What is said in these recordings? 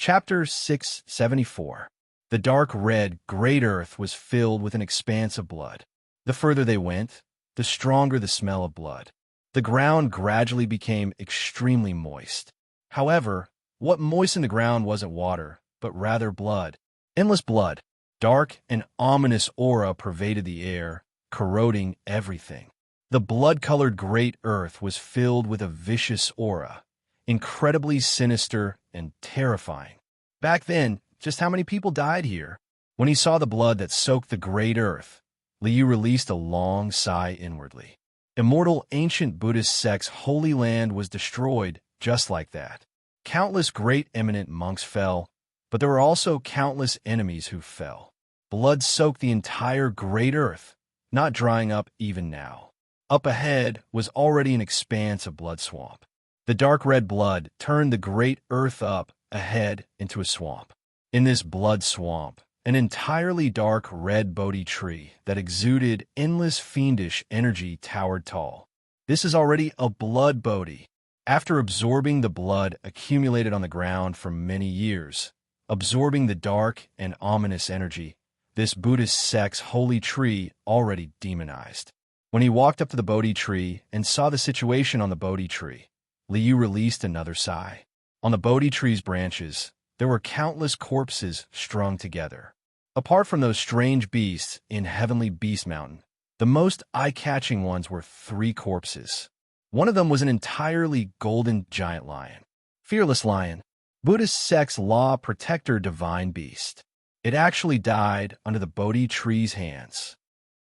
Chapter 674. The dark red, great earth was filled with an expanse of blood. The further they went, the stronger the smell of blood. The ground gradually became extremely moist. However, what moistened the ground wasn't water, but rather blood. Endless blood. Dark and ominous aura pervaded the air, corroding everything. The blood-colored great earth was filled with a vicious aura, incredibly sinister and terrifying. Back then, just how many people died here? When he saw the blood that soaked the great earth, Liu released a long sigh inwardly. Immortal ancient Buddhist sect's holy land was destroyed just like that. Countless great eminent monks fell, but there were also countless enemies who fell. Blood soaked the entire great earth, not drying up even now. Up ahead was already an expanse of blood swamp. The dark red blood turned the great earth up ahead into a swamp. In this blood swamp, an entirely dark red Bodhi tree that exuded endless fiendish energy towered tall. This is already a blood Bodhi. After absorbing the blood accumulated on the ground for many years, absorbing the dark and ominous energy, this Buddhist sect's holy tree already demonized. When he walked up to the Bodhi tree and saw the situation on the Bodhi tree, Liu released another sigh. On the Bodhi tree's branches, there were countless corpses strung together. Apart from those strange beasts in Heavenly Beast Mountain, the most eye-catching ones were 3 corpses. One of them was an entirely golden giant lion. Fearless lion, Buddhist sect's law protector divine beast. It actually died under the Bodhi tree's hands.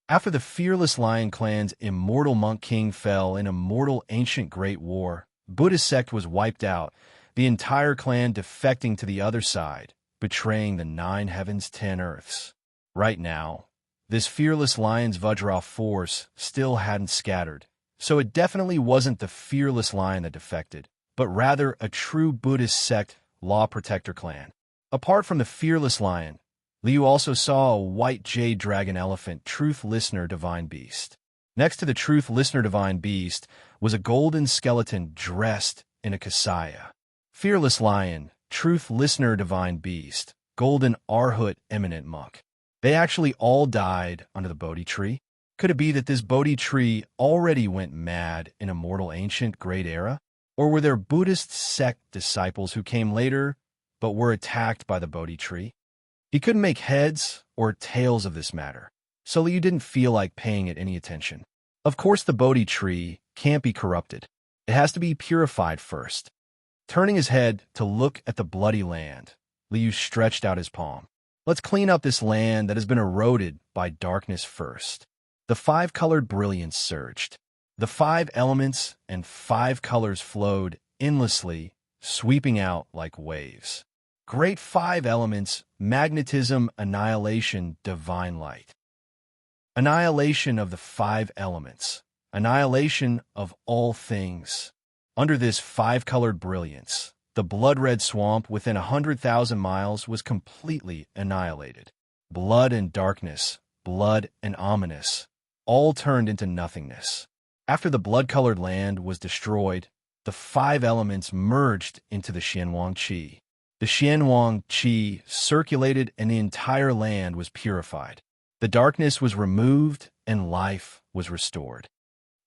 After the Fearless Lion clan's immortal monk king fell in a mortal ancient great war, Buddhist sect was wiped out, the entire clan defecting to the other side, betraying the 9 heavens 10 earths. Right now, this Fearless Lion's Vajra force still hadn't scattered, so it definitely wasn't the Fearless Lion that defected, but rather a true Buddhist sect law protector clan. Apart from the Fearless Lion, Liu also saw a white jade dragon elephant Truth Listener divine beast. Next to the Truth Listener divine beast was a golden skeleton dressed in a kasaya. Fearless Lion, Truth Listener divine beast, golden Arhut eminent monk. They actually all died under the Bodhi tree. Could it be that this Bodhi tree already went mad in immortal ancient great era? Or were there Buddhist sect disciples who came later but were attacked by the Bodhi tree? He couldn't make heads or tails of this matter, so Liu didn't feel like paying it any attention. Of course, the Bodhi tree can't be corrupted. It has to be purified first. Turning his head to look at the bloody land, Liu stretched out his palm. Let's clean up this land that has been eroded by darkness first. The 5-colored brilliance surged. The 5 elements and 5 colors flowed endlessly, sweeping out like waves. Great 5 elements, magnetism, annihilation, divine light. Annihilation of the 5 elements. Annihilation of all things. Under this 5-colored brilliance, the blood-red swamp within 100,000 miles was completely annihilated. Blood and darkness, blood and ominous, all turned into nothingness. After the blood-colored land was destroyed, the 5 elements merged into the Xianwang Qi. The Xianwang Qi circulated and the entire land was purified. The darkness was removed and life was restored.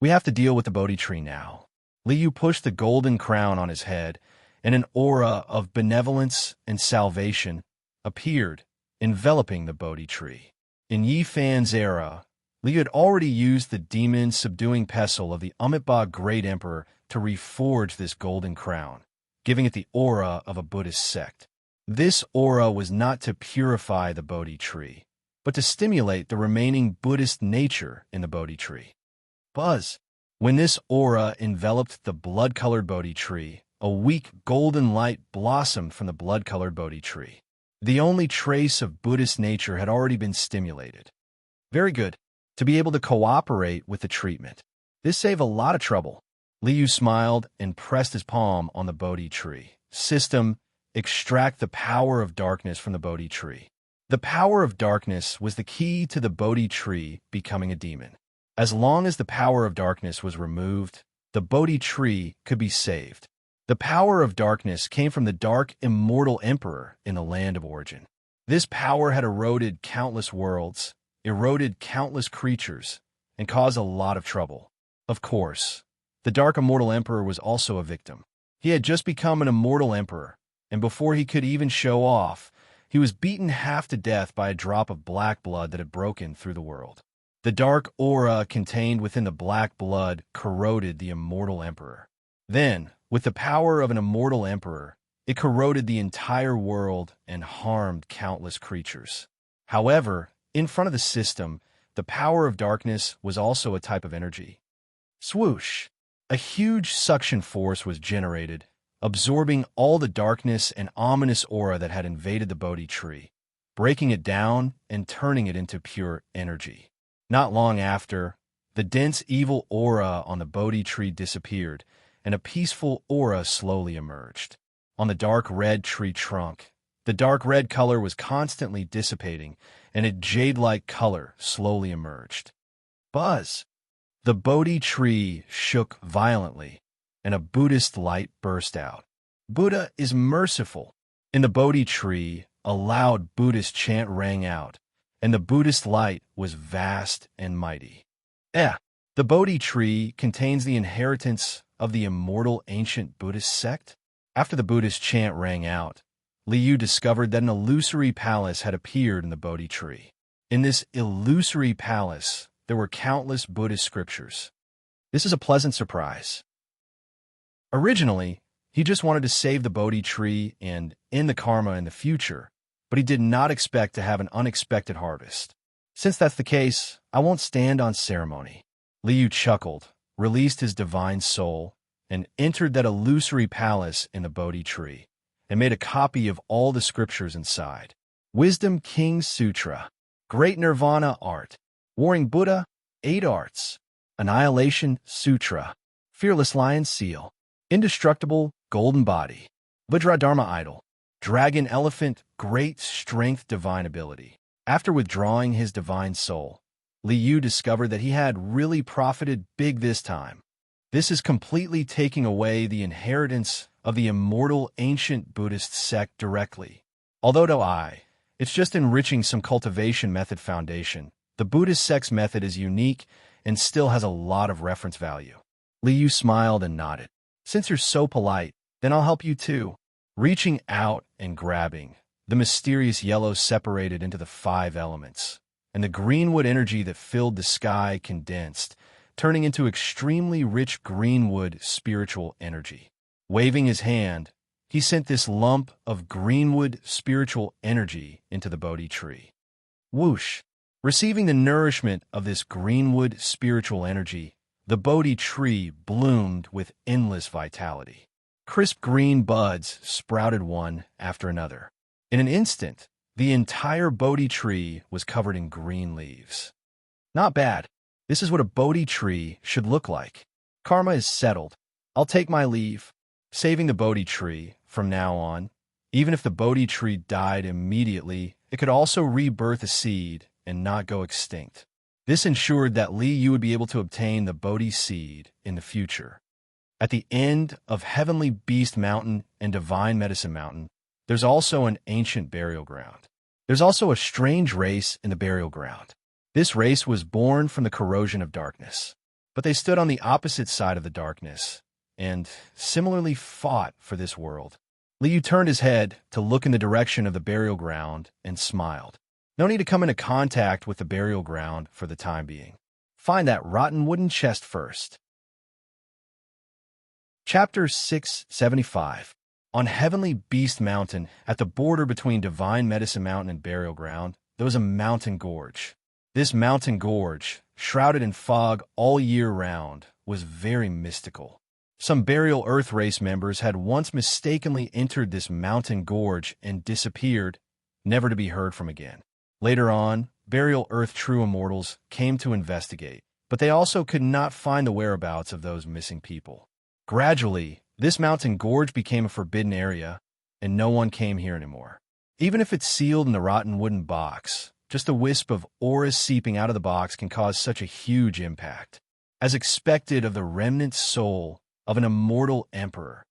We have to deal with the Bodhi tree now. Liu pushed the golden crown on his head, and an aura of benevolence and salvation appeared, enveloping the Bodhi tree. In Yi Fan's era, Liu had already used the demon-subduing pestle of the Amitabha Great Emperor to reforge this golden crown, giving it the aura of a Buddhist sect. This aura was not to purify the Bodhi tree, but to stimulate the remaining Buddhist nature in the Bodhi tree. Buzz. When this aura enveloped the blood-colored Bodhi tree, a weak golden light blossomed from the blood-colored Bodhi tree. The only trace of Buddhist nature had already been stimulated. Very good. To be able to cooperate with the treatment. This saved a lot of trouble. Liu smiled and pressed his palm on the Bodhi tree. System, extract the power of darkness from the Bodhi tree. The power of darkness was the key to the Bodhi tree becoming a demon. As long as the power of darkness was removed, the Bodhi tree could be saved. The power of darkness came from the dark, immortal emperor in the land of origin. This power had eroded countless worlds, eroded countless creatures, and caused a lot of trouble. Of course, the dark immortal emperor was also a victim. He had just become an immortal emperor, and before he could even show off, he was beaten half to death by a drop of black blood that had broken through the world. The dark aura contained within the black blood corroded the immortal emperor. Then, with the power of an immortal emperor, it corroded the entire world and harmed countless creatures. However, in front of the system, the power of darkness was also a type of energy. Swoosh! A huge suction force was generated, absorbing all the darkness and ominous aura that had invaded the Bodhi tree, breaking it down and turning it into pure energy. Not long after, the dense evil aura on the Bodhi tree disappeared, and a peaceful aura slowly emerged. On the dark red tree trunk, the dark red color was constantly dissipating, and a jade-like color slowly emerged. Buzz! The Bodhi tree shook violently, and a Buddhist light burst out. Buddha is merciful. In the Bodhi tree, a loud Buddhist chant rang out, and the Buddhist light was vast and mighty. The Bodhi tree contains the inheritance of the immortal ancient Buddhist sect. After the Buddhist chant rang out, Liu discovered that an illusory palace had appeared in the Bodhi tree. In this illusory palace, there were countless Buddhist scriptures. This is a pleasant surprise. Originally, he just wanted to save the Bodhi tree and end the karma in the future, but he did not expect to have an unexpected harvest. Since that's the case, I won't stand on ceremony. Liu chuckled, released his divine soul, and entered that illusory palace in the Bodhi tree, and made a copy of all the scriptures inside. Wisdom King Sutra, Great Nirvana Art, Warring Buddha, 8 Arts, Annihilation Sutra, Fearless Lion Seal, Indestructible Golden Body, Vajradharma Idol, Dragon Elephant, Great Strength Divine Ability. After withdrawing his divine soul, Liu discovered that he had really profited big this time. This is completely taking away the inheritance of the immortal ancient Buddhist sect directly. Although to I, it's just enriching some cultivation method foundation. The Buddhist sect's method is unique and still has a lot of reference value. Liu smiled and nodded. Since you're so polite, then I'll help you too. Reaching out and grabbing, the mysterious yellow separated into the 5 elements, and the greenwood energy that filled the sky condensed, turning into extremely rich greenwood spiritual energy. Waving his hand, he sent this lump of greenwood spiritual energy into the Bodhi tree. Whoosh! Receiving the nourishment of this greenwood spiritual energy, the Bodhi tree bloomed with endless vitality. Crisp green buds sprouted one after another. In an instant, the entire Bodhi tree was covered in green leaves. Not bad. This is what a Bodhi tree should look like. Karma is settled. I'll take my leave, saving the Bodhi tree from now on. Even if the Bodhi tree died immediately, it could also rebirth a seed and not go extinct. This ensured that Liu would be able to obtain the Bodhi seed in the future. At the end of Heavenly Beast Mountain and Divine Medicine Mountain, there's also an ancient burial ground. There's also a strange race in the burial ground. This race was born from the corrosion of darkness, but they stood on the opposite side of the darkness and similarly fought for this world. Liu turned his head to look in the direction of the burial ground and smiled. No need to come into contact with the burial ground for the time being. Find that rotten wooden chest first. Chapter 675. On Heavenly Beast Mountain, at the border between Divine Medicine Mountain and Burial Ground, there was a mountain gorge. This mountain gorge, shrouded in fog all year round, was very mystical. Some Burial Earth race members had once mistakenly entered this mountain gorge and disappeared, never to be heard from again. Later on, Burial Earth true immortals came to investigate, but they also could not find the whereabouts of those missing people. Gradually, this mountain gorge became a forbidden area, and no one came here anymore. Even if it's sealed in a rotten wooden box, just a wisp of aura seeping out of the box can cause such a huge impact. As expected of the remnant soul of an immortal emperor,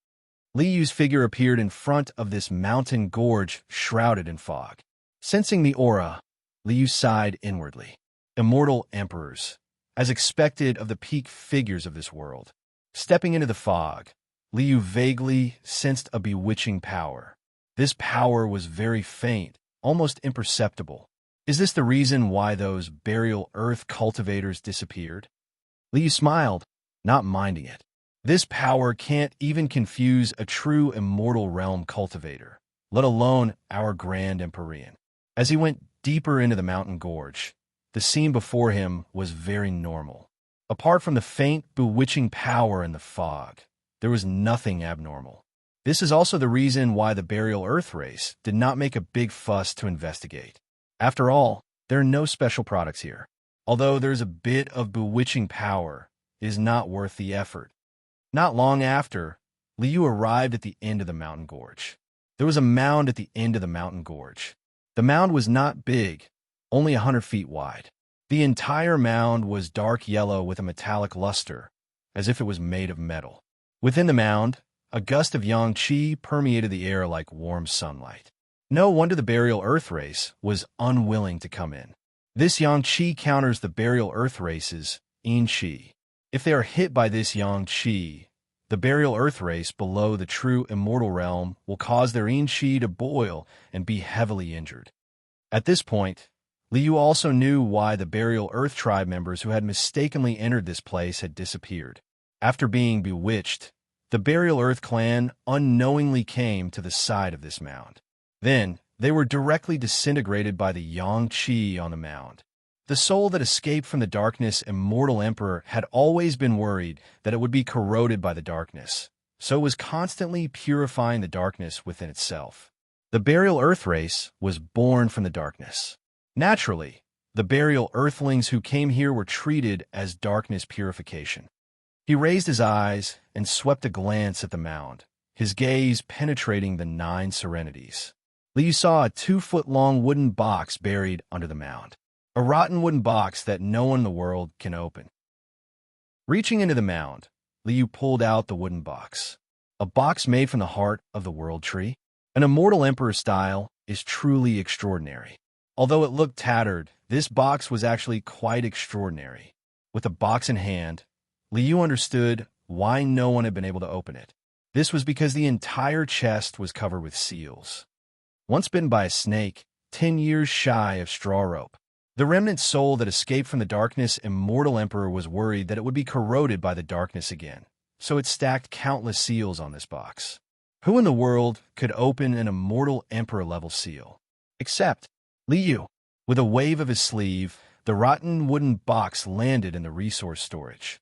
Li Yu's figure appeared in front of this mountain gorge shrouded in fog. Sensing the aura, Li Yu sighed inwardly. Immortal emperors, as expected of the peak figures of this world. Stepping into the fog, Li Yu vaguely sensed a bewitching power. This power was very faint, almost imperceptible. Is this the reason why those burial earth cultivators disappeared? Li Yu smiled, not minding it. This power can't even confuse a true immortal realm cultivator, let alone our grand Empyrean. As he went deeper into the mountain gorge, the scene before him was very normal. Apart from the faint, bewitching power in the fog, there was nothing abnormal. This is also the reason why the burial earth race did not make a big fuss to investigate. After all, there are no special products here. Although there's a bit of bewitching power, it is not worth the effort. Not long after, Li Yu arrived at the end of the mountain gorge. There was a mound at the end of the mountain gorge. The mound was not big, only 100 feet wide. The entire mound was dark yellow with a metallic luster, as if it was made of metal. Within the mound, a gust of yang qi permeated the air like warm sunlight. No wonder the burial earth race was unwilling to come in. This yang qi counters the burial earth race's yin qi. If they are hit by this yang qi, the burial earth race below the true immortal realm will cause their yin qi to boil and be heavily injured. At this point, Li Yu also knew why the burial earth tribe members who had mistakenly entered this place had disappeared. After being bewitched, the burial earth clan unknowingly came to the side of this mound. Then, they were directly disintegrated by the yang qi on the mound. The soul that escaped from the darkness immortal emperor had always been worried that it would be corroded by the darkness, so it was constantly purifying the darkness within itself. The burial earth race was born from the darkness. Naturally, the burial earthlings who came here were treated as darkness purification. He raised his eyes and swept a glance at the mound, his gaze penetrating the 9 serenities. Li Yu saw a 2-foot-long wooden box buried under the mound. A rotten wooden box that no one in the world can open. Reaching into the mound, Li Yu pulled out the wooden box. A box made from the heart of the world tree. An immortal emperor style is truly extraordinary. Although it looked tattered, this box was actually quite extraordinary. With the box in hand, Li Yu understood why no one had been able to open it. This was because the entire chest was covered with seals. Once bitten by a snake, 10 years shy of straw rope, the remnant soul that escaped from the darkness immortal emperor was worried that it would be corroded by the darkness again, so it stacked countless seals on this box. Who in the world could open an immortal emperor-level seal? Except Li Yu. With a wave of his sleeve, the rotten wooden box landed in the resource storage.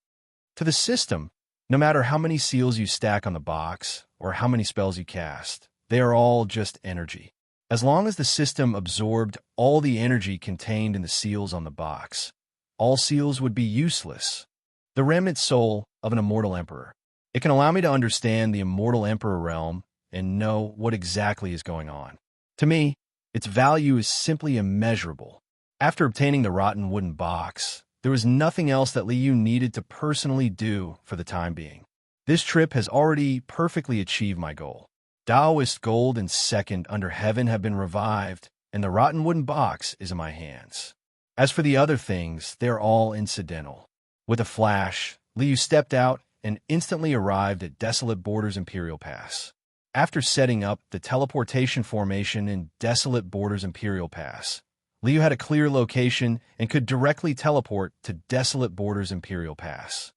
To the system, no matter how many seals you stack on the box or how many spells you cast, they are all just energy. As long as the system absorbed all the energy contained in the seals on the box, all seals would be useless. The remnant soul of an immortal emperor. It can allow me to understand the immortal emperor realm and know what exactly is going on. To me, its value is simply immeasurable. After obtaining the rotten wooden box, there was nothing else that Li Yu needed to personally do for the time being. This trip has already perfectly achieved my goal. Taoist gold and second under heaven have been revived, and the rotten wooden box is in my hands. As for the other things, they're all incidental. With a flash, Li Yu stepped out and instantly arrived at Desolate Borders Imperial Pass. After setting up the teleportation formation in Desolate Borders Imperial Pass, Li Yu had a clear location and could directly teleport to Desolate Borders Imperial Pass.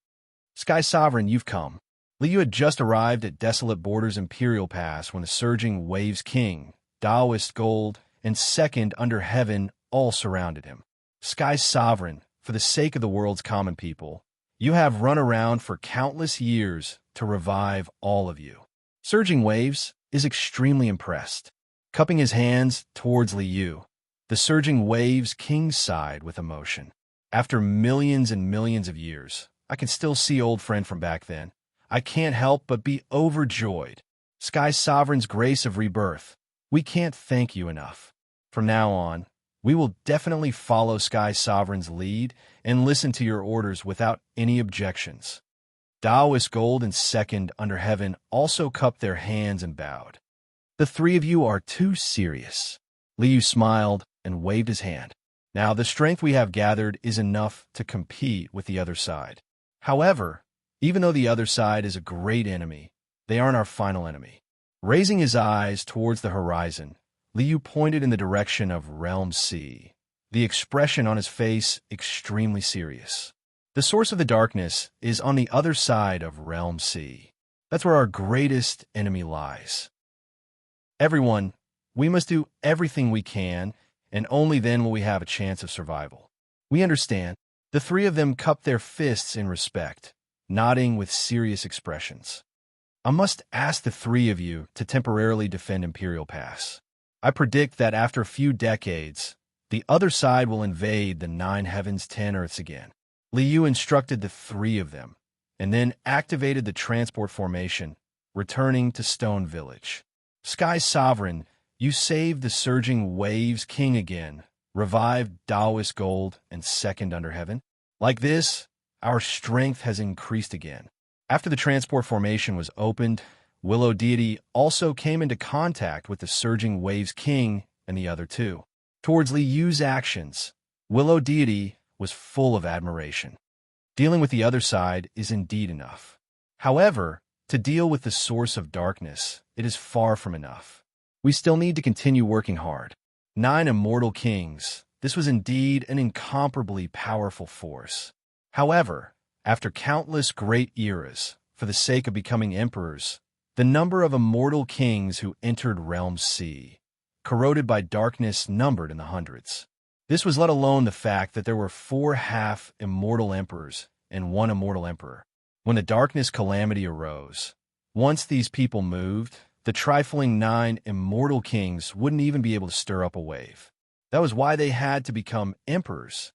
Sky Sovereign, you've come. Li Yu had just arrived at Desolate Borders Imperial Pass when the Surging Waves King, Taoist Gold, and Second Under Heaven all surrounded him. Sky Sovereign, for the sake of the world's common people, you have run around for countless years to revive all of you. Surging Waves is extremely impressed. Cupping his hands towards Li Yu, the Surging Waves King sighed with emotion. After millions and millions of years, I can still see old friend from back then. I can't help but be overjoyed. Sky Sovereign's grace of rebirth. We can't thank you enough. From now on, we will definitely follow Sky Sovereign's lead and listen to your orders without any objections. Taoist gold and second under heaven also cupped their hands and bowed. The three of you are too serious. Liu smiled and waved his hand. Now, the strength we have gathered is enough to compete with the other side. However, even though the other side is a great enemy, they aren't our final enemy. Raising his eyes towards the horizon, Liu pointed in the direction of Realm C, the expression on his face extremely serious. The source of the darkness is on the other side of Realm C. That's where our greatest enemy lies. Everyone, we must do everything we can, and only then will we have a chance of survival. We understand. The three of them cupped their fists in respect, nodding with serious expressions. I must ask the three of you to temporarily defend Imperial Pass. I predict that after a few decades, the other side will invade the 9 heavens, 10 earths again. Liu instructed the three of them, and then activated the transport formation, returning to Stone Village. Sky Sovereign, you saved the surging waves king again, revived Taoist gold and second under heaven. Like this, our strength has increased again. After the transport formation was opened, Willow Deity also came into contact with the surging waves king and the other two. Towards Liu's actions, Willow Deity was full of admiration. Dealing with the other side is indeed enough. However, to deal with the source of darkness, it is far from enough. We still need to continue working hard. 9 immortal kings, this was indeed an incomparably powerful force. However, after countless great eras, for the sake of becoming emperors, the number of immortal kings who entered Realm C, corroded by darkness, numbered in the hundreds. This was let alone the fact that there were 4 half-immortal emperors and 1 immortal emperor. When the darkness calamity arose, once these people moved, the trifling 9 immortal kings wouldn't even be able to stir up a wave. That was why they had to become emperors.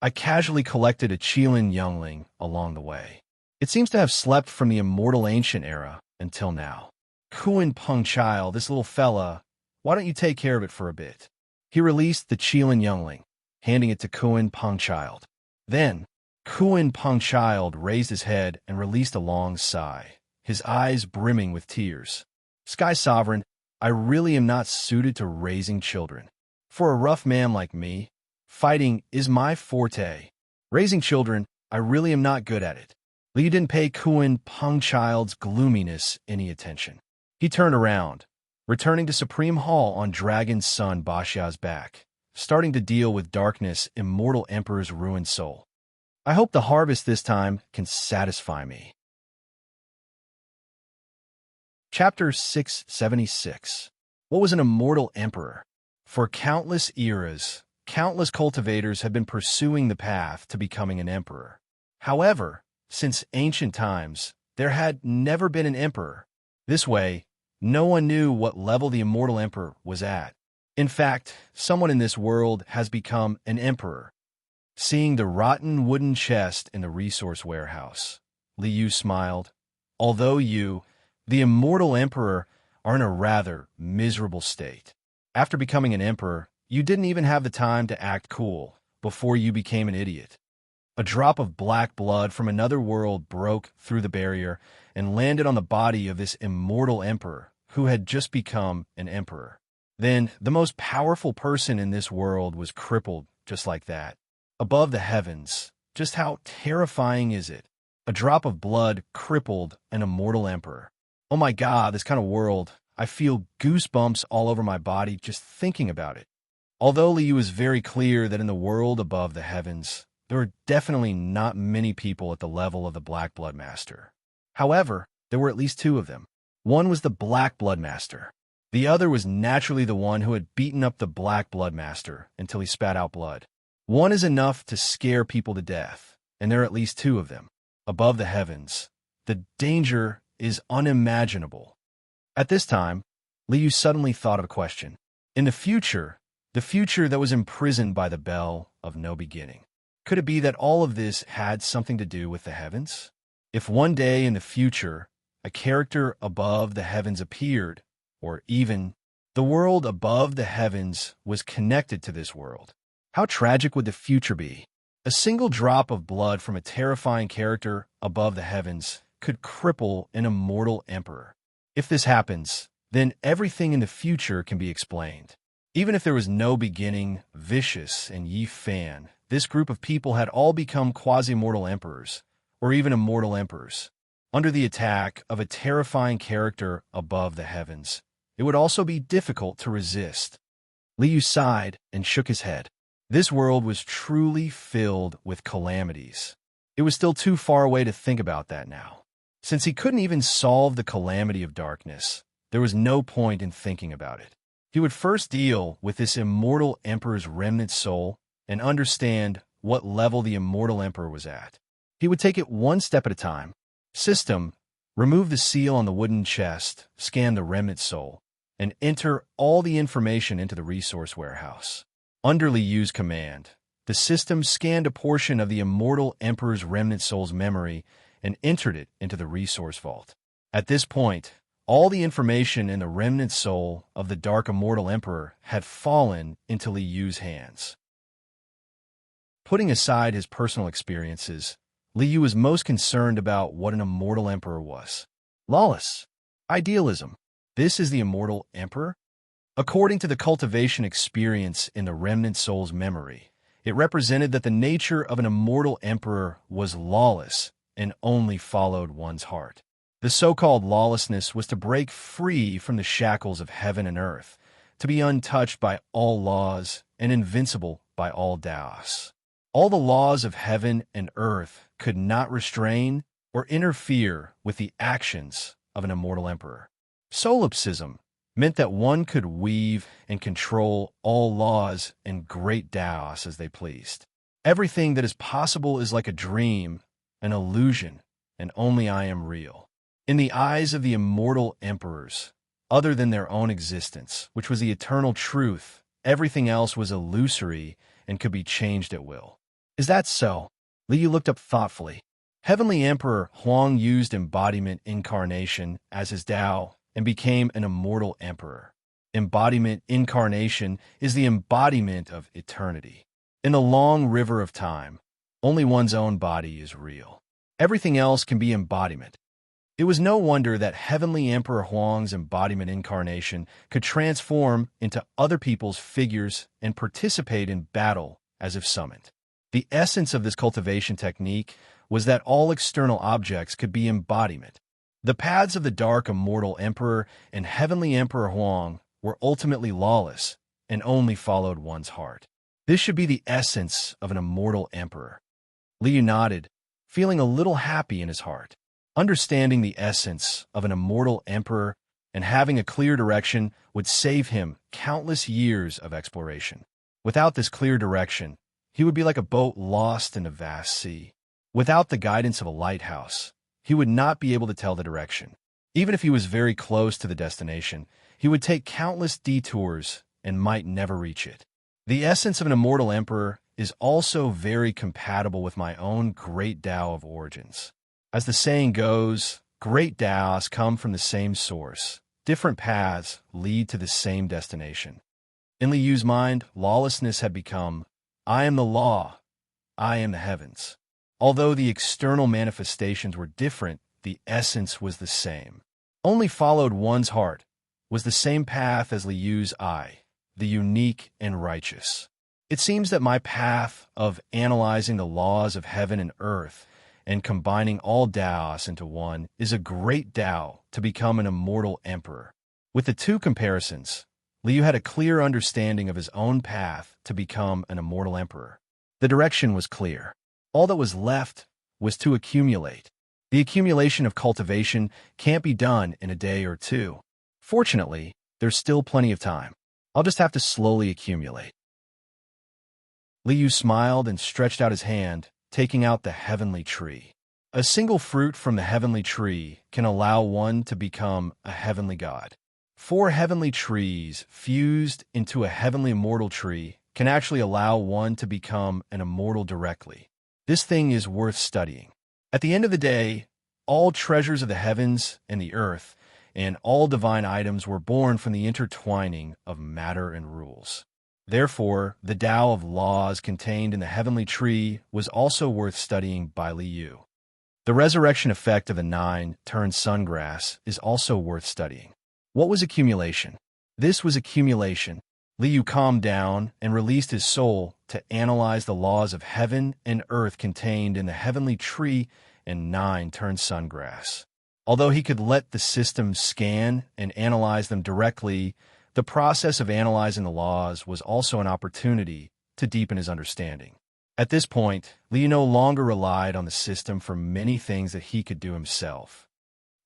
I casually collected a Qilin youngling along the way. It seems to have slept from the immortal ancient era until now. Kuan Peng Child, this little fella, why don't you take care of it for a bit? He released the Qilin youngling, handing it to Kuan Peng Child. Then, Kuan Peng Child raised his head and released a long sigh, his eyes brimming with tears. Sky Sovereign, I really am not suited to raising children. For a rough man like me, fighting is my forte. Raising children, I really am not good at it. Li didn't pay Kuan Peng Child's gloominess any attention. He turned around, returning to Supreme Hall on Dragon's son Bashia's back, starting to deal with darkness, immortal emperor's ruined soul. I hope the harvest this time can satisfy me. Chapter 676. What was an immortal emperor? For countless eras, countless cultivators have been pursuing the path to becoming an emperor. However, since ancient times, there had never been an emperor. This way, no one knew what level the immortal emperor was at. In fact, someone in this world has become an emperor. Seeing the rotten wooden chest in the resource warehouse, Liu smiled. Although you, the immortal emperor, are in a rather miserable state. After becoming an emperor, you didn't even have the time to act cool before you became an idiot. A drop of black blood from another world broke through the barrier and landed on the body of this immortal emperor who had just become an emperor. Then, the most powerful person in this world was crippled just like that. Above the heavens, just how terrifying is it? A drop of blood crippled an immortal emperor. Oh my God, this kind of world, I feel goosebumps all over my body just thinking about it. Although Liu is very clear that in the world above the heavens, there are definitely not many people at the level of the Black Blood Master. However, there were at least 2 of them. One was the Black Blood Master. The other was naturally the one who had beaten up the Black Blood Master until he spat out blood. One is enough to scare people to death, and there are at least 2 of them. Above the heavens, the danger is unimaginable. At this time, Liu suddenly thought of a question. In the future that was imprisoned by the bell of no beginning. Could it be that all of this had something to do with the heavens? If one day in the future, a character above the heavens appeared, or even the world above the heavens was connected to this world, how tragic would the future be? A single drop of blood from a terrifying character above the heavens, could cripple an immortal emperor. If this happens, then everything in the future can be explained. Even if there was no beginning, Vicious and Yi Fan, this group of people had all become quasi-mortal emperors, or even immortal emperors, under the attack of a terrifying character above the heavens. It would also be difficult to resist. Liu sighed and shook his head. This world was truly filled with calamities. It was still too far away to think about that now. Since he couldn't even solve the calamity of darkness, there was no point in thinking about it. He would first deal with this immortal emperor's remnant soul and understand what level the immortal emperor was at. He would take it one step at a time. System, remove the seal on the wooden chest, scan the remnant soul, and enter all the information into the resource warehouse. Under Liu's command, the system scanned a portion of the immortal emperor's remnant soul's memory and entered it into the resource vault. At this point, all the information in the remnant soul of the dark immortal emperor had fallen into Liu's hands. Putting aside his personal experiences, Liu was most concerned about what an immortal emperor was. Lawless. Idealism. This is the immortal emperor? According to the cultivation experience in the remnant soul's memory, it represented that the nature of an immortal emperor was lawless and only followed one's heart. The so-called lawlessness was to break free from the shackles of heaven and earth, to be untouched by all laws and invincible by all Taoists. All the laws of heaven and earth could not restrain or interfere with the actions of an immortal emperor. Solipsism meant that one could weave and control all laws and great Taoists as they pleased. Everything that is possible is like a dream, an illusion, and only I am real. In the eyes of the immortal emperors, other than their own existence, which was the eternal truth, everything else was illusory and could be changed at will. Is that so? Liu looked up thoughtfully. Heavenly Emperor Huang used embodiment incarnation as his Tao and became an immortal emperor. Embodiment incarnation is the embodiment of eternity. In the long river of time, only one's own body is real. Everything else can be embodiment. It was no wonder that Heavenly Emperor Huang's embodiment incarnation could transform into other people's figures and participate in battle as if summoned. The essence of this cultivation technique was that all external objects could be embodiment. The paths of the Dark Immortal Emperor and Heavenly Emperor Huang were ultimately lawless and only followed one's heart. This should be the essence of an immortal emperor. Liu nodded, feeling a little happy in his heart. Understanding the essence of an immortal emperor and having a clear direction would save him countless years of exploration. Without this clear direction, he would be like a boat lost in a vast sea. Without the guidance of a lighthouse, he would not be able to tell the direction. Even if he was very close to the destination, he would take countless detours and might never reach it. The essence of an immortal emperor is also very compatible with my own great Tao of origins. As the saying goes, great Taoists come from the same source. Different paths lead to the same destination. In Liu's mind, lawlessness had become, I am the law, I am the heavens. Although the external manifestations were different, the essence was the same. Only followed one's heart was the same path as Liu's I, the unique and righteous. It seems that my path of analyzing the laws of heaven and earth and combining all Taoists into one is a great Tao to become an immortal emperor. With the two comparisons, Liu had a clear understanding of his own path to become an immortal emperor. The direction was clear. All that was left was to accumulate. The accumulation of cultivation can't be done in a day or two. Fortunately, there's still plenty of time. I'll just have to slowly accumulate. Liu smiled and stretched out his hand, taking out the heavenly tree. A single fruit from the heavenly tree can allow one to become a heavenly god. 4 heavenly trees fused into a heavenly immortal tree can actually allow one to become an immortal directly. This thing is worth studying. At the end of the day, all treasures of the heavens and the earth and all divine items were born from the intertwining of matter and rules. Therefore, the Tao of laws contained in the heavenly tree was also worth studying by Liu. The resurrection effect of the nine-turned sungrass is also worth studying. What was accumulation? This was accumulation. Liu calmed down and released his soul to analyze the laws of heaven and earth contained in the heavenly tree and nine-turned sungrass. Although he could let the system scan and analyze them directly, the process of analyzing the laws was also an opportunity to deepen his understanding. At this point, Liu no longer relied on the system for many things that he could do himself.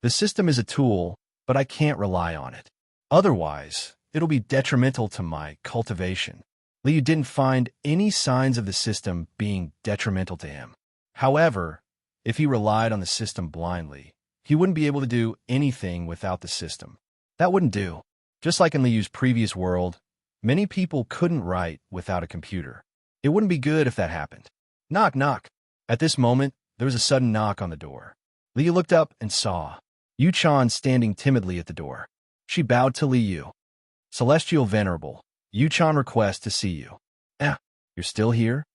The system is a tool, but I can't rely on it. Otherwise, it'll be detrimental to my cultivation. Liu didn't find any signs of the system being detrimental to him. However, if he relied on the system blindly, he wouldn't be able to do anything without the system. That wouldn't do. Just like in Liu's previous world, many people couldn't write without a computer. It wouldn't be good if that happened. Knock, knock. At this moment, there was a sudden knock on the door. Liu looked up and saw Yu-chan standing timidly at the door. She bowed to Liu. Celestial Venerable, Yu-chan requests to see you. You're still here?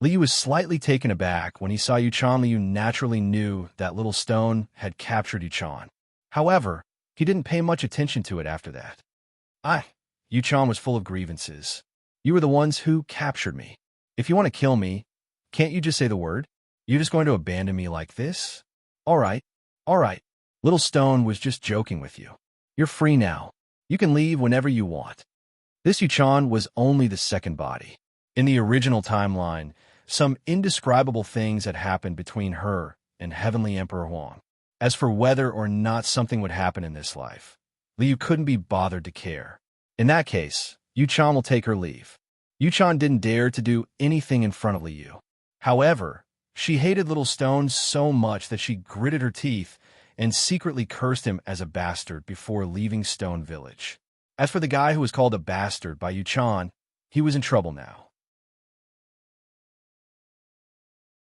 Liu was slightly taken aback when he saw Yu-chan. Liu naturally knew that little stone had captured Yu-chan. However, he didn't pay much attention to it after that. Yu-chan was full of grievances. You were the ones who captured me. If you want to kill me, can't you just say the word? You're just going to abandon me like this? All right. Little Stone was just joking with you. You're free now. You can leave whenever you want. This Yu-chan was only the second body. In the original timeline, some indescribable things had happened between her and Heavenly Emperor Huang. As for whether or not something would happen in this life, Liu couldn't be bothered to care. In that case, Yu-chan will take her leave. Yu-chan didn't dare to do anything in front of Liu. However, she hated Little Stone so much that she gritted her teeth and secretly cursed him as a bastard before leaving Stone Village. As for the guy who was called a bastard by Yu-chan, he was in trouble now.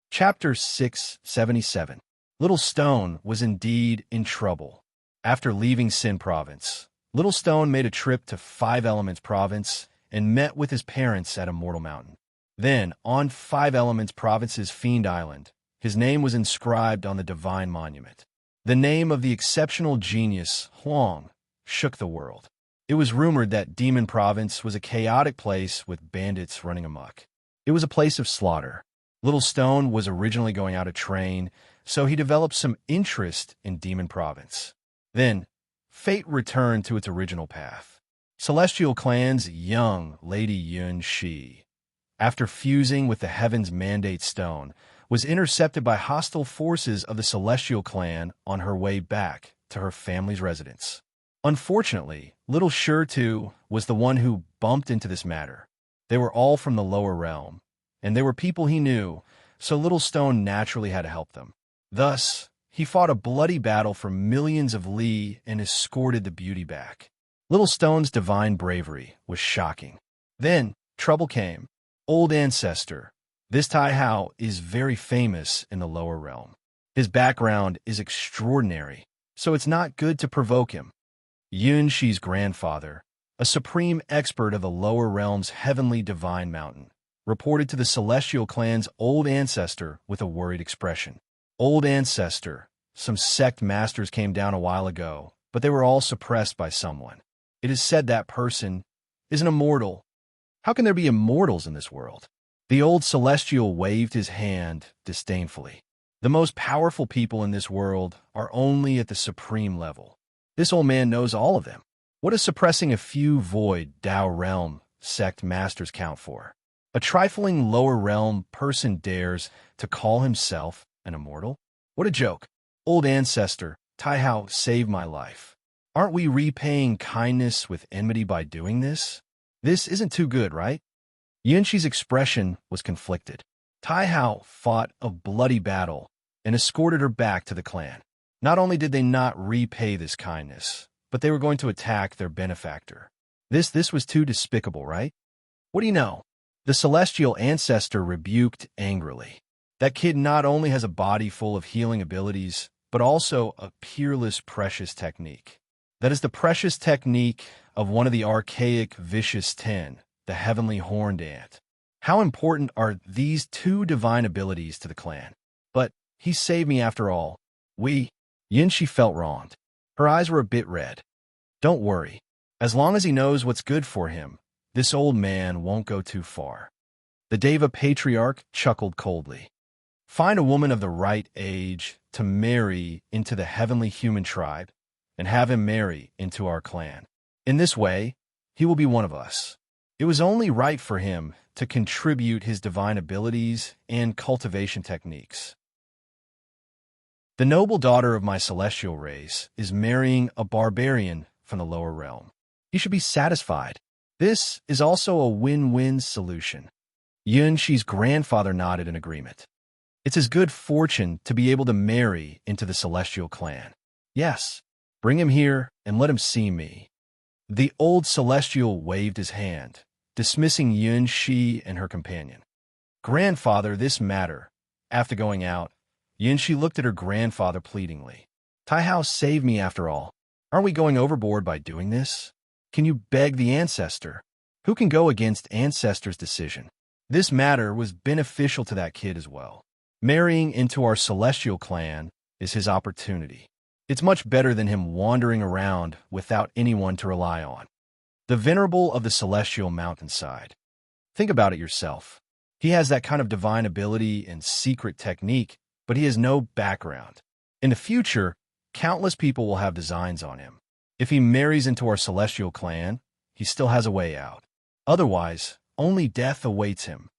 Chapter 677. Little Stone was indeed in trouble. After leaving Sin Province, Little Stone made a trip to Five Elements Province and met with his parents at Immortal Mountain. Then, on Five Elements Province's Fiend Island, his name was inscribed on the Divine Monument. The name of the exceptional genius, Huang, shook the world. It was rumored that Demon Province was a chaotic place with bandits running amok. It was a place of slaughter. Little Stone was originally going out to train, so he developed some interest in Demon Province. Then, fate returned to its original path. Celestial Clan's young Lady Yun Shi, after fusing with the Heaven's Mandate Stone, was intercepted by hostile forces of the Celestial Clan on her way back to her family's residence. Unfortunately, Little Sure too was the one who bumped into this matter. They were all from the lower realm, and they were people he knew, so Little Stone naturally had to help them. Thus, he fought a bloody battle for millions of li and escorted the beauty back. Little Stone's divine bravery was shocking. Then, trouble came. Old Ancestor. This Tai Hao is very famous in the lower realm. His background is extraordinary, so it's not good to provoke him. Yun Shi's grandfather, a supreme expert of the lower realm's heavenly divine mountain, reported to the Celestial Clan's Old Ancestor with a worried expression. Old Ancestor, some sect masters came down a while ago, but they were all suppressed by someone. It is said that person is an immortal. How can there be immortals in this world? The old Celestial waved his hand disdainfully. The most powerful people in this world are only at the supreme level. This old man knows all of them. What does suppressing a few void Tao realm sect masters count for? A trifling lower realm person dares to call himself an immortal? What a joke. Old Ancestor, Tai Hao saved my life. Aren't we repaying kindness with enmity by doing this? This isn't too good, right? Yunshi's expression was conflicted. Tai Hao fought a bloody battle and escorted her back to the clan. Not only did they not repay this kindness, but they were going to attack their benefactor. This was too despicable, right? What do you know? The Celestial Ancestor rebuked angrily. That kid not only has a body full of healing abilities, but also a peerless precious technique. That is the precious technique of one of the archaic vicious 10, the Heavenly Horned Ant. How important are these two divine abilities to the clan? But He saved me after all. Yinshi felt wronged. Her eyes were a bit red. Don't worry. As long as he knows what's good for him, this old man won't go too far. The Deva patriarch chuckled coldly. Find a woman of the right age to marry into the heavenly human tribe, and have him marry into our clan. In this way, he will be one of us. It was only right for him to contribute his divine abilities and cultivation techniques. The noble daughter of my celestial race is marrying a barbarian from the lower realm. He should be satisfied. This is also a win-win solution. Yunshi's grandfather nodded in agreement. It's his good fortune to be able to marry into the celestial clan. Yes, bring him here and let him see me. The old celestial waved his hand, dismissing Yunshi and her companion. Grandfather, this matter. After going out, Yunshi looked at her grandfather pleadingly. Taihao saved me after all. Aren't we going overboard by doing this? Can you beg the ancestor? Who can go against ancestor's decision? This matter was beneficial to that kid as well. Marrying into our celestial clan is his opportunity. It's much better than him wandering around without anyone to rely on. The venerable of the celestial mountainside. Think about it yourself. He has that kind of divine ability and secret technique, but he has no background. In the future, countless people will have designs on him. If he marries into our celestial clan, he still has a way out. Otherwise, only death awaits him.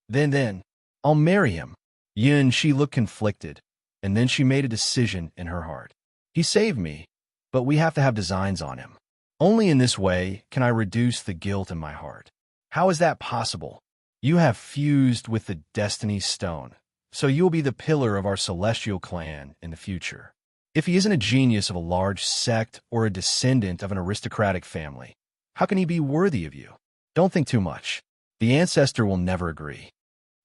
Then, I'll marry him. She looked conflicted, and then she made a decision in her heart. He saved me, but we have to have designs on him. Only in this way can I reduce the guilt in my heart. How is that possible? You have fused with the Destiny Stone, so you will be the pillar of our celestial clan in the future. If he isn't a genius of a large sect or a descendant of an aristocratic family, how can he be worthy of you? Don't think too much. The ancestor will never agree.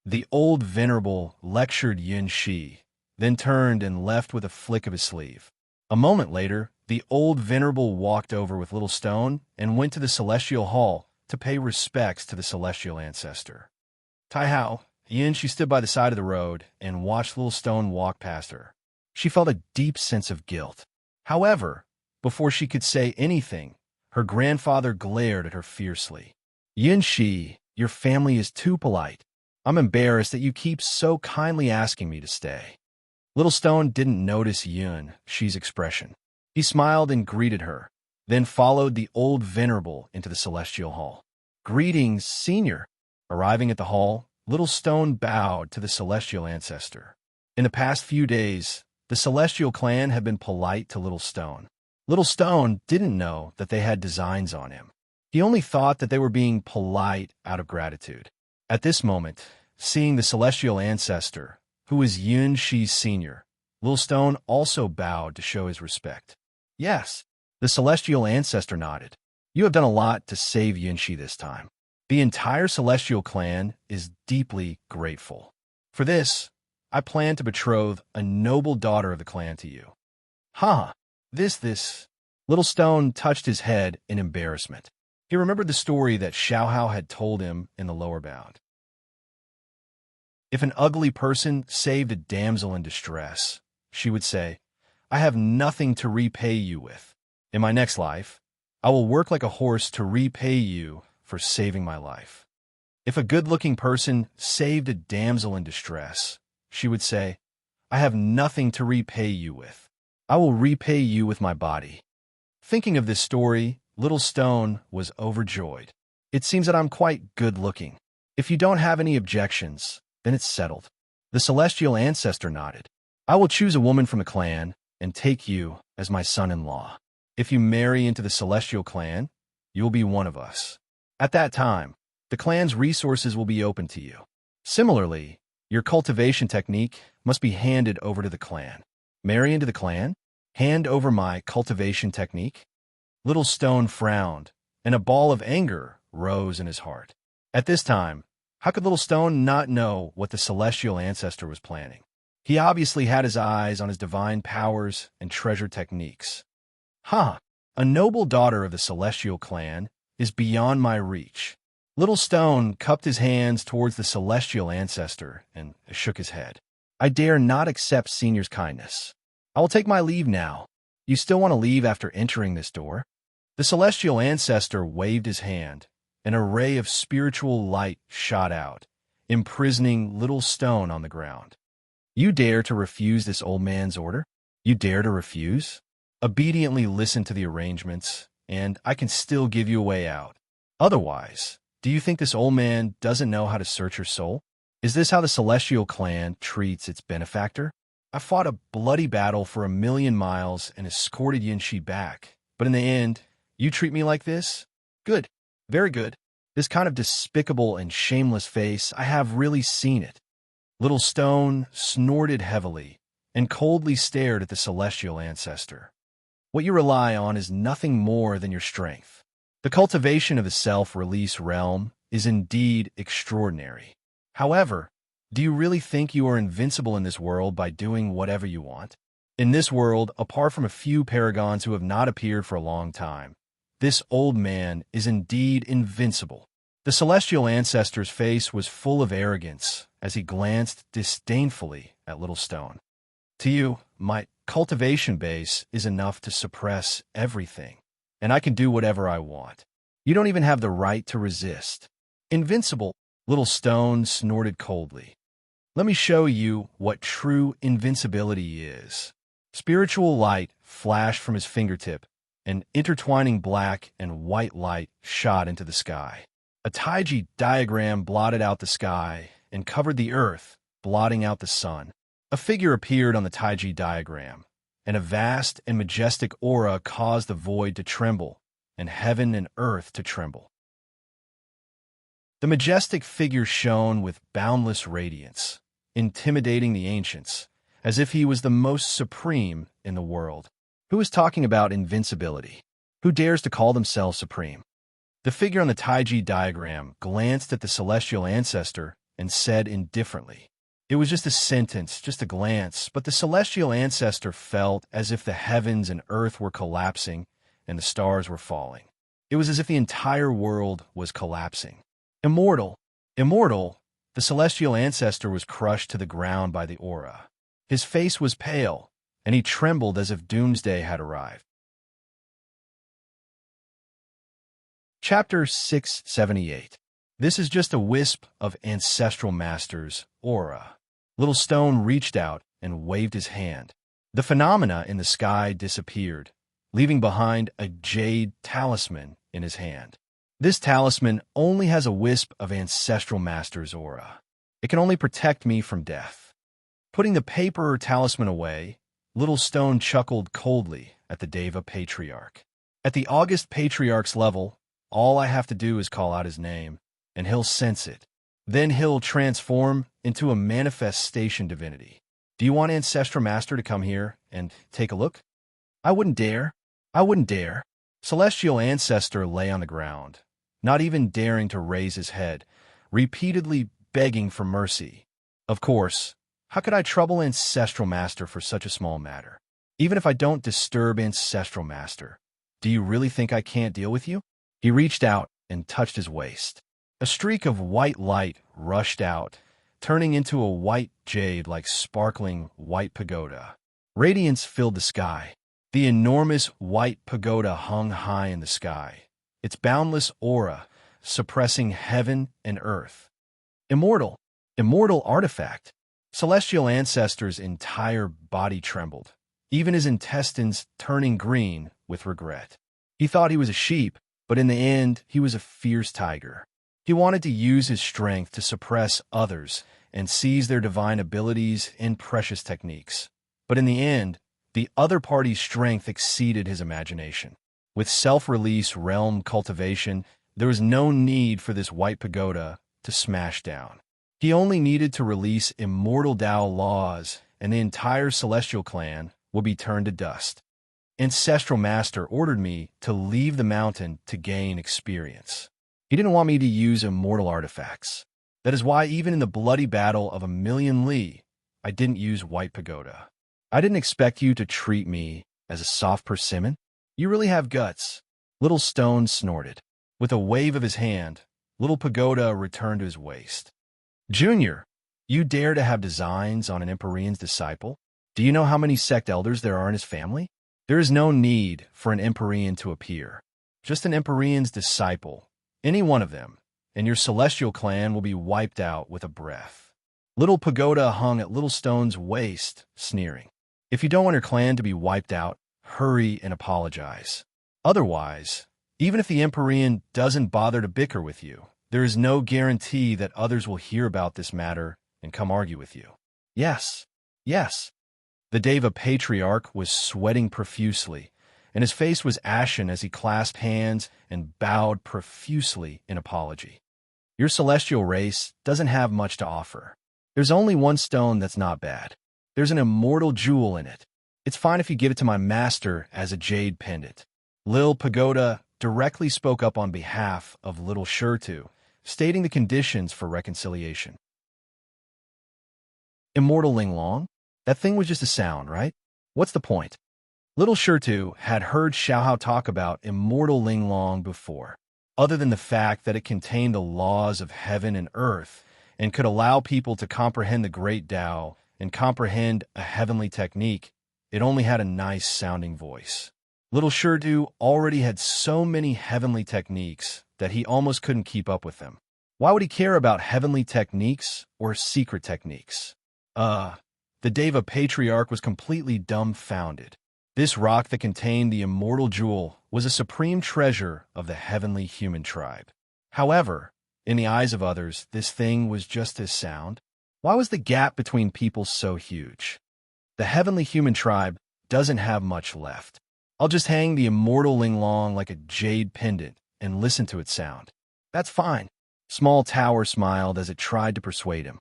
The old venerable lectured Yunshi, then turned and left with a flick of his sleeve. A moment later, the old venerable walked over with Little Stone and went to the celestial hall to pay respects to the celestial ancestor. Taihao, Yunshi stood by the side of the road and watched Little Stone walk past her. She felt a deep sense of guilt. However, before she could say anything, her grandfather glared at her fiercely. Yunshi, your family is too polite. I'm embarrassed that you keep so kindly asking me to stay. Little Stone didn't notice Yunshi's expression. He smiled and greeted her, then followed the old venerable into the celestial hall. Greetings, senior. Arriving at the hall, Little Stone bowed to the celestial ancestor. In the past few days, the celestial clan had been polite to Little Stone. Little Stone didn't know that they had designs on him. He only thought that they were being polite out of gratitude. At this moment, seeing the celestial ancestor, who was Yunshi's senior, Little Stone also bowed to show his respect. Yes, the celestial ancestor nodded. You have done a lot to save Yunshi this time. The entire celestial clan is deeply grateful. For this, I plan to betroth a noble daughter of the clan to you. This. Little Stone touched his head in embarrassment. He remembered the story that Xiaohao had told him in the lower bound. If an ugly person saved a damsel in distress, she would say, I have nothing to repay you with. In my next life, I will work like a horse to repay you for saving my life. If a good-looking person saved a damsel in distress, she would say, I have nothing to repay you with. I will repay you with my body. Thinking of this story, Little Stone was overjoyed. It seems that I'm quite good-looking. If you don't have any objections, then it's settled. The celestial ancestor nodded. I will choose a woman from the clan and take you as my son-in-law. If you marry into the celestial clan, you will be one of us. At that time, the clan's resources will be open to you. Similarly, your cultivation technique must be handed over to the clan. Marry into the clan? Hand over my cultivation technique? Little Stone frowned, and a ball of anger rose in his heart. At this time, how could Little Stone not know what the celestial ancestor was planning? He obviously had his eyes on his divine powers and treasure techniques. A noble daughter of the celestial clan is beyond my reach. Little Stone cupped his hands towards the celestial ancestor and shook his head. I dare not accept Senior's kindness. I will take my leave now. You still want to leave after entering this door? The celestial ancestor waved his hand. An array of spiritual light shot out, imprisoning little stone on the ground. You dare to refuse this old man's order? You dare to refuse? Obediently listen to the arrangements, and I can still give you a way out. Otherwise, do you think this old man doesn't know how to search your soul? Is this how the celestial clan treats its benefactor? I fought a bloody battle for 1,000,000 miles and escorted Yinshi back, but in the end, you treat me like this? Good. Very good. This kind of despicable and shameless face, I have really seen it. Little Stone snorted heavily and coldly stared at the celestial ancestor. What you rely on is nothing more than your strength. The cultivation of the self-release realm is indeed extraordinary. However, do you really think you are invincible in this world by doing whatever you want? In this world, apart from a few paragons who have not appeared for a long time, this old man is indeed invincible. The celestial ancestor's face was full of arrogance as he glanced disdainfully at Little Stone. To you, my cultivation base is enough to suppress everything, and I can do whatever I want. You don't even have the right to resist. Invincible, Little Stone snorted coldly. Let me show you what true invincibility is. Spiritual light flashed from his fingertip, and intertwining black and white light shot into the sky. A Taiji diagram blotted out the sky and covered the earth, blotting out the sun. A figure appeared on the Taiji diagram, and a vast and majestic aura caused the void to tremble, and heaven and earth to tremble. The majestic figure shone with boundless radiance, intimidating the ancients, as if he was the most supreme in the world. Who is talking about invincibility? Who dares to call themselves supreme? The figure on the Taiji diagram glanced at the celestial ancestor and said indifferently, "It was just a sentence, just a glance," but the celestial ancestor felt as if the heavens and earth were collapsing and the stars were falling. It was as if the entire world was collapsing. Immortal, immortal, the celestial ancestor was crushed to the ground by the aura. His face was pale, and he trembled as if doomsday had arrived. Chapter 678. This is just a wisp of Ancestral Master's aura. Little Stone reached out and waved his hand. The phenomena in the sky disappeared, leaving behind a jade talisman in his hand. This talisman only has a wisp of Ancestral Master's aura. It can only protect me from death. Putting the paper or talisman away, Little Stone chuckled coldly at the Deva Patriarch. At the August Patriarch's level, all I have to do is call out his name, and he'll sense it. Then he'll transform into a manifestation divinity. Do you want Ancestral Master to come here and take a look? I wouldn't dare. I wouldn't dare. Celestial Ancestor lay on the ground, not even daring to raise his head, repeatedly begging for mercy. Of course, how could I trouble Ancestral Master for such a small matter? Even if I don't disturb Ancestral Master, do you really think I can't deal with you? He reached out and touched his waist. A streak of white light rushed out, turning into a white jade like sparkling white pagoda. Radiance filled the sky. The enormous white pagoda hung high in the sky, its boundless aura suppressing heaven and earth. Immortal, immortal artifact. Celestial Ancestor's entire body trembled, even his intestines turning green with regret. He thought he was a sheep, but in the end, he was a fierce tiger. He wanted to use his strength to suppress others and seize their divine abilities and precious techniques. But in the end, the other party's strength exceeded his imagination. With self-release realm cultivation, there was no need for this white pagoda to smash down. He only needed to release immortal Tao laws, and the entire celestial clan would be turned to dust. Ancestral Master ordered me to leave the mountain to gain experience. He didn't want me to use immortal artifacts. That is why even in the bloody battle of 1,000,000 li, I didn't use white pagoda. I didn't expect you to treat me as a soft persimmon. You really have guts. Little Stone snorted. With a wave of his hand, Little Pagoda returned to his waist. Junior, You dare to have designs on an Empyrean's disciple? Do you know how many sect elders there are in his family? There is no need for an Empyrean to appear. Just an Empyrean's disciple, any one of them, and your celestial clan will be wiped out with a breath. Little Pagoda hung at Little Stone's waist, sneering. If you don't want your clan to be wiped out, hurry and apologize. Otherwise, even if the Empyrean doesn't bother to bicker with you, there is no guarantee that others will hear about this matter and come argue with you. Yes, yes. The Deva Patriarch was sweating profusely, and his face was ashen as he clasped hands and bowed profusely in apology. Your celestial race doesn't have much to offer. There's only one stone that's not bad. There's an immortal jewel in it. It's fine if you give it to my master as a jade pendant. Lil Pagoda directly spoke up on behalf of Little Shurtu, stating the conditions for reconciliation. Immortal Linglong? That thing was just a sound, right? What's the point? Little Shurtu had heard Xiaohao talk about immortal Linglong before, other than the fact that it contained the laws of heaven and earth and could allow people to comprehend the great Tao and comprehend a heavenly technique. It only had a nice-sounding voice. Little Shurtu already had so many heavenly techniques that he almost couldn't keep up with them. Why would he care about heavenly techniques or secret techniques? The Deva Patriarch was completely dumbfounded. This rock that contained the immortal jewel was a supreme treasure of the heavenly human tribe. However, in the eyes of others, this thing was just as sound. Why was the gap between people so huge? The heavenly human tribe doesn't have much left. I'll just hang the immortal Linglong like a jade pendant and listen to its sound. That's fine. Small Tower smiled as it tried to persuade him.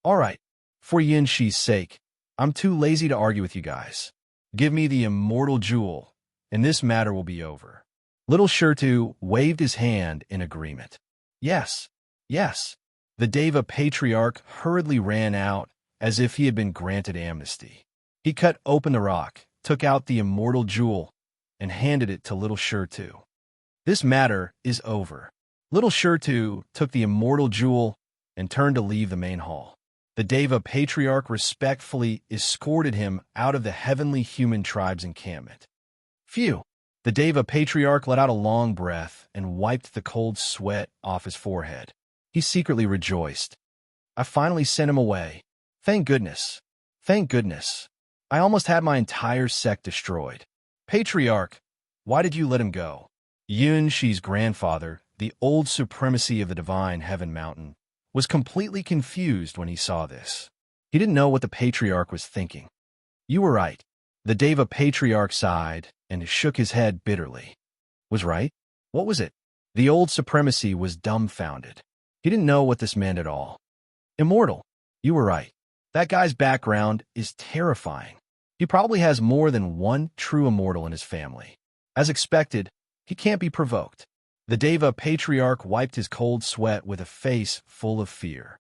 All right, for Yin Shi's sake, I'm too lazy to argue with you guys. Give me the immortal jewel, and this matter will be over. Little Shurtu waved his hand in agreement. Yes, yes. The Deva Patriarch hurriedly ran out as if he had been granted amnesty. He cut open the rock, took out the immortal jewel, and handed it to Little Shurtu. This matter is over. Little Shurtu took the immortal jewel and turned to leave the main hall. The Deva Patriarch respectfully escorted him out of the heavenly human tribe's encampment. Phew! The Deva Patriarch let out a long breath and wiped the cold sweat off his forehead. He secretly rejoiced. I finally sent him away. Thank goodness. Thank goodness. I almost had my entire sect destroyed. Patriarch, why did you let him go? Yun Shi's grandfather, the old supremacy of the divine heaven mountain, was completely confused when he saw this. He didn't know what the Patriarch was thinking. You were right. The Deva Patriarch sighed and shook his head bitterly. Was right? What was it? The old supremacy was dumbfounded. He didn't know what this meant at all. Immortal. You were right. That guy's background is terrifying. He probably has more than one true immortal in his family. As expected, he can't be provoked. The Deva Patriarch wiped his cold sweat with a face full of fear.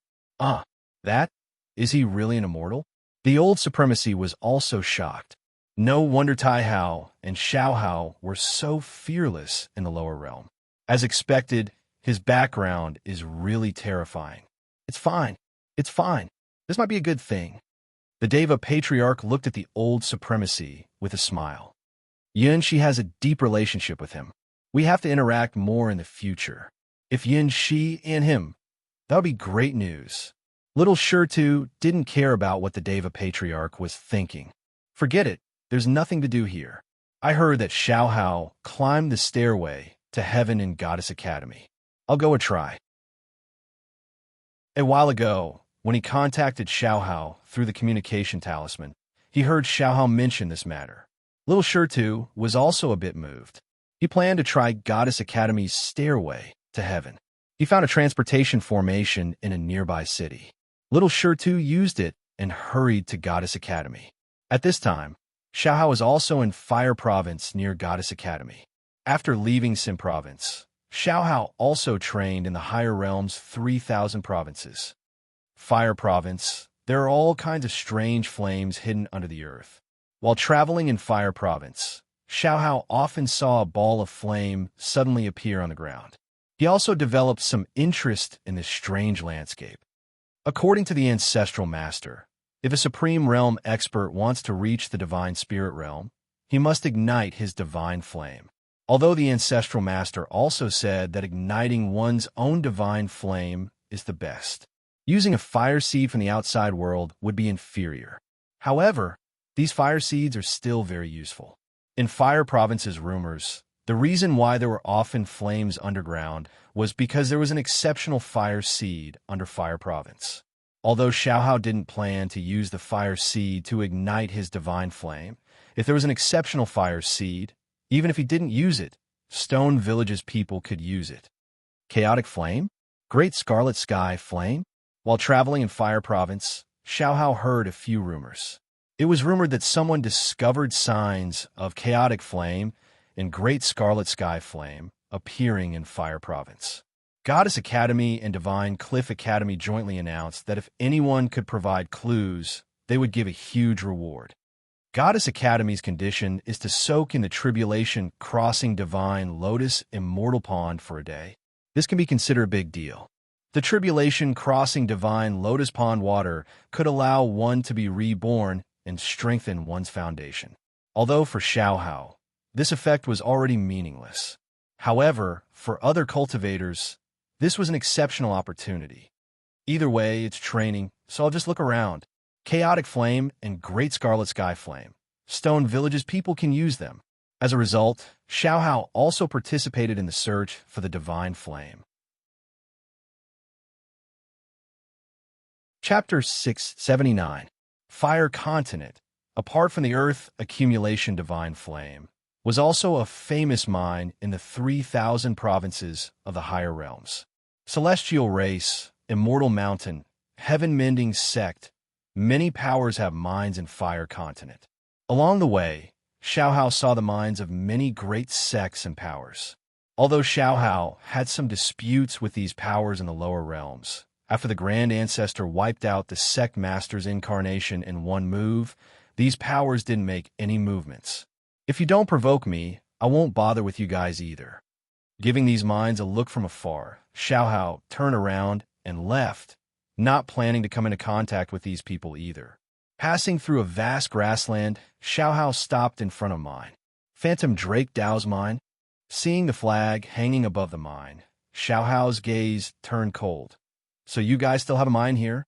That? Is he really an immortal? The old supremacy was also shocked. No wonder Tai Hao and Xiao Hao were so fearless in the lower realm. As expected, his background is really terrifying. It's fine. It's fine. This might be a good thing. The Deva Patriarch looked at the old supremacy with a smile. Yun Shi has a deep relationship with him. We have to interact more in the future. If Yin Shi and him, that would be great news. Little Shurtu didn't care about what the Deva Patriarch was thinking. Forget it. There's nothing to do here. I heard that Xiao Hao climbed the stairway to heaven in Goddess Academy. I'll go a try. A while ago, when he contacted Xiao Hao through the communication talisman, he heard Xiao Hao mention this matter. Little Shurtu was also a bit moved. He planned to try Goddess Academy's stairway to heaven. He found a transportation formation in a nearby city. Little Shurtu used it and hurried to Goddess Academy. At this time, Xiao Hao was also in Fire Province near Goddess Academy. After leaving Sim Province, Xiao Hao also trained in the higher realms 3,000 provinces. Fire Province, there are all kinds of strange flames hidden under the earth. While traveling in Fire Province, Xiao Hao often saw a ball of flame suddenly appear on the ground. He also developed some interest in this strange landscape. According to the ancestral master, if a supreme realm expert wants to reach the divine spirit realm, he must ignite his divine flame. Although the ancestral master also said that igniting one's own divine flame is the best. Using a fire seed from the outside world would be inferior. However, these fire seeds are still very useful. In Fire Province's rumors, the reason why there were often flames underground was because there was an exceptional fire seed under Fire Province. Although Xiaohao didn't plan to use the fire seed to ignite his divine flame, if there was an exceptional fire seed, even if he didn't use it, Stone Village's people could use it. Chaotic Flame? Great Scarlet Sky Flame? While traveling in Fire Province, Xiaohao heard a few rumors. It was rumored that someone discovered signs of Chaotic Flame and Great Scarlet Sky Flame appearing in Fire Province. Goddess Academy and Divine Cliff Academy jointly announced that if anyone could provide clues, they would give a huge reward. Goddess Academy's condition is to soak in the tribulation crossing divine lotus immortal pond for a day. This can be considered a big deal. The tribulation crossing divine lotus pond water could allow one to be reborn and strengthen one's foundation. Although for Xiaohao, this effect was already meaningless. However, for other cultivators, this was an exceptional opportunity. Either way, it's training, so I'll just look around. Chaotic Flame and Great Scarlet Sky Flame. Stone Village's people can use them. As a result, Xiaohao also participated in the search for the divine flame. Chapter 679. Fire Continent. Apart from the Earth Accumulation Divine Flame, was also a famous mine in the 3,000 provinces of the higher realms. Celestial Race, Immortal Mountain, Heaven-Mending Sect, many powers have mines in Fire Continent. Along the way, Xiaohao saw the mines of many great sects and powers. Although Xiaohao had some disputes with these powers in the lower realms, after the Grand Ancestor wiped out the sect master's incarnation in one move, these powers didn't make any movements. If you don't provoke me, I won't bother with you guys either. Giving these mines a look from afar, Xiaohao turned around and left, not planning to come into contact with these people either. Passing through a vast grassland, Xiaohao stopped in front of mine. Phantom Drake Dao's mine. Seeing the flag hanging above the mine, Xiaohao's gaze turned cold. So you guys still have a mine here?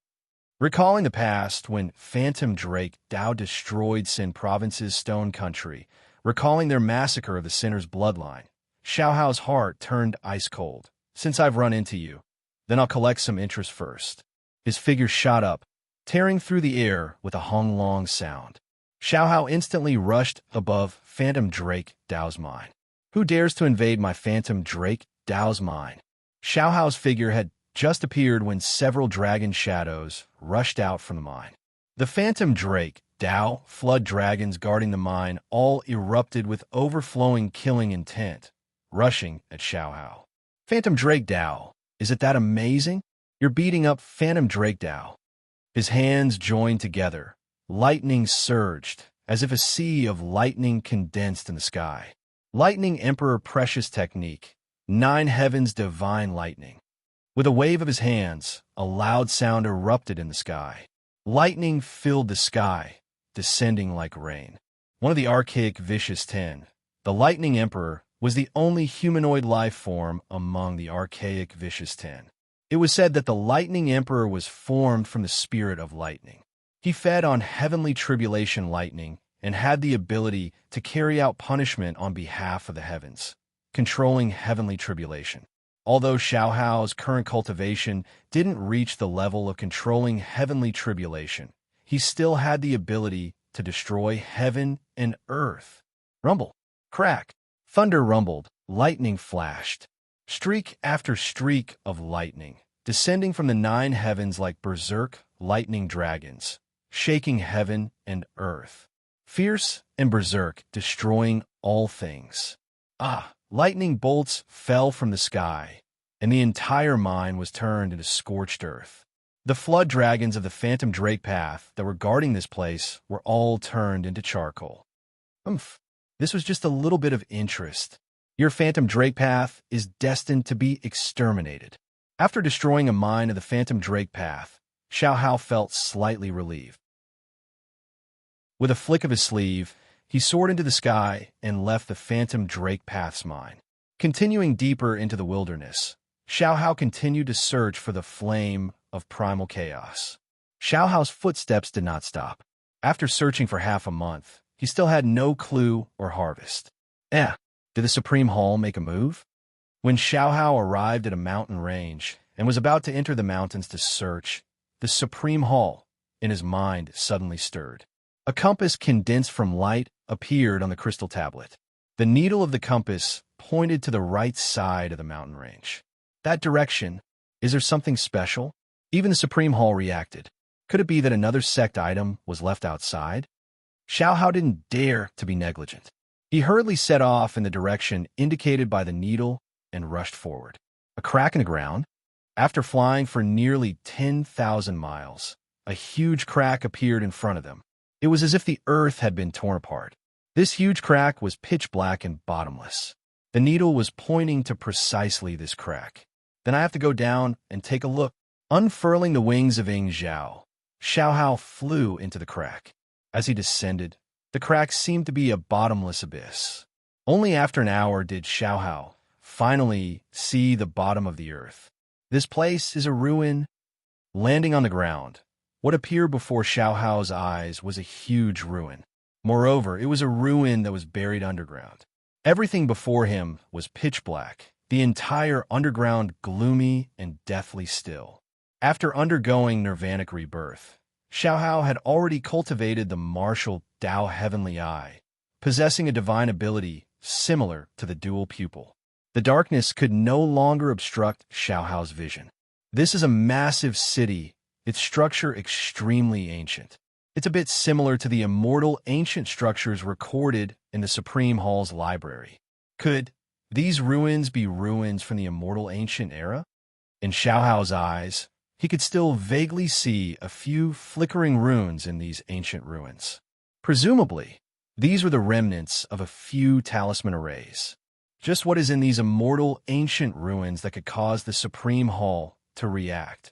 Recalling the past when Phantom Drake Dao destroyed Sin Province's Stone Country, recalling their massacre of the Sinner's bloodline, Xiaohao's heart turned ice cold. Since I've run into you, then I'll collect some interest first. His figure shot up, tearing through the air with a hung-long sound. Xiaohao instantly rushed above Phantom Drake Dao's mine. Who dares to invade my Phantom Drake Dao's mine? Xiaohao's figure had just appeared when several dragon shadows rushed out from the mine. The Phantom Drake Dao flood dragons guarding the mine all erupted with overflowing killing intent, rushing at Xiaohao. Phantom Drake Dao, is it that amazing? You're beating up Phantom Drake Dao. His hands joined together. Lightning surged, as if a sea of lightning condensed in the sky. Lightning Emperor Precious Technique. 9 Heavens Divine Lightning. With a wave of his hands, a loud sound erupted in the sky. Lightning filled the sky, descending like rain. One of the archaic Vicious 10, the Lightning Emperor, was the only humanoid life form among the archaic Vicious 10. It was said that the Lightning Emperor was formed from the spirit of lightning. He fed on heavenly tribulation lightning and had the ability to carry out punishment on behalf of the heavens, controlling heavenly tribulation. Although Xiaohao's current cultivation didn't reach the level of controlling heavenly tribulation, he still had the ability to destroy heaven and earth. Rumble, crack, thunder rumbled, lightning flashed. Streak after streak of lightning, descending from the 9 heavens like berserk lightning dragons, shaking heaven and earth. Fierce and berserk, destroying all things. Lightning bolts fell from the sky, and the entire mine was turned into scorched earth. The flood dragons of the Phantom Drake Path that were guarding this place were all turned into charcoal. This was just a little bit of interest. Your Phantom Drake Path is destined to be exterminated. After destroying a mine of the Phantom Drake Path, Xiao Hao felt slightly relieved. With a flick of his sleeve, he soared into the sky and left the phantom Drake Path's mine. Continuing deeper into the wilderness, Xiao Hao continued to search for the flame of primal chaos. Xiao Hao's footsteps did not stop. After searching for half a month, he still had no clue or harvest. Did the Supreme Hall make a move? When Xiao Hao arrived at a mountain range and was about to enter the mountains to search, the Supreme Hall, in his mind, suddenly stirred. A compass condensed from light appeared on the crystal tablet. The needle of the compass pointed to the right side of the mountain range. That direction? Is there something special? Even the Supreme Hall reacted. Could it be that another sect item was left outside? Xiao Hao didn't dare to be negligent. He hurriedly set off in the direction indicated by the needle and rushed forward. A crack in the ground? After flying for nearly 10,000 miles, a huge crack appeared in front of them. It was as if the earth had been torn apart. This huge crack was pitch black and bottomless. The needle was pointing to precisely this crack. Then I have to go down and take a look. Unfurling the wings of Ing Zhao, Xiao Hao flew into the crack. As he descended, the crack seemed to be a bottomless abyss. Only after an hour did Xiao Hao finally see the bottom of the earth. This place is a ruin. Landing on the ground, what appeared before Xiao Hao's eyes was a huge ruin. Moreover, it was a ruin that was buried underground. Everything before him was pitch black, the entire underground gloomy and deathly still. After undergoing nirvanic rebirth, Xiao Hao had already cultivated the martial Tao Heavenly Eye, possessing a divine ability similar to the dual pupil. The darkness could no longer obstruct Xiao Hao's vision. This is a massive city, its structure extremely ancient. It's a bit similar to the immortal ancient structures recorded in the Supreme Hall's library. Could these ruins be ruins from the immortal ancient era? In Xiao Hao's eyes, he could still vaguely see a few flickering runes in these ancient ruins. Presumably, these were the remnants of a few talisman arrays. Just what is in these immortal ancient ruins that could cause the Supreme Hall to react?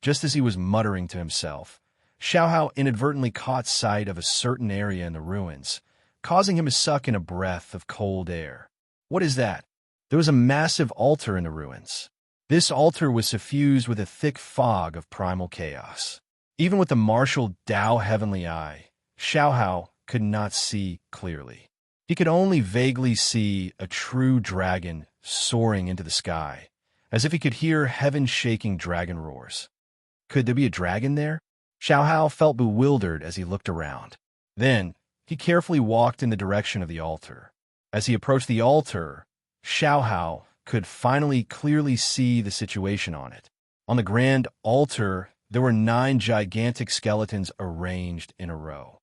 Just as he was muttering to himself, Xiao Hao inadvertently caught sight of a certain area in the ruins, causing him to suck in a breath of cold air. What is that? There was a massive altar in the ruins. This altar was suffused with a thick fog of primal chaos. Even with the martial Tao Heavenly Eye, Xiao Hao could not see clearly. He could only vaguely see a true dragon soaring into the sky, as if he could hear heaven-shaking dragon roars. Could there be a dragon there? Xiao Hao felt bewildered as he looked around. Then, he carefully walked in the direction of the altar. As he approached the altar, Xiao Hao could finally clearly see the situation on it. On the grand altar, there were 9 gigantic skeletons arranged in a row.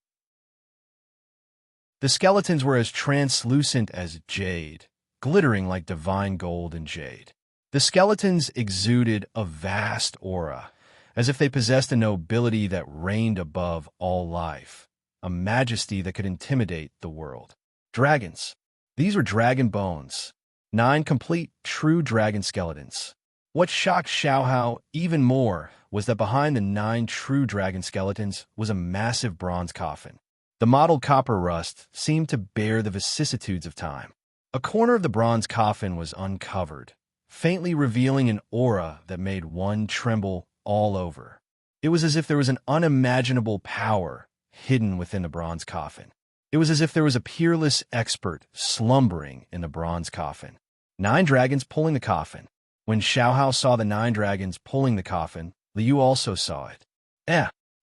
The skeletons were as translucent as jade, glittering like divine gold and jade. The skeletons exuded a vast aura, as if they possessed a nobility that reigned above all life, a majesty that could intimidate the world. Dragons. These were dragon bones. 9 complete, true dragon skeletons. What shocked Xiao Hao even more was that behind the 9 true dragon skeletons was a massive bronze coffin. The mottled copper rust seemed to bear the vicissitudes of time. A corner of the bronze coffin was uncovered, faintly revealing an aura that made one tremble all over. It was as if there was an unimaginable power hidden within the bronze coffin. It was as if there was a peerless expert slumbering in the bronze coffin. 9 dragons pulling the coffin. When Xiao Hao saw the 9 dragons pulling the coffin, Liu also saw it.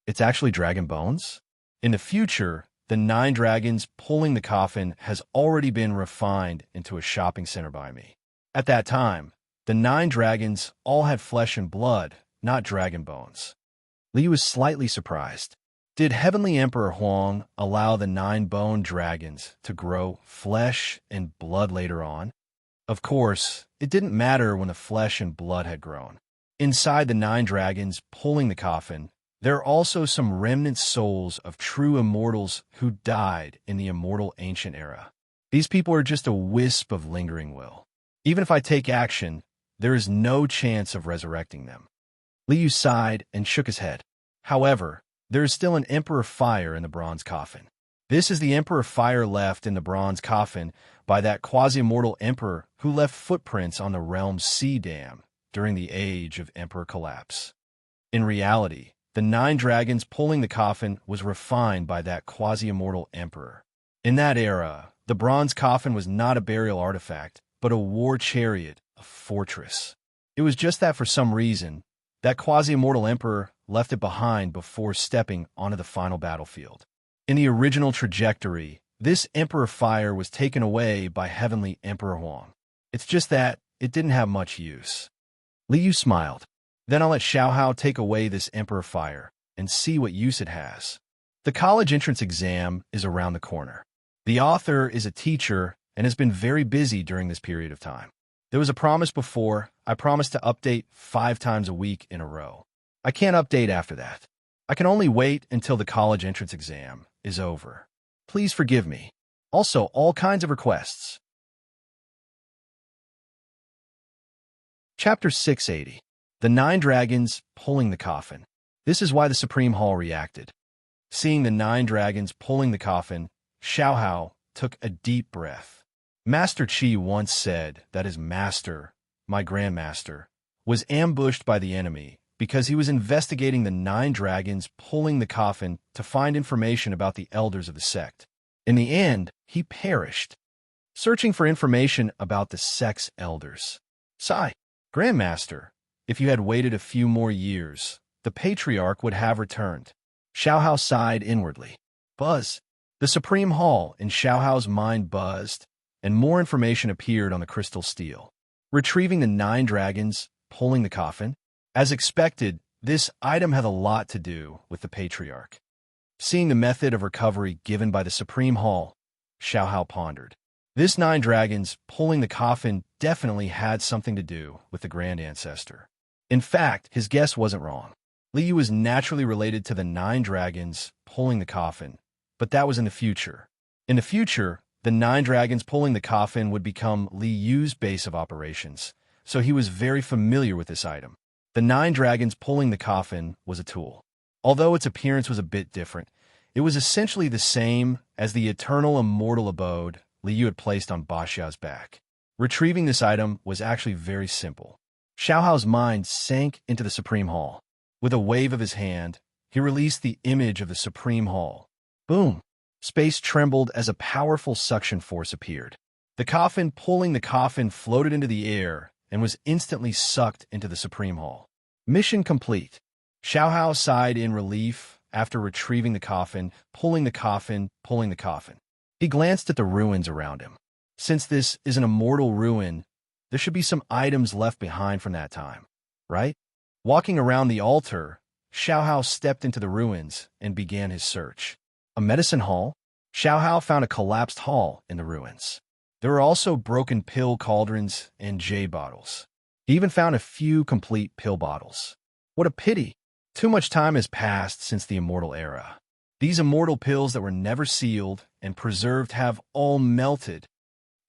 It's actually dragon bones? In the future, the 9 dragons pulling the coffin has already been refined into a shopping center by me. At that time, the 9 dragons all had flesh and blood, not dragon bones. Liu was slightly surprised. Did Heavenly Emperor Huang allow the 9-boned dragons to grow flesh and blood later on? Of course, it didn't matter when the flesh and blood had grown. Inside the 9 dragons pulling the coffin, there are also some remnant souls of true immortals who died in the immortal ancient era. These people are just a wisp of lingering will. Even if I take action, there is no chance of resurrecting them. Liu sighed and shook his head. However, there is still an Emperor Fire in the bronze coffin. This is the Emperor Fire left in the bronze coffin by that quasi-immortal emperor who left footprints on the realm's sea dam during the age of Emperor Collapse. In reality, the 9 dragons pulling the coffin was refined by that quasi-immortal emperor. In that era, the bronze coffin was not a burial artifact, but a war chariot, a fortress. It was just that for some reason, that quasi-immortal emperor left it behind before stepping onto the final battlefield. In the original trajectory, this Emperor Fire was taken away by Heavenly Emperor Huang. It's just that it didn't have much use. Liu smiled. Then I'll let Xiaohao take away this Emperor Fire and see what use it has. The college entrance exam is around the corner. The author is a teacher and has been very busy during this period of time. There was a promise before. I promised to update 5 times a week in a row. I can't update after that. I can only wait until the college entrance exam is over. Please forgive me. Also, all kinds of requests. Chapter 680. The 9 dragons pulling the coffin. This is why the Supreme Hall reacted. Seeing the 9 dragons pulling the coffin, Xiaohao took a deep breath. Master Qi once said that his master, my grandmaster, was ambushed by the enemy because he was investigating the 9 dragons pulling the coffin to find information about the elders of the sect. In the end, he perished, searching for information about the sect's elders. Sigh, Grandmaster, if you had waited a few more years, the patriarch would have returned. Xiaohao sighed inwardly. Buzz. The Supreme Hall in Xiaohao's mind buzzed, and more information appeared on the crystal stele. Retrieving the 9 dragons, pulling the coffin. As expected, this item had a lot to do with the patriarch. Seeing the method of recovery given by the Supreme Hall, Xiaohao pondered. This 9 dragons pulling the coffin definitely had something to do with the Grand Ancestor. In fact, his guess wasn't wrong. Liu was naturally related to the 9 dragons pulling the coffin, but that was in the future. In the future, the 9 dragons pulling the coffin would become Liu's base of operations, so he was very familiar with this item. The 9 dragons pulling the coffin was a tool. Although its appearance was a bit different, it was essentially the same as the eternal immortal abode Liu had placed on Baxiao's back. Retrieving this item was actually very simple. Xiaohao's mind sank into the Supreme Hall. With a wave of his hand, he released the image of the Supreme Hall. Boom! Space trembled as a powerful suction force appeared. The coffin pulling the coffin floated into the air and was instantly sucked into the Supreme Hall. Mission complete. Xiaohao sighed in relief after retrieving the coffin, pulling the coffin, pulling the coffin. He glanced at the ruins around him. Since this is an immortal ruin, there should be some items left behind from that time, right? Walking around the altar, Xiaohao stepped into the ruins and began his search. A medicine hall? Xiaohao found a collapsed hall in the ruins. There were also broken pill cauldrons and jade bottles. He even found a few complete pill bottles. What a pity! Too much time has passed since the immortal era. These immortal pills that were never sealed and preserved have all melted.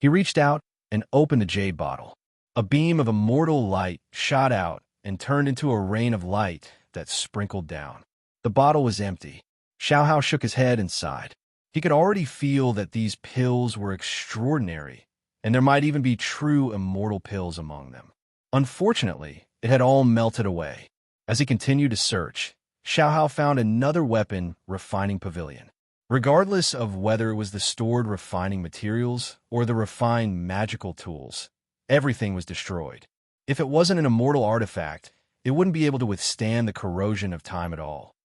He reached out and opened the jade bottle. A beam of immortal light shot out and turned into a rain of light that sprinkled down. The bottle was empty. Xiaohao shook his head and sighed. He could already feel that these pills were extraordinary, and there might even be true immortal pills among them. Unfortunately, it had all melted away. As he continued to search, Xiaohao found another weapon refining pavilion. Regardless of whether it was the stored refining materials or the refined magical tools, everything was destroyed. If it wasn't an immortal artifact, it wouldn't be able to withstand the corrosion of time at all.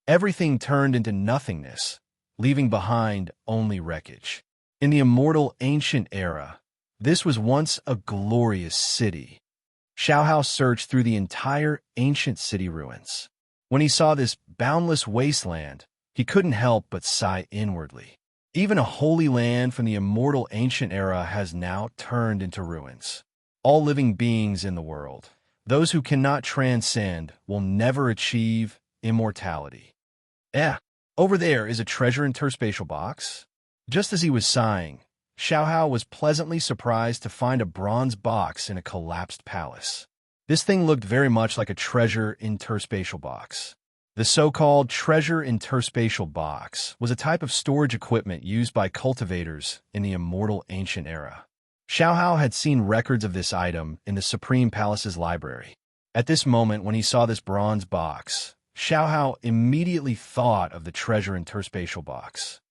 Everything turned into nothingness, leaving behind only wreckage. In the immortal ancient era, this was once a glorious city. Xiaohao searched through the entire ancient city ruins. When he saw this boundless wasteland, he couldn't help but sigh inwardly. Even a holy land from the immortal ancient era has now turned into ruins. All living beings in the world, those who cannot transcend, will never achieve immortality. Over there is a treasure interspatial box. Just as he was sighing, Xiaohao was pleasantly surprised to find a bronze box in a collapsed palace. This thing looked very much like a treasure interspatial box. The so-called treasure interspatial box was a type of storage equipment used by cultivators in the immortal ancient era. Xiaohao had seen records of this item in the Supreme Palace's library. At this moment, when he saw this bronze box, Xiaohao immediately thought of the treasure interspatial box.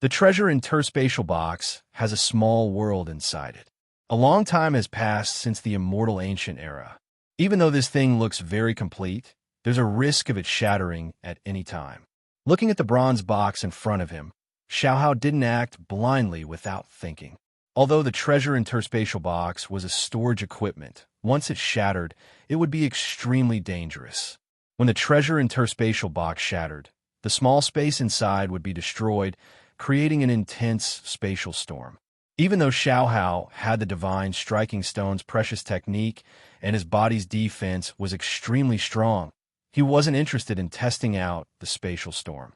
The treasure interspatial box has a small world inside it. A long time has passed since the immortal ancient era. Even though this thing looks very complete, there's a risk of it shattering at any time. Looking at the bronze box in front of him, Xiaohao didn't act blindly without thinking. Although the treasure interspatial box was a storage equipment, once it shattered, it would be extremely dangerous. When the treasure interspatial box shattered, the small space inside would be destroyed, creating an intense spatial storm. Even though Xiaohao had the divine striking stone's precious technique and his body's defense was extremely strong, he wasn't interested in testing out the spatial storm.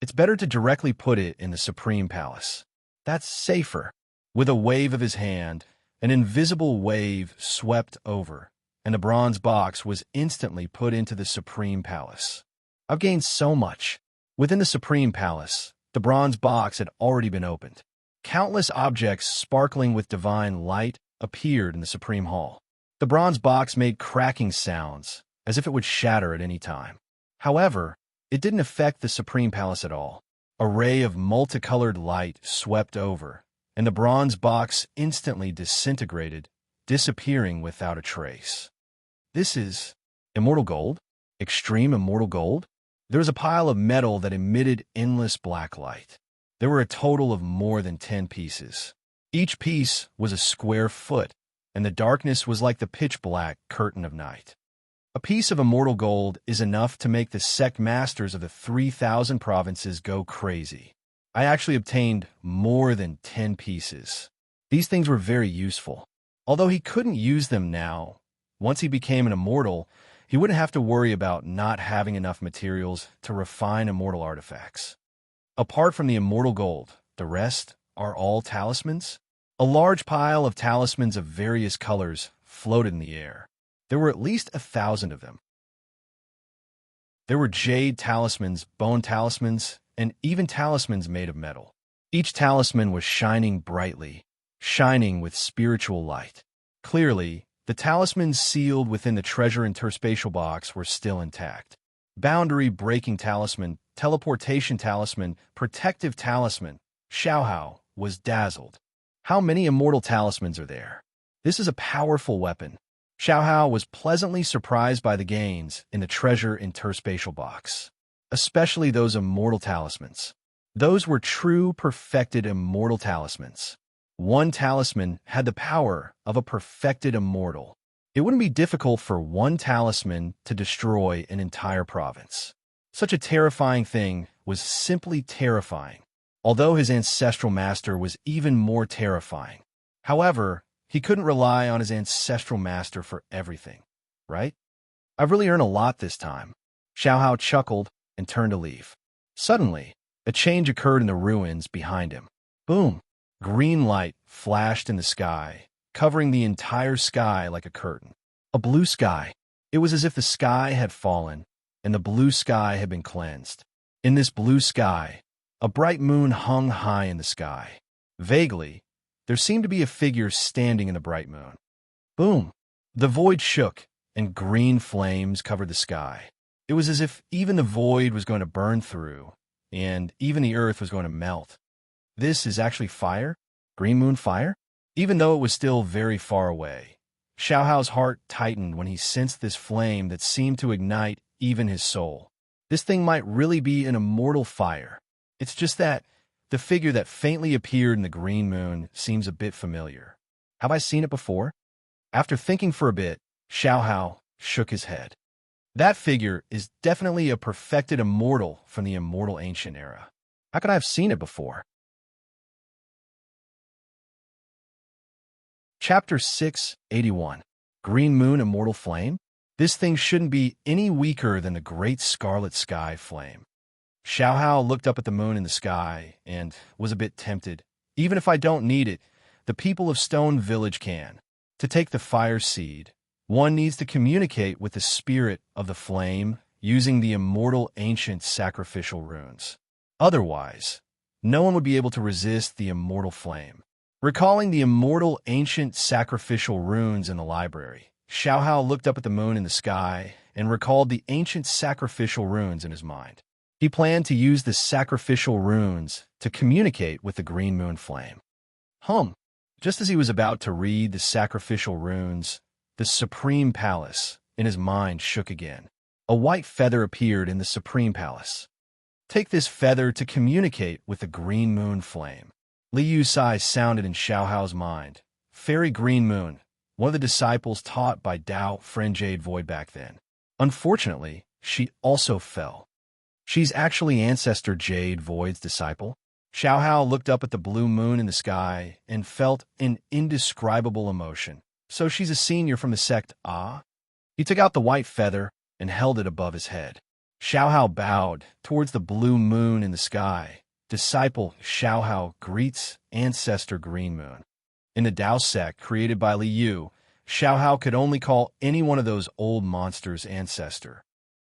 It's better to directly put it in the Supreme Palace. That's safer. With a wave of his hand, an invisible wave swept over, and the bronze box was instantly put into the Supreme Palace. I've gained so much. Within the Supreme Palace, the bronze box had already been opened. Countless objects sparkling with divine light appeared in the Supreme Hall. The bronze box made cracking sounds, as if it would shatter at any time. However, it didn't affect the Supreme Palace at all. A ray of multicolored light swept over, and the bronze box instantly disintegrated, disappearing without a trace. This is immortal gold? Extreme immortal gold? There was a pile of metal that emitted endless black light. There were a total of more than 10 pieces. Each piece was a square foot, and the darkness was like the pitch-black curtain of night. A piece of immortal gold is enough to make the sect masters of the 3,000 provinces go crazy. I actually obtained more than 10 pieces. These things were very useful. Although he couldn't use them now, once he became an immortal, he wouldn't have to worry about not having enough materials to refine immortal artifacts. Apart from the immortal gold, the rest are all talismans. A large pile of talismans of various colors floated in the air. There were at least 1,000 of them. There were jade talismans, bone talismans, and even talismans made of metal. Each talisman was shining brightly, shining with spiritual light. Clearly, the talismans sealed within the treasure interspatial box were still intact. Boundary-breaking talisman, teleportation talisman, protective talisman. Xiaohao was dazzled. How many immortal talismans are there? This is a powerful weapon. Xiaohao was pleasantly surprised by the gains in the treasure interspatial box, especially those immortal talismans. Those were true perfected immortal talismans. One talisman had the power of a perfected immortal. It wouldn't be difficult for one talisman to destroy an entire province. Such a terrifying thing was simply terrifying, although his ancestral master was even more terrifying. However, he couldn't rely on his ancestral master for everything, right? I've really earned a lot this time. Xiaohao chuckled and turned to leave. Suddenly, a change occurred in the ruins behind him. Boom! Green light flashed in the sky, covering the entire sky like a curtain. A blue sky. It was as if the sky had fallen, and the blue sky had been cleansed. In this blue sky, a bright moon hung high in the sky. Vaguely, there seemed to be a figure standing in the bright moon. Boom! The void shook, and green flames covered the sky. It was as if even the void was going to burn through, and even the earth was going to melt. This is actually fire? Green moon fire? Even though it was still very far away, Xiaohao's heart tightened when he sensed this flame that seemed to ignite even his soul. This thing might really be an immortal fire. It's just that the figure that faintly appeared in the green moon seems a bit familiar. Have I seen it before? After thinking for a bit, Xiaohao shook his head. That figure is definitely a perfected immortal from the immortal ancient era. How could I have seen it before? Chapter 681. Green Moon Immortal Flame? This thing shouldn't be any weaker than the great scarlet sky flame. Xiaohao looked up at the moon in the sky and was a bit tempted. Even if I don't need it, the people of Stone Village can. To take the fire seed, One needs to communicate with the spirit of the flame using the immortal ancient sacrificial runes. Otherwise, no one would be able to resist the immortal flame. Recalling the immortal ancient sacrificial runes in the library, Xiaohao looked up at the moon in the sky and recalled the ancient sacrificial runes in his mind. He planned to use the sacrificial runes to communicate with the green moon flame. Just as he was about to read the sacrificial runes, the Supreme Palace in his mind shook again. A white feather appeared in the Supreme Palace. Take this feather to communicate with the green moon flame. Li Yu's sighs sounded in Xiaohao's mind. Fairy Green Moon, one of the disciples taught by Dao friend Jade Void back then. Unfortunately, she also fell. She's actually Ancestor Jade Void's disciple. Xiaohao looked up at the blue moon in the sky and felt an indescribable emotion. So she's a senior from the sect, ah? He took out the white feather and held it above his head. Xiaohao bowed towards the blue moon in the sky. Disciple Xiaohao greets Ancestor Green Moon. In the Dao sect created by Li Yu, Xiaohao could only call any one of those old monsters ancestor.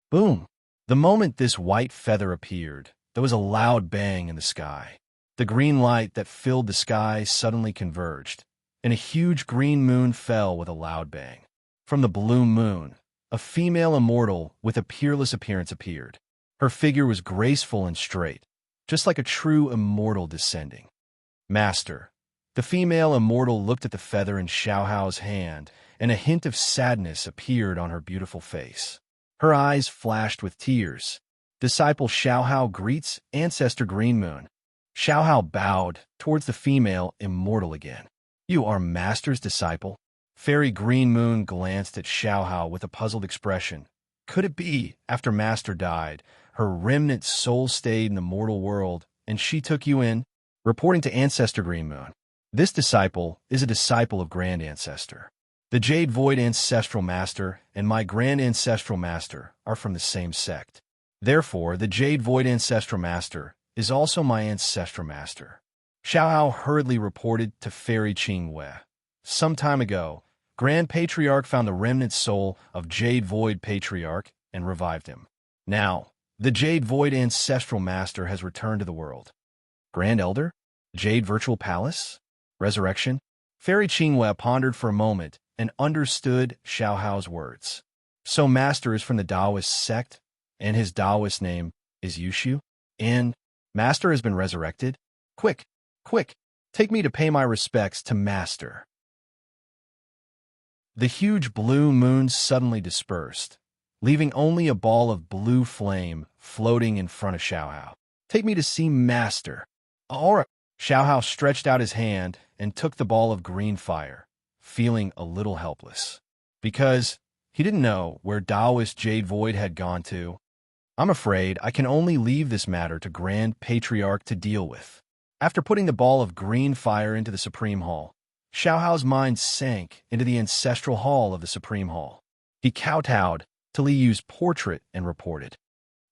Boom! The moment this white feather appeared, there was a loud bang in the sky. The green light that filled the sky suddenly converged, and a huge green moon fell with a loud bang. From the blue moon, a female immortal with a peerless appearance appeared. Her figure was graceful and straight, just like a true immortal descending. Master. The female immortal looked at the feather in Xiaohao's hand, and a hint of sadness appeared on her beautiful face. Her eyes flashed with tears. Disciple Xiaohao greets Ancestor Green Moon. Xiaohao bowed towards the female immortal again. You are Master's disciple? Fairy Green Moon glanced at Xiaohao with a puzzled expression. Could it be, after Master died, her remnant soul stayed in the mortal world, and she took you in? Reporting to Ancestor Green Moon. This disciple is a disciple of Grand Ancestor. The Jade Void Ancestral Master and my Grand Ancestral Master are from the same sect. Therefore, the Jade Void Ancestral Master is also my Ancestral Master. Xiaohao hurriedly reported to Fairy Qingwei. Some time ago, Grand Patriarch found the remnant soul of Jade Void Patriarch and revived him. Now, the Jade Void Ancestral Master has returned to the world. Grand Elder? Jade Virtual Palace? Resurrection? Fairy Qingwei pondered for a moment and understood Xiaohao's words. So Master is from the Taoist sect, and his Taoist name is Yushu? And Master has been resurrected? Quick, take me to pay my respects to Master. The huge blue moon suddenly dispersed, leaving only a ball of blue flame floating in front of Xiaohao. Take me to see Master. All right. Xiaohao stretched out his hand and took the ball of green fire, feeling a little helpless. Because he didn't know where Taoist Jade Void had gone to. I'm afraid I can only leave this matter to Grand Patriarch to deal with. After putting the ball of green fire into the Supreme Hall, Xiaohao's mind sank into the ancestral hall of the Supreme Hall. He kowtowed to Li Yu's portrait and reported,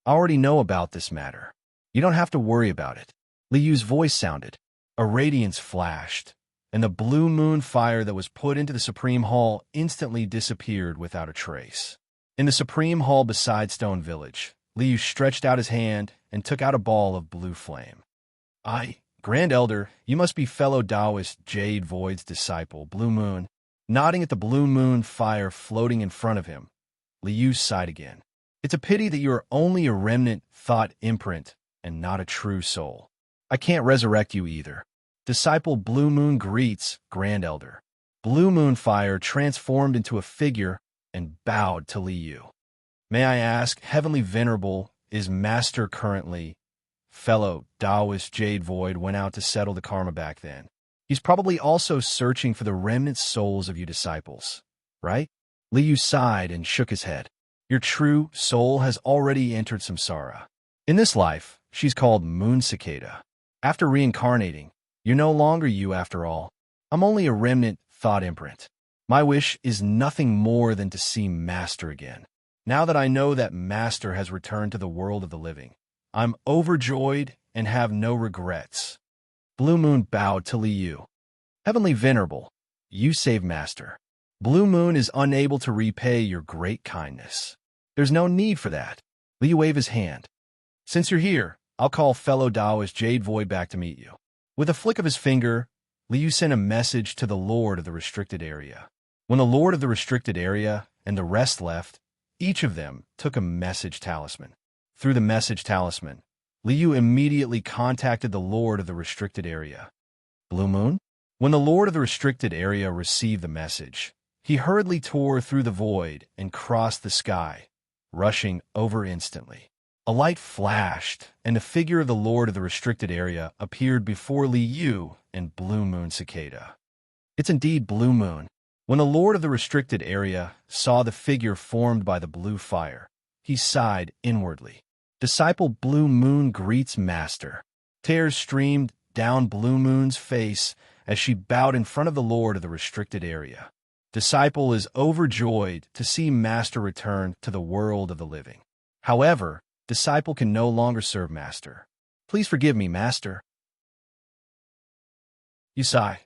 I already know about this matter. You don't have to worry about it. Li Yu's voice sounded. A radiance flashed, and the blue moon fire that was put into the Supreme Hall instantly disappeared without a trace. In the Supreme Hall beside Stone Village, Li Yu stretched out his hand and took out a ball of blue flame. Grand Elder, you must be fellow Taoist Jade Void's disciple, Blue Moon. Nodding at the blue moon fire floating in front of him, Li Yu sighed again. It's a pity that you are only a remnant thought imprint and not a true soul. I can't resurrect you either. Disciple Blue Moon greets Grand Elder. Blue moon fire transformed into a figure and bowed to Li Yu. May I ask, Heavenly Venerable, is Master currently? Fellow Taoist Jade Void went out to settle the karma back then. He's probably also searching for the remnant souls of you disciples, right? Li Yu sighed and shook his head. Your true soul has already entered samsara. In this life, she's called Moon Cicada. After reincarnating, you're no longer you after all. I'm only a remnant thought imprint. My wish is nothing more than to see Master again. Now that I know that Master has returned to the world of the living, I'm overjoyed and have no regrets. Blue Moon bowed to Li Yu. Heavenly Venerable, you saved Master. Blue Moon is unable to repay your great kindness. There's no need for that. Liu waved his hand. Since you're here, I'll call fellow Taoist Jade Void back to meet you. With a flick of his finger, Liu sent a message to the Lord of the Restricted Area. When the Lord of the Restricted Area and the rest left, each of them took a message talisman. Through the message talisman, Liu immediately contacted the Lord of the Restricted Area. Blue Moon? When the Lord of the Restricted Area received the message, he hurriedly tore through the void and crossed the sky, rushing over instantly. A light flashed, and the figure of the Lord of the Restricted Area appeared before Liu and Blue Moon Cicada. It's indeed Blue Moon. When the Lord of the Restricted Area saw the figure formed by the blue fire, he sighed inwardly. Disciple Blue Moon greets Master. Tears streamed down Blue Moon's face as she bowed in front of the Lord of the Restricted Area. Disciple is overjoyed to see Master return to the world of the living. However, Disciple can no longer serve Master. Please forgive me, Master. You sigh.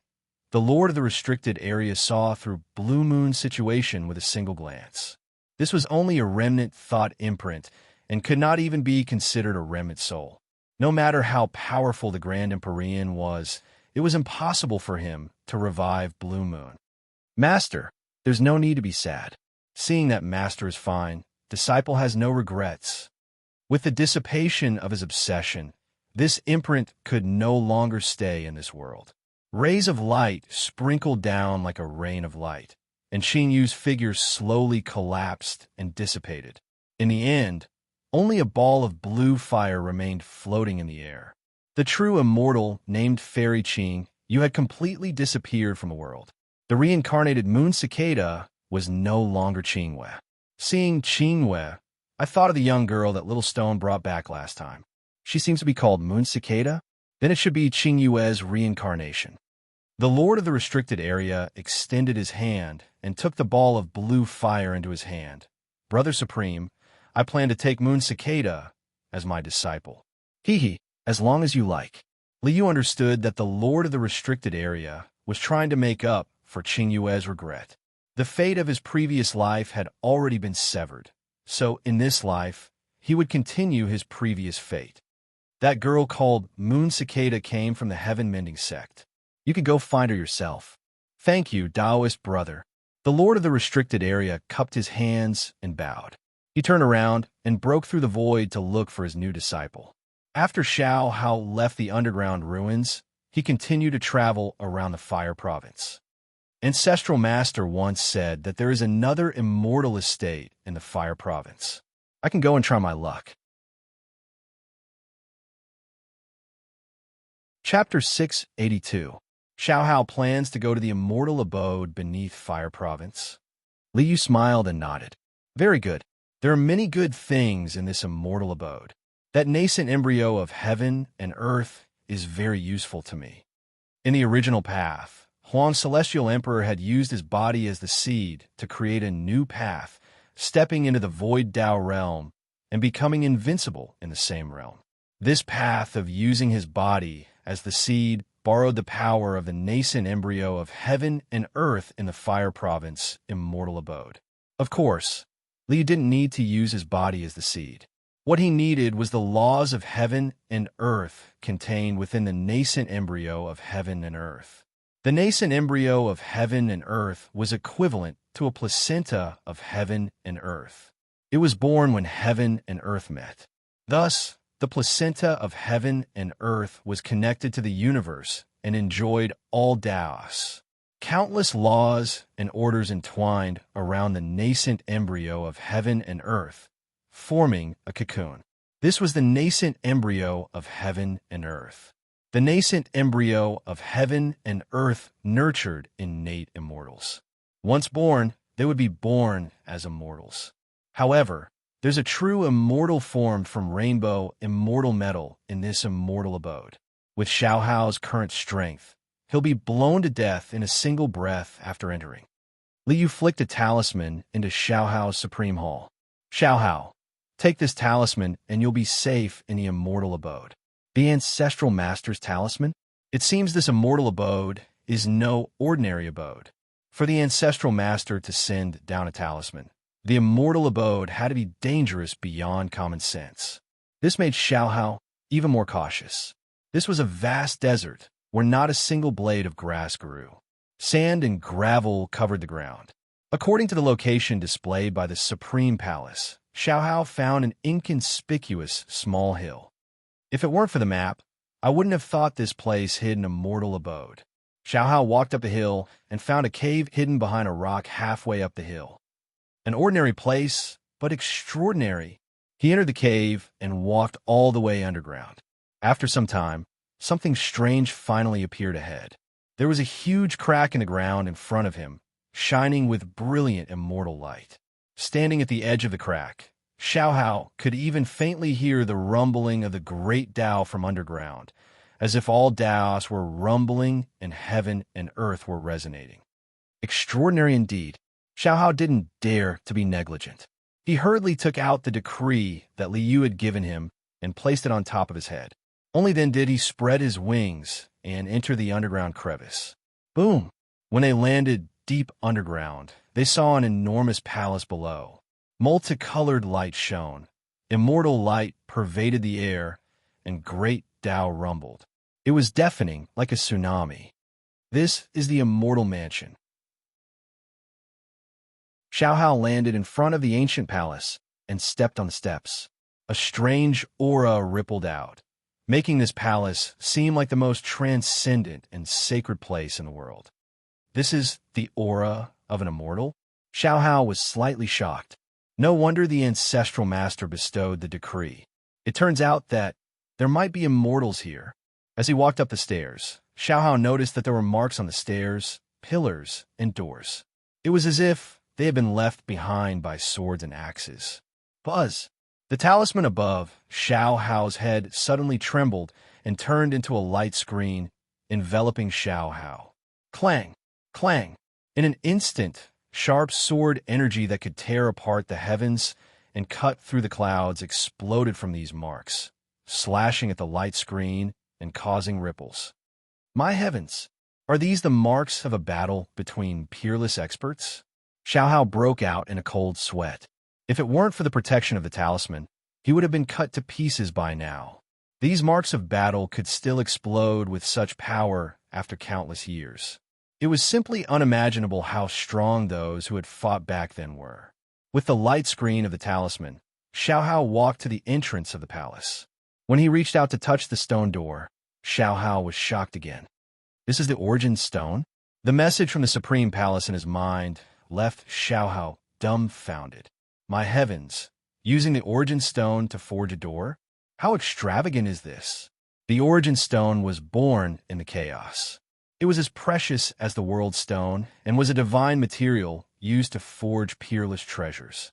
The Lord of the Restricted Area saw through Blue Moon's situation with a single glance. This was only a remnant thought imprint and could not even be considered a remnant soul. No matter how powerful the Grand Empyrean was, it was impossible for him to revive Blue Moon. Master, there's no need to be sad. Seeing that Master is fine, Disciple has no regrets. With the dissipation of his obsession, this imprint could no longer stay in this world. Rays of light sprinkled down like a rain of light, and Xing Yu's figure slowly collapsed and dissipated. In the end, only a ball of blue fire remained floating in the air. The true immortal, named Fairy Qing Yu, had completely disappeared from the world. The reincarnated Moon Cicada was no longer Qingwei. Seeing Qingwei, I thought of the young girl that Little Stone brought back last time. She seems to be called Moon Cicada. Then it should be Qing Yue's reincarnation. The Lord of the Restricted Area extended his hand and took the ball of blue fire into his hand. Brother Supreme, I plan to take Moon Cicada as my disciple. Hee, as long as you like. Liu understood that the Lord of the Restricted Area was trying to make up for Qing Yue's regret. The fate of his previous life had already been severed, so in this life, he would continue his previous fate. That girl called Moon Cicada came from the Heaven-Mending sect. You could go find her yourself. Thank you, Taoist brother. The Lord of the Restricted Area cupped his hands and bowed. He turned around and broke through the void to look for his new disciple. After Xiao Hao left the underground ruins, he continued to travel around the Fire Province. Ancestral Master once said that there is another immortal estate in the Fire Province. I can go and try my luck. Chapter 682. Xiao Hao plans to go to the immortal abode beneath Fire Province. Liu smiled and nodded. Very good. There are many good things in this immortal abode. That nascent embryo of heaven and earth is very useful to me. In the original path, Huang's Celestial Emperor had used his body as the seed to create a new path, stepping into the Void Tao realm and becoming invincible in the same realm. This path of using his body as the seed borrowed the power of the nascent embryo of heaven and earth in the Fire Province immortal abode. Of course, Liu didn't need to use his body as the seed. What he needed was the laws of heaven and earth contained within the nascent embryo of heaven and earth. The nascent embryo of heaven and earth was equivalent to a placenta of heaven and earth. It was born when heaven and earth met. Thus, the placenta of heaven and earth was connected to the universe and enjoyed all Taos. Countless laws and orders entwined around the nascent embryo of heaven and earth, forming a cocoon. This was the nascent embryo of heaven and earth. The nascent embryo of heaven and earth nurtured innate immortals. Once born, they would be born as immortals. However, there's a true immortal formed from rainbow immortal metal in this immortal abode. With Xiao Hao's current strength, he'll be blown to death in a single breath after entering. Liu flicked a talisman into Xiao Hao's Supreme Hall. Xiao Hao, take this talisman and you'll be safe in the immortal abode. The Ancestral Master's talisman? It seems this immortal abode is no ordinary abode. For the ancestral master to send down a talisman, the immortal abode had to be dangerous beyond common sense. This made Xiaohao even more cautious. This was a vast desert where not a single blade of grass grew. Sand and gravel covered the ground. According to the location displayed by the Supreme Palace, Xiaohao found an inconspicuous small hill. If it weren't for the map, I wouldn't have thought this place hid an immortal abode. Xiaohao walked up the hill and found a cave hidden behind a rock halfway up the hill. An ordinary place, but extraordinary. He entered the cave and walked all the way underground. After some time, something strange finally appeared ahead. There was a huge crack in the ground in front of him, shining with brilliant immortal light. Standing at the edge of the crack, Xiaohao could even faintly hear the rumbling of the great Tao from underground, as if all Taos were rumbling and heaven and earth were resonating. Extraordinary indeed. Xiaohao didn't dare to be negligent. He hurriedly took out the decree that Liu had given him and placed it on top of his head. Only then did he spread his wings and enter the underground crevice. Boom! When they landed deep underground, they saw an enormous palace below. Multicolored light shone. Immortal light pervaded the air, and great Tao rumbled. It was deafening, like a tsunami. This is the immortal mansion. Xiaohao landed in front of the ancient palace and stepped on the steps. A strange aura rippled out, making this palace seem like the most transcendent and sacred place in the world. This is the aura of an immortal? Xiaohao was slightly shocked. No wonder the ancestral master bestowed the decree. It turns out that there might be immortals here. As he walked up the stairs, Xiaohao noticed that there were marks on the stairs, pillars, and doors. It was as if they had been left behind by swords and axes. Buzz! The talisman above Xiaohao's head suddenly trembled and turned into a light screen, enveloping Xiaohao. Clang! Clang! In an instant, sharp sword energy that could tear apart the heavens and cut through the clouds exploded from these marks, slashing at the light screen and causing ripples. My heavens! Are these the marks of a battle between peerless experts? Xiaohao broke out in a cold sweat. If it weren't for the protection of the talisman, he would have been cut to pieces by now. These marks of battle could still explode with such power after countless years. It was simply unimaginable how strong those who had fought back then were. With the light screen of the talisman, Xiaohao walked to the entrance of the palace. When he reached out to touch the stone door, Xiaohao was shocked again. This is the origin stone? The message from the Supreme Palace in his mind left Xiaohao dumbfounded. My heavens, using the origin stone to forge a door? How extravagant is this? The origin stone was born in the chaos. It was as precious as the world stone and was a divine material used to forge peerless treasures.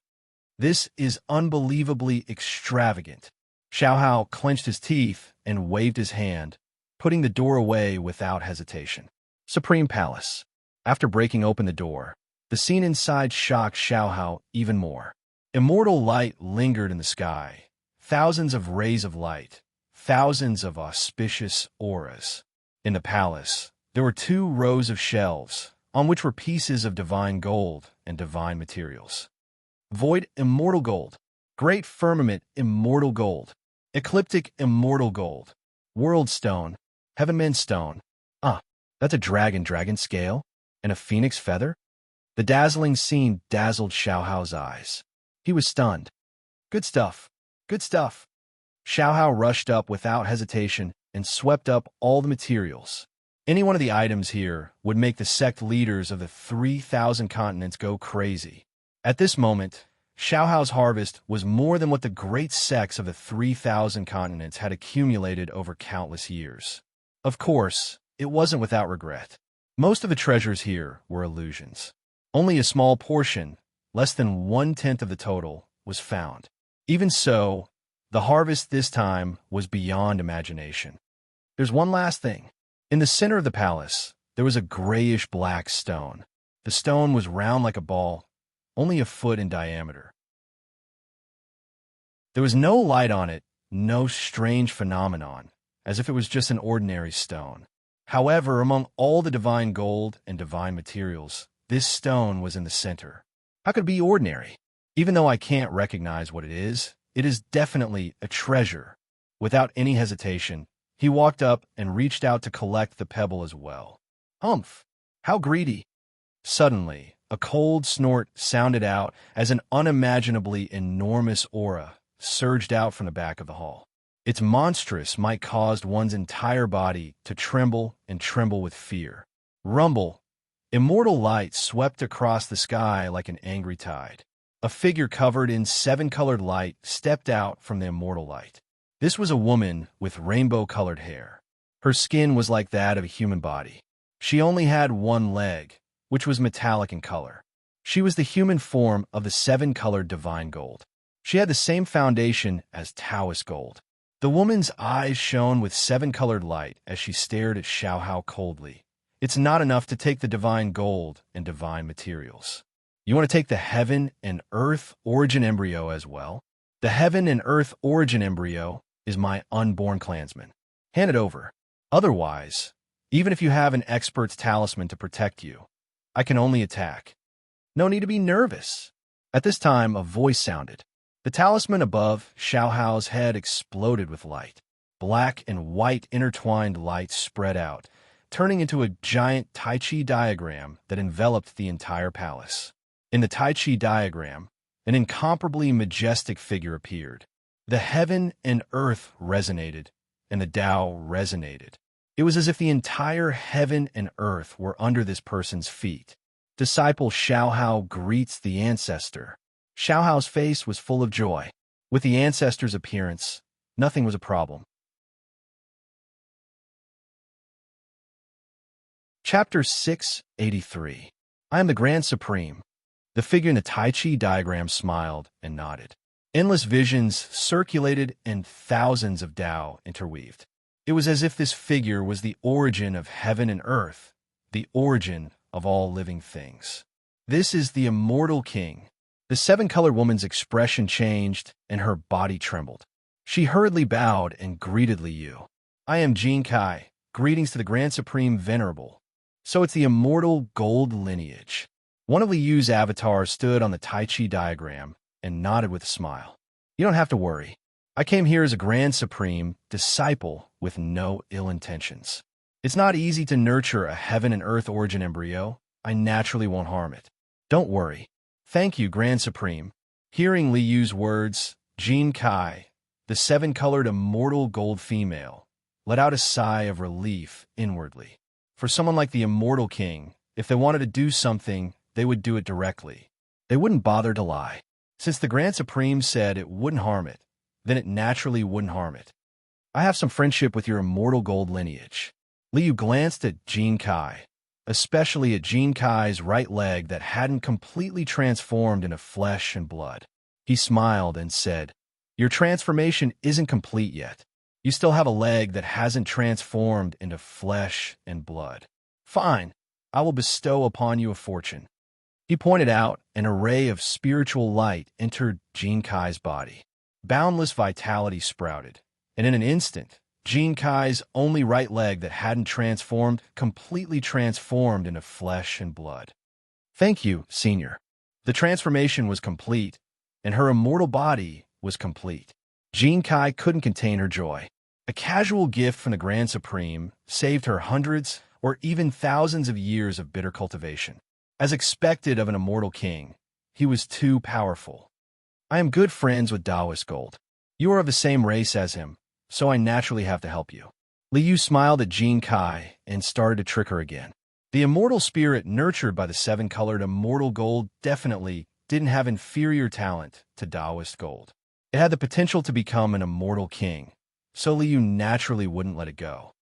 This is unbelievably extravagant. Xiaohao clenched his teeth and waved his hand, putting the door away without hesitation. Supreme Palace. After breaking open the door, the scene inside shocked Xiaohao even more. Immortal light lingered in the sky. Thousands of rays of light. Thousands of auspicious auras. In the palace, there were 2 rows of shelves, on which were pieces of divine gold and divine materials. Void immortal gold. Great firmament immortal gold. Ecliptic immortal gold. World stone. Heavenman stone. That's a dragon scale? And a phoenix feather? The dazzling scene dazzled Xiaohao's eyes. He was stunned. Good stuff. Good stuff. Xiaohao rushed up without hesitation and swept up all the materials. Any one of the items here would make the sect leaders of the 3,000 continents go crazy. At this moment, Xiaohao's harvest was more than what the great sects of the 3,000 continents had accumulated over countless years. Of course, it wasn't without regret. Most of the treasures here were illusions. Only a small portion, less than 1/10 of the total, was found. Even so, the harvest this time was beyond imagination. There's one last thing. In the center of the palace, there was a grayish-black stone. The stone was round like a ball, only a foot in diameter. There was no light on it, no strange phenomenon, as if it was just an ordinary stone. However, among all the divine gold and divine materials, This stone was in the center. How could it be ordinary? Even though I can't recognize what it is definitely a treasure. Without any hesitation, he walked up and reached out to collect the pebble as well. Humph! How greedy! Suddenly, a cold snort sounded out as an unimaginably enormous aura surged out from the back of the hall. Its monstrous might caused one's entire body to tremble and tremble with fear. Rumble! Immortal light swept across the sky like an angry tide. A figure covered in seven-colored light stepped out from the immortal light. This was a woman with rainbow-colored hair. Her skin was like that of a human body. She only had one leg, which was metallic in color. She was the human form of the seven-colored divine gold. She had the same foundation as Taoist gold. The woman's eyes shone with seven-colored light as she stared at Xiaohao coldly. It's not enough to take the divine gold and divine materials. You want to take the heaven and earth origin embryo as well? The heaven and earth origin embryo is my unborn clansman. Hand it over. Otherwise, even if you have an expert's talisman to protect you, I can only attack. No need to be nervous. At this time, a voice sounded. The talisman above Xiaohao's head exploded with light. Black and white intertwined light spread out, turning into a giant Tai Chi diagram that enveloped the entire palace. In the Tai Chi diagram, an incomparably majestic figure appeared. The heaven and earth resonated, and the Tao resonated. It was as if the entire heaven and earth were under this person's feet. Disciple Xiaohao greets the ancestor. Xiaohao's face was full of joy. With the ancestor's appearance, nothing was a problem. Chapter 683. I am the Grand Supreme. The figure in the Tai Chi diagram smiled and nodded. Endless visions circulated and thousands of Tao interweaved. It was as if this figure was the origin of heaven and earth, the origin of all living things. This is the immortal king. The seven-colored woman's expression changed and her body trembled. She hurriedly bowed and greeted Liu. I am Jin Kai. Greetings to the Grand Supreme Venerable. So it's the immortal gold lineage. One of Liu's avatars stood on the Tai Chi diagram and nodded with a smile. You don't have to worry. I came here as a Grand Supreme disciple with no ill intentions. It's not easy to nurture a heaven and earth origin embryo. I naturally won't harm it. Don't worry. Thank you, Grand Supreme. Hearing Liu's words, Jin Kai, the seven-colored immortal gold female, let out a sigh of relief inwardly. For someone like the immortal king, if they wanted to do something, they would do it directly. They wouldn't bother to lie. Since the Grand Supreme said it wouldn't harm it, then it naturally wouldn't harm it. I have some friendship with your immortal gold lineage. Liu glanced at Jin Kai, especially at Jin Kai's right leg that hadn't completely transformed into flesh and blood. He smiled and said, Your transformation isn't complete yet. You still have a leg that hasn't transformed into flesh and blood. Fine, I will bestow upon you a fortune. He pointed out an array of spiritual light entered Jin Kai's body. Boundless vitality sprouted, and in an instant, Jin Kai's only right leg that hadn't transformed completely transformed into flesh and blood. Thank you, Senior. The transformation was complete, and her immortal body was complete. Jin Kai couldn't contain her joy. A casual gift from the Grand Supreme saved her hundreds or even thousands of years of bitter cultivation. As expected of an immortal king, he was too powerful. I am good friends with Taoist Gold. You are of the same race as him, so I naturally have to help you. Liu smiled at Jin Kai and started to trick her again. The immortal spirit nurtured by the seven-colored immortal gold definitely didn't have inferior talent to Taoist Gold. It had the potential to become an immortal king, so Liu naturally wouldn't let it go.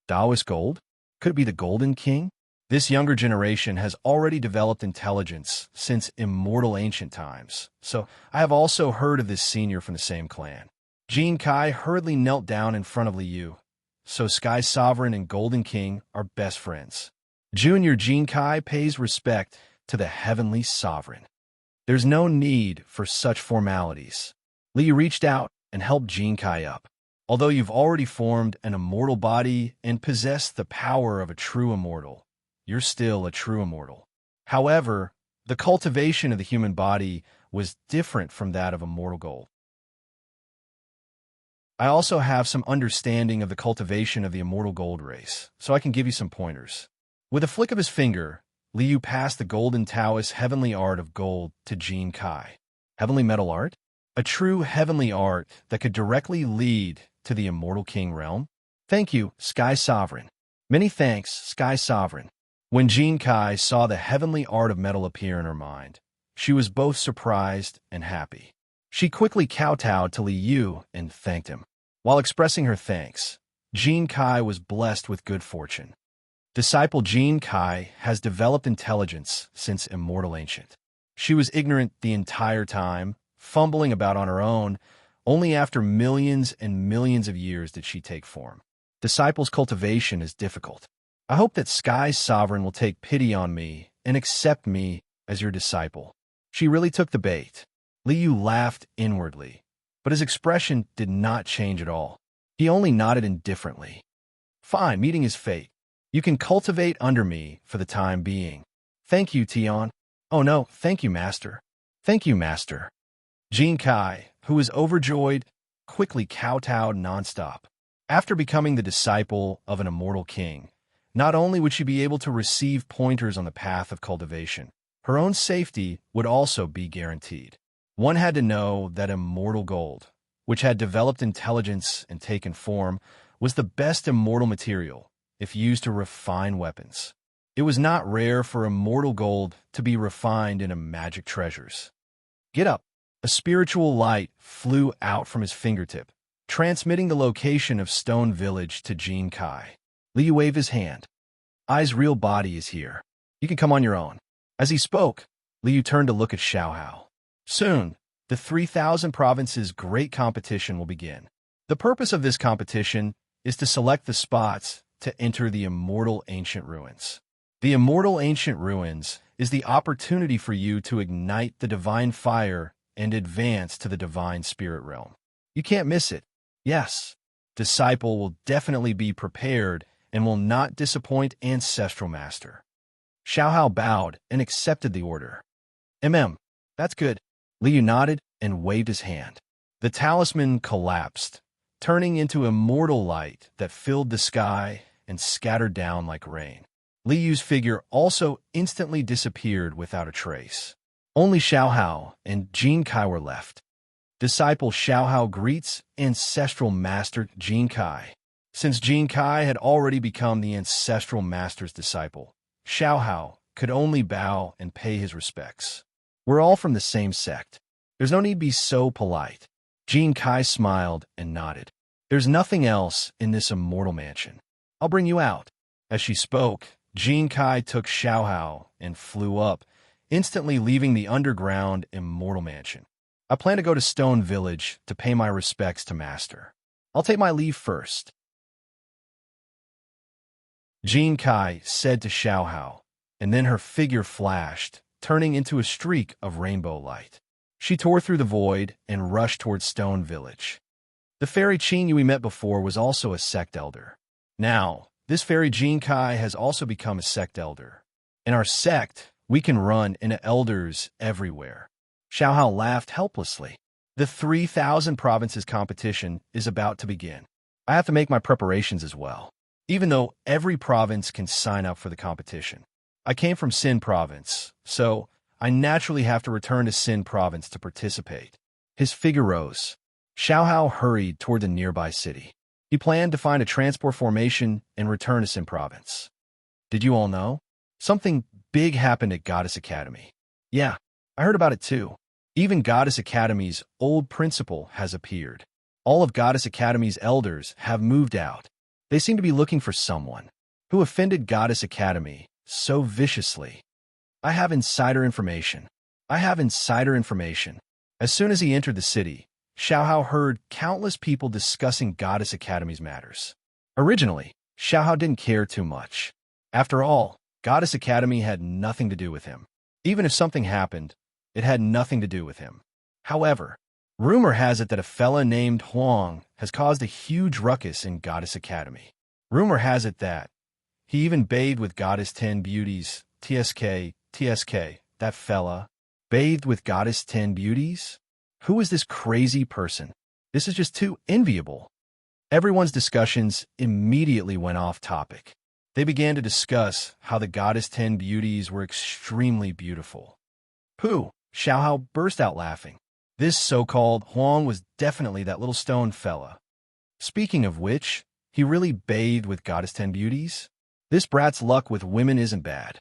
Taoist Gold? Could it be the Golden King? This younger generation has already developed intelligence since immortal ancient times, so I have also heard of this senior from the same clan. Jin Kai hurriedly knelt down in front of Liu, so Sky Sovereign and Golden King are best friends. Junior Jin Kai pays respect to the Heavenly Sovereign. There's no need for such formalities. Liu reached out and helped Jin Kai up. Although you've already formed an immortal body and possess the power of a true immortal, you're still a true immortal. However, the cultivation of the human body was different from that of immortal gold. I also have some understanding of the cultivation of the immortal gold race, so I can give you some pointers. With a flick of his finger, Liu passed the golden Taoist heavenly art of gold to Jin Kai. Heavenly metal art? A true heavenly art that could directly lead to the immortal king realm? Thank you, Sky Sovereign. Many thanks, Sky Sovereign. When Jin Kai saw the heavenly art of metal appear in her mind, she was both surprised and happy. She quickly kowtowed to Liu and thanked him. While expressing her thanks, Jin Kai was blessed with good fortune. Disciple Jin Kai has developed intelligence since Immortal Ancient. She was ignorant the entire time, fumbling about on her own. Only after millions and millions of years did she take form. Disciple's cultivation is difficult. I hope that Sky Sovereign will take pity on me and accept me as your disciple. She really took the bait. Liu laughed inwardly, but his expression did not change at all. He only nodded indifferently. Fine, meeting his fate. You can cultivate under me for the time being. Thank you, Tian. Oh no, thank you, Master. Thank you, Master. Jin Kai, who was overjoyed, quickly kowtowed nonstop. After becoming the disciple of an immortal king, not only would she be able to receive pointers on the path of cultivation, her own safety would also be guaranteed. One had to know that immortal gold, which had developed intelligence and taken form, was the best immortal material if used to refine weapons. It was not rare for immortal gold to be refined into magic treasures. Get up! A spiritual light flew out from his fingertip, transmitting the location of Stone Village to Jin Kai. Liu waved his hand. Ai's real body is here. You can come on your own. As he spoke, Liu turned to look at Xiaohao. Soon, the 3,000 provinces' great competition will begin. The purpose of this competition is to select the spots to enter the Immortal Ancient Ruins. The Immortal Ancient Ruins is the opportunity for you to ignite the divine fire and advance to the divine spirit realm. You can't miss it. Yes, Disciple will definitely be prepared and will not disappoint Ancestral Master. Xiaohao bowed and accepted the order. That's good. Liu nodded and waved his hand. The talisman collapsed, turning into immortal light that filled the sky and scattered down like rain. Liu's figure also instantly disappeared without a trace. Only Xiaohao and Jin Kai were left. Disciple Xiaohao greets Ancestral Master Jin Kai. Since Jin Kai had already become the Ancestral Master's disciple, Xiaohao could only bow and pay his respects. We're all from the same sect. There's no need to be so polite. Jin Kai smiled and nodded. There's nothing else in this immortal mansion. I'll bring you out. As she spoke, Jin Kai took Xiaohao and flew up, instantly leaving the underground immortal mansion. I plan to go to Stone Village to pay my respects to Master. I'll take my leave first. Jin Kai said to Xiaohao, and then her figure flashed, turning into a streak of rainbow light. She tore through the void and rushed towards Stone Village. The fairy Qing we met before was also a sect elder. Now, this fairy Jin Kai has also become a sect elder. In our sect, we can run into elders everywhere. Xiaohao laughed helplessly. The 3,000 provinces competition is about to begin. I have to make my preparations as well. Even though every province can sign up for the competition. I came from Xin Province, so I naturally have to return to Xin Province to participate. His figure rose. Xiaohao hurried toward the nearby city. He planned to find a transport formation and return to Xin Province. Did you all know? Something big happened at Goddess Academy. Yeah, I heard about it too. Even Goddess Academy's old principal has appeared. All of Goddess Academy's elders have moved out. They seem to be looking for someone who offended Goddess Academy so viciously. I have insider information. As soon as he entered the city, Xiaohao heard countless people discussing Goddess Academy's matters. Originally, Xiaohao didn't care too much. After all, Goddess Academy had nothing to do with him. Even if something happened, it had nothing to do with him. However, rumor has it that a fella named Huang has caused a huge ruckus in Goddess Academy. Rumor has it that he even bathed with Goddess 10 Beauties, TSK, TSK, that fella, bathed with goddess 10 beauties? Who is this crazy person? This is just too enviable. Everyone's discussions immediately went off topic. They began to discuss how the goddess 10 beauties were extremely beautiful. Pooh! Xiaohao burst out laughing. This so-called Huang was definitely that little stone fella. Speaking of which, he really bathed with goddess 10 beauties? This brat's luck with women isn't bad.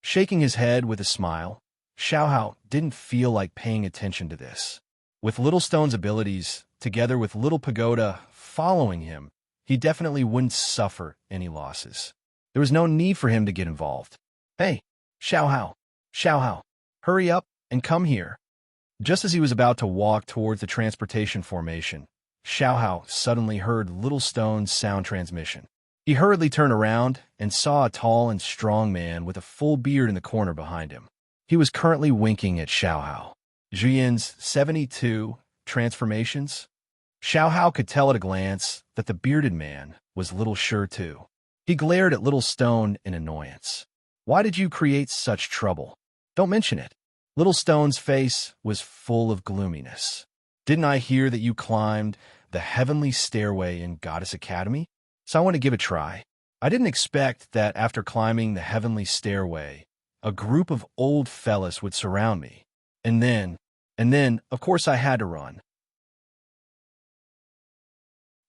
Shaking his head with a smile, Xiaohao didn't feel like paying attention to this. With Little Stone's abilities, together with Little Pagoda following him, he definitely wouldn't suffer any losses. There was no need for him to get involved. Hey, Xiaohao, hurry up and come here. Just as he was about to walk towards the transportation formation, Xiaohao suddenly heard Little Stone's sound transmission. He hurriedly turned around and saw a tall and strong man with a full beard in the corner behind him. He was currently winking at Xiaohao. Zhiyan's 72 transformations? Xiaohao could tell at a glance that the bearded man was Little Too. He glared at Little Stone in annoyance. Why did you create such trouble? Don't mention it. Little Stone's face was full of gloominess. Didn't I hear that you climbed the heavenly stairway in Goddess Academy? So I want to give it a try. I didn't expect that after climbing the heavenly stairway, a group of old fellas would surround me. And then, of course, I had to run.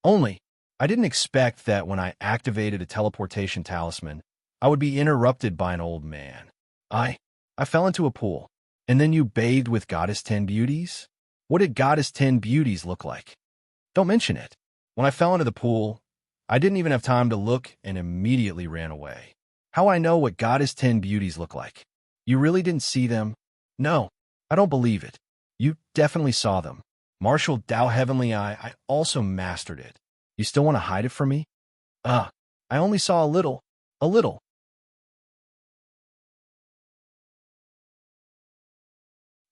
Only, I didn't expect that when I activated a teleportation talisman, I would be interrupted by an old man. I fell into a pool. And then you bathed with Goddess 10 beauties? What did Goddess 10 beauties look like? Don't mention it. When I fell into the pool, I didn't even have time to look and immediately ran away. How I know what Goddess 10 beauties look like? You really didn't see them? No, I don't believe it. You definitely saw them. Martial Dao Heavenly Eye, I also mastered it. You still want to hide it from me? I only saw a little.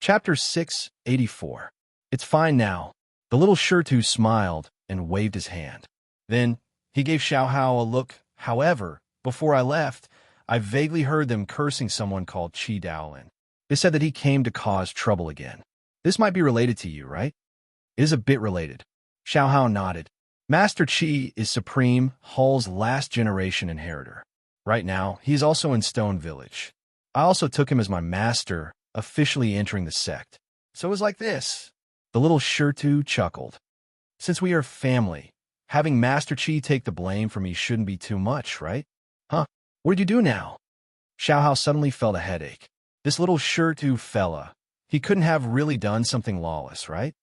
Chapter 684. It's fine now. The little Shirtu smiled and waved his hand. Then he gave Xiaohao a look. However, before I left, I vaguely heard them cursing someone called Qi Daolin. They said that he came to cause trouble again. This might be related to you, right? It is a bit related. Xiaohao nodded. Master Qi is Supreme Hall's last generation inheritor. Right now, he is also in Stone Village. I also took him as my master, officially entering the sect. So it was like this. The little Shirtu chuckled. Since we are family, having Master Qi take the blame for me shouldn't be too much, right? Huh? What did you do now? Xiaohao suddenly felt a headache. This little Shirtu fella, he couldn't have really done something lawless, right?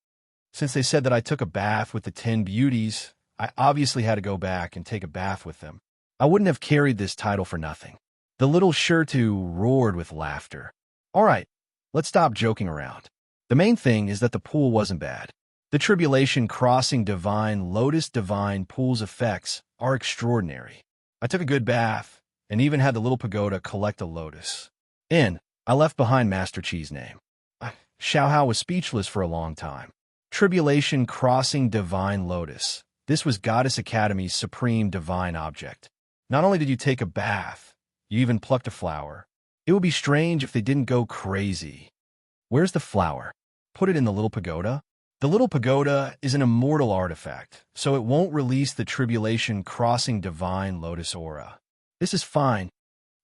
Since they said that I took a bath with the 10 beauties, I obviously had to go back and take a bath with them. I wouldn't have carried this title for nothing. The little Shirtu roared with laughter. All right, let's stop joking around. The main thing is that the pool wasn't bad. The tribulation crossing divine lotus divine pool's effects are extraordinary. I took a good bath and even had the little pagoda collect a lotus. I left behind Master Qi's name. Xiaohao was speechless for a long time. Tribulation crossing divine lotus. This was Goddess Academy's supreme divine object. Not only did you take a bath, you even plucked a flower. It would be strange if they didn't go crazy. Where's the flower? Put it in the little pagoda? The little pagoda is an immortal artifact, so it won't release the tribulation crossing divine lotus aura. This is fine.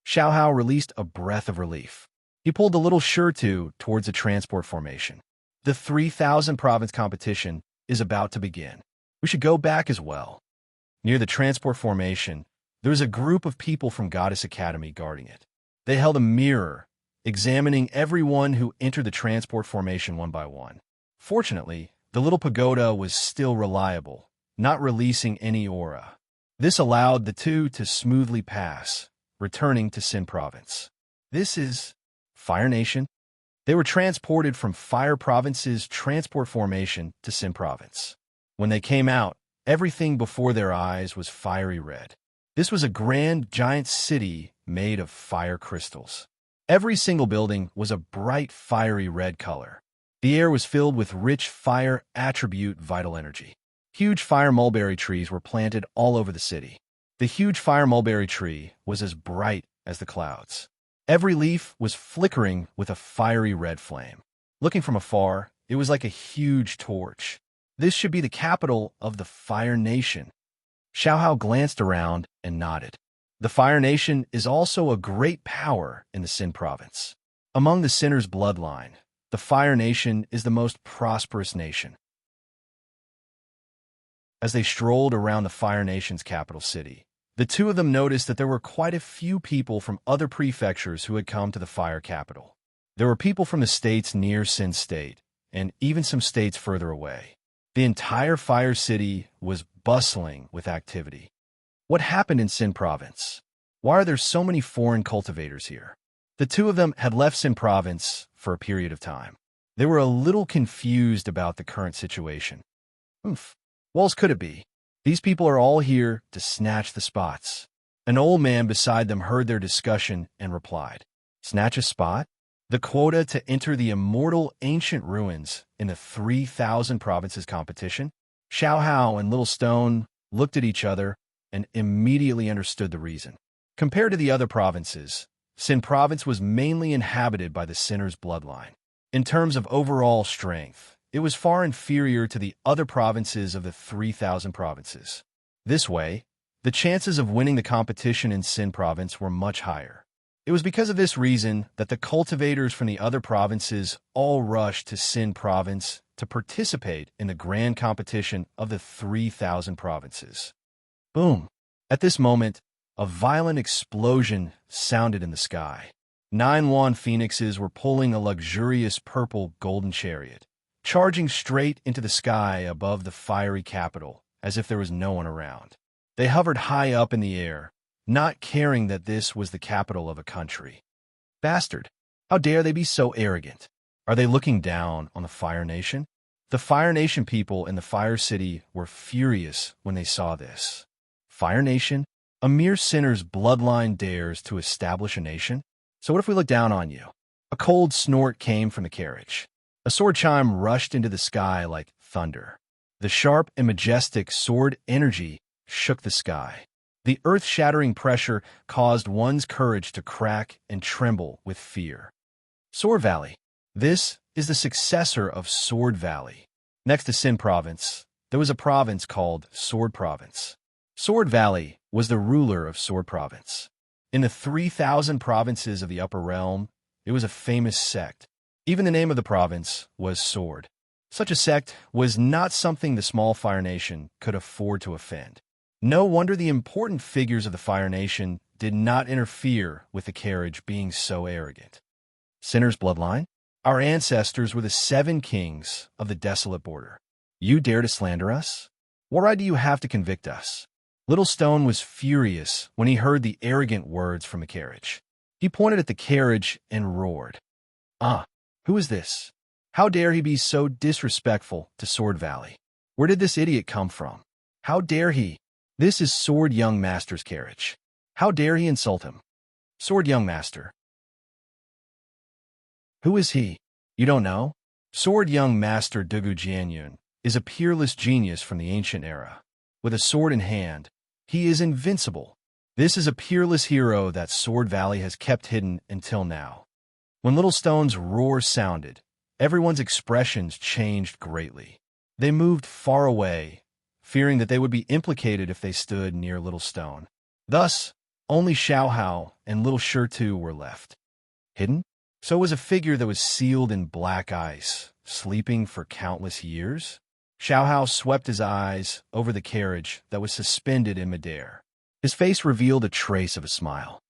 Xiaohao released a breath of relief. He pulled the little Shirtu towards a transport formation. The 3,000 province competition is about to begin. We should go back as well. Near the transport formation, there was a group of people from Goddess Academy guarding it. They held a mirror, examining everyone who entered the transport formation one by one. Fortunately, the little pagoda was still reliable, not releasing any aura. This allowed the two to smoothly pass, returning to Sin Province. This is Fire Nation. They were transported from Fire Province's transport formation to Sin Province. When they came out, everything before their eyes was fiery red. This was a grand giant city made of fire crystals. Every single building was a bright fiery red color. The air was filled with rich fire attribute vital energy. Huge fire mulberry trees were planted all over the city. The huge fire mulberry tree was as bright as the clouds. Every leaf was flickering with a fiery red flame. Looking from afar, it was like a huge torch. This should be the capital of the Fire Nation. Xiaohao glanced around and nodded. The Fire Nation is also a great power in the Xin province. Among the Sinner's bloodline, the Fire Nation is the most prosperous nation. As they strolled around the Fire Nation's capital city, the two of them noticed that there were quite a few people from other prefectures who had come to the Fire capital. There were people from the states near Xin State, and even some states further away. The entire Fire City was bustling with activity. What happened in Xin province? Why are there so many foreign cultivators here? The two of them had left Xin province for a period of time. They were a little confused about the current situation. What else could it be? These people are all here to snatch the spots. An old man beside them heard their discussion and replied, "Snatch a spot? The quota to enter the immortal ancient ruins in the 3,000 provinces competition?" Xiaohao and Little Stone looked at each other and immediately understood the reason. Compared to the other provinces, Xin province was mainly inhabited by the Sinner's bloodline. In terms of overall strength, it was far inferior to the other provinces of the 3,000 provinces. This way, the chances of winning the competition in Xin province were much higher. It was because of this reason that the cultivators from the other provinces all rushed to Xin province to participate in the grand competition of the 3,000 provinces. Boom! At this moment, a violent explosion sounded in the sky. 9 Wan phoenixes were pulling a luxurious purple golden chariot, charging straight into the sky above the fiery capital, as if there was no one around. They hovered high up in the air, not caring that this was the capital of a country. Bastard! How dare they be so arrogant? Are they looking down on the Fire Nation? The Fire Nation people in the Fire City were furious when they saw this. Fire Nation? A mere sinner's bloodline dares to establish a nation? So what if we look down on you? A cold snort came from the carriage. A sword chime rushed into the sky like thunder. The sharp and majestic sword energy shook the sky. The earth-shattering pressure caused one's courage to crack and tremble with fear. Sword Valley. This is the successor of Sword Valley. Next to Xin Province, there was a province called Sword Province. Sword Valley was the ruler of Sword Province. In the 3,000 provinces of the Upper Realm, it was a famous sect. Even the name of the province was Sword. Such a sect was not something the small Fire Nation could afford to offend. No wonder the important figures of the Fire Nation did not interfere with the carriage being so arrogant. Sinner's bloodline? Our ancestors were the 7 kings of the desolate border. You dare to slander us? What right do you have to convict us? Little Stone was furious when he heard the arrogant words from the carriage. He pointed at the carriage and roared. Who is this? How dare he be so disrespectful to Sword Valley? Where did this idiot come from? How dare he? This is Sword Young Master's carriage. How dare he insult him? Sword Young Master. Who is he? You don't know? Sword Young Master Dugu Jianyun is a peerless genius from the ancient era. With a sword in hand, he is invincible. This is a peerless hero that Sword Valley has kept hidden until now. When Little Stone's roar sounded, everyone's expressions changed greatly. They moved far away, fearing that they would be implicated if they stood near Little Stone. Thus, only Xiaohao and Little Shirtu were left. Hidden? So was a figure that was sealed in black ice, sleeping for countless years? Xiaohao swept his eyes over the carriage that was suspended in midair. His face revealed a trace of a smile.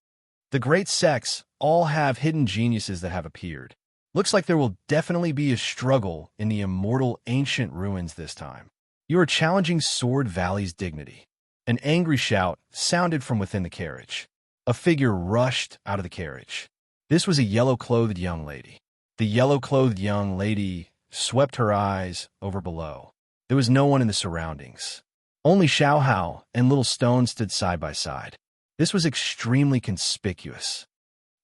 The great sects all have hidden geniuses that have appeared. Looks like there will definitely be a struggle in the immortal ancient ruins this time. You are challenging Sword Valley's dignity. An angry shout sounded from within the carriage. A figure rushed out of the carriage. This was a yellow-clothed young lady. The yellow-clothed young lady swept her eyes over below. There was no one in the surroundings. Only Xiaohao and Little Stone stood side by side. This was extremely conspicuous.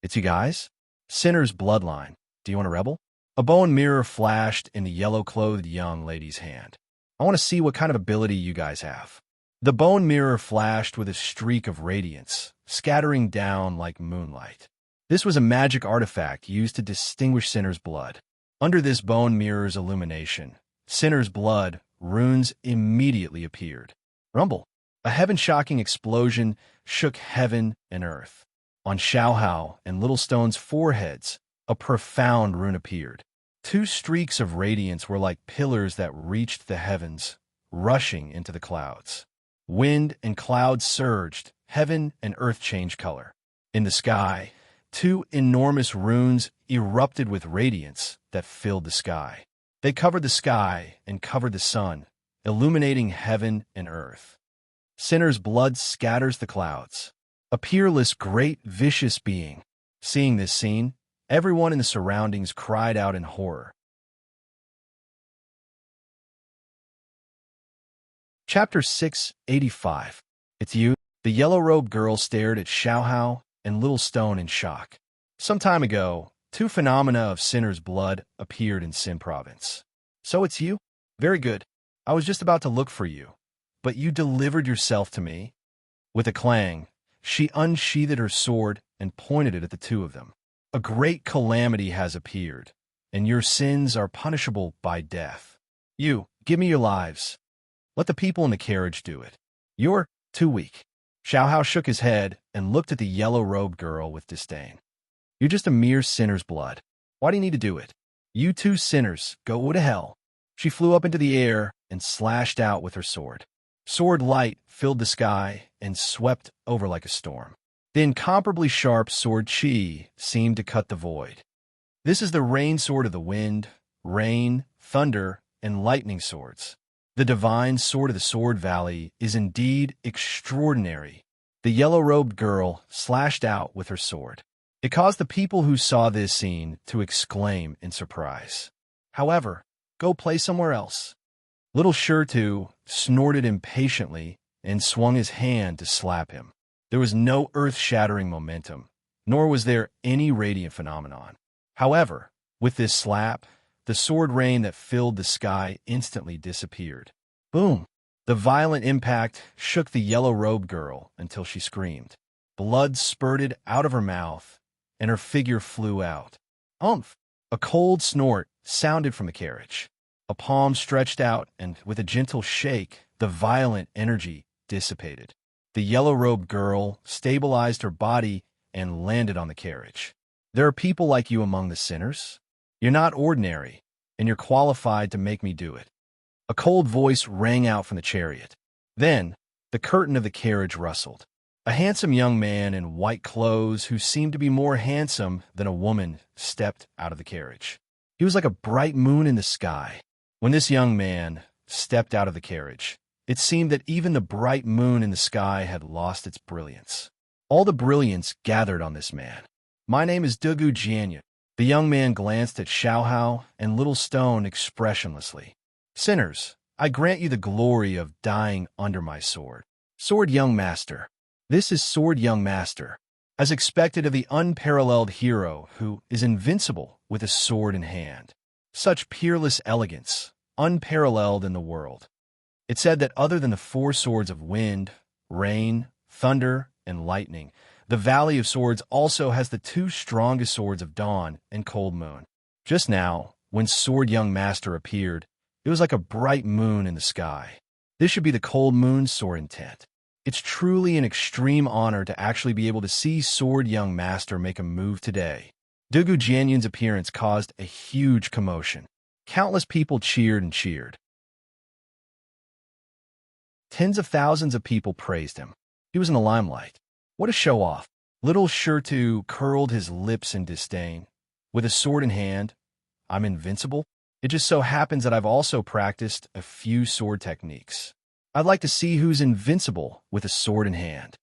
It's you guys? Sinner's bloodline. Do you want to rebel? A bow and mirror flashed in the yellow-clothed young lady's hand. I want to see what kind of ability you guys have. The bow and mirror flashed with a streak of radiance, scattering down like moonlight. This was a magic artifact used to distinguish Sinner's blood. Under this bone mirror's illumination, Sinner's blood runes immediately appeared. Rumble. A heaven-shocking explosion shook heaven and earth. On Xiaohao and Little Stone's foreheads, a profound rune appeared. Two streaks of radiance were like pillars that reached the heavens, rushing into the clouds. Wind and clouds surged, heaven and earth changed color. In the sky, two enormous runes erupted with radiance that filled the sky. They covered the sky and covered the sun, illuminating heaven and earth. Sinner's blood scatters the clouds. A peerless, great, vicious being. Seeing this scene, everyone in the surroundings cried out in horror. Chapter 685. It's you. The yellow-robed girl stared at Xiaohao and Little Stone in shock. Some time ago, two phenomena of Sinner's blood appeared in Sin Province. So it's you? Very good. I was just about to look for you, but you delivered yourself to me. With a clang, she unsheathed her sword and pointed it at the two of them. A great calamity has appeared, and your sins are punishable by death. You, give me your lives. Let the people in the carriage do it. You're too weak. Xiaohao shook his head and looked at the yellow-robed girl with disdain. You're just a mere sinner's blood. Why do you need to do it? You two sinners, go to hell. She flew up into the air and slashed out with her sword. Sword light filled the sky and swept over like a storm. The incomparably sharp sword chi seemed to cut the void. This is the rain sword of the wind, rain, thunder, and lightning swords. The divine sword of the Sword Valley is indeed extraordinary. The yellow-robed girl slashed out with her sword. It caused the people who saw this scene to exclaim in surprise. However, go play somewhere else. Little Shirtu snorted impatiently and swung his hand to slap him. There was no earth-shattering momentum, nor was there any radiant phenomenon. However, with this slap, the sword rain that filled the sky instantly disappeared. Boom! The violent impact shook the yellow-robed girl until she screamed. Blood spurted out of her mouth, and her figure flew out. Umph! A cold snort sounded from the carriage. A palm stretched out, and with a gentle shake, the violent energy dissipated. The yellow-robed girl stabilized her body and landed on the carriage. There are people like you among the sinners. You're not ordinary, and you're qualified to make me do it. A cold voice rang out from the chariot. Then, the curtain of the carriage rustled. A handsome young man in white clothes who seemed to be more handsome than a woman stepped out of the carriage. He was like a bright moon in the sky. When this young man stepped out of the carriage, it seemed that even the bright moon in the sky had lost its brilliance. All the brilliance gathered on this man. My name is Dugu Jianyan. The young man glanced at Xiaohao and Little Stone expressionlessly. Sinners, I grant you the glory of dying under my sword. Sword Young Master. This is Sword Young Master, as expected of the unparalleled hero who is invincible with a sword in hand. Such peerless elegance, unparalleled in the world. It said that other than the four swords of wind, rain, thunder, and lightning, the Valley of Swords also has the two strongest swords of Dawn and Cold Moon. Just now, when Sword Young Master appeared, it was like a bright moon in the sky. This should be the Cold Moon's sword intent. It's truly an extreme honor to actually be able to see Sword Young Master make a move today. Dugu Jianyan's appearance caused a huge commotion. Countless people cheered and cheered. Tens of thousands of people praised him. He was in the limelight. What a show-off. Little Shirtu curled his lips in disdain. With a sword in hand, I'm invincible? It just so happens that I've also practiced a few sword techniques. I'd like to see who's invincible with a sword in hand.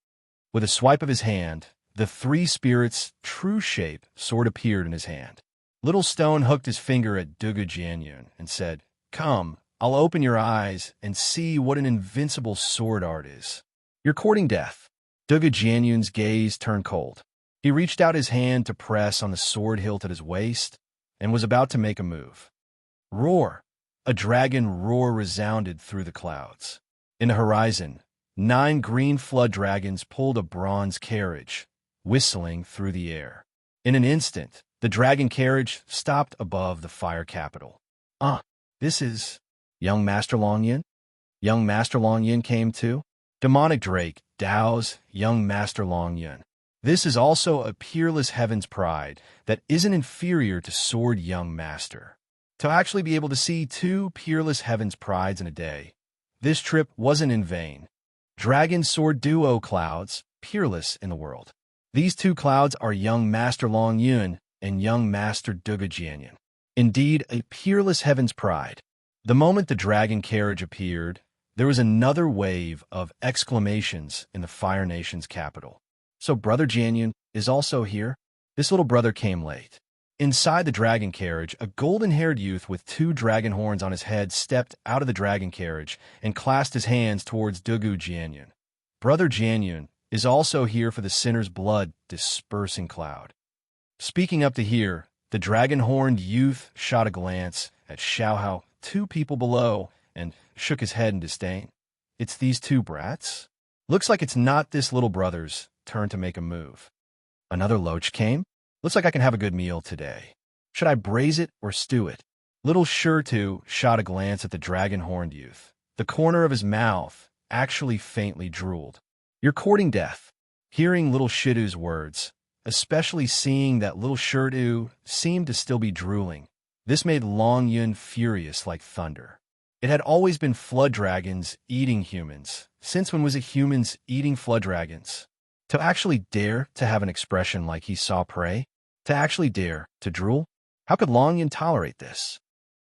With a swipe of his hand, the three spirits' true shape sword appeared in his hand. Little Stone hooked his finger at Dugu Jianyan and said, Come, I'll open your eyes and see what an invincible sword art is. You're courting death. Dugu Jianyan's gaze turned cold. He reached out his hand to press on the sword hilt at his waist and was about to make a move. Roar! A dragon roar resounded through the clouds. In the horizon, 9 green flood dragons pulled a bronze carriage, whistling through the air. In an instant, the dragon carriage stopped above the fire capital. This is young Master Long Yin? Young Master Long Yin came too? Demonic Drake, Dao's young Master Long Yin. This is also a peerless heaven's pride that isn't inferior to Sword Young Master. To actually be able to see two peerless heaven's prides in a day, this trip wasn't in vain. Dragon Sword Duo Clouds, peerless in the world. These two clouds are young Master Long Yun and young Master Duga Jianyan. Indeed, a peerless heaven's pride. The moment the dragon carriage appeared, there was another wave of exclamations in the Fire Nation's capital. So Brother Jianyan is also here? This little brother came late. Inside the dragon carriage, a golden-haired youth with two dragon horns on his head stepped out of the dragon carriage and clasped his hands towards Dugu Jianyan. Brother Jianyan is also here for the sinner's blood dispersing cloud. Speaking up to hear, the dragon-horned youth shot a glance at Xiaohao, two people below, and shook his head in disdain. It's these two brats? Looks like it's not this little brother's turn to make a move. Another loach came? Looks like I can have a good meal today. Should I braise it or stew it? Little Shirtu shot a glance at the dragon-horned youth. The corner of his mouth actually faintly drooled. You're courting death. Hearing little Shidu's words, especially seeing that little Shirtu seemed to still be drooling, this made Long Yun furious like thunder. It had always been flood dragons eating humans. Since when was it humans eating flood dragons? To actually dare to have an expression like he saw prey? To actually dare to drool? How could Long Yun tolerate this?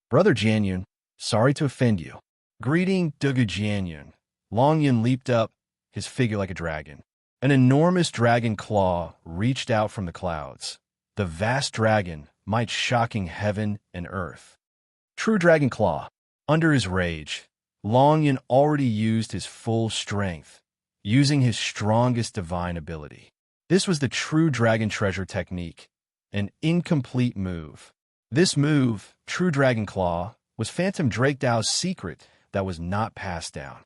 Brother Jianyun, sorry to offend you. Greeting Dugu Jianyun. Long Yun leaped up, his figure like a dragon. An enormous dragon claw reached out from the clouds. The vast dragon might shocking heaven and earth. True dragon claw. Under his rage, Long Yun already used his full strength, using his strongest divine ability. This was the true dragon treasure technique, an incomplete move. This move, True Dragon Claw, was Phantom Drake Dao's secret that was not passed down.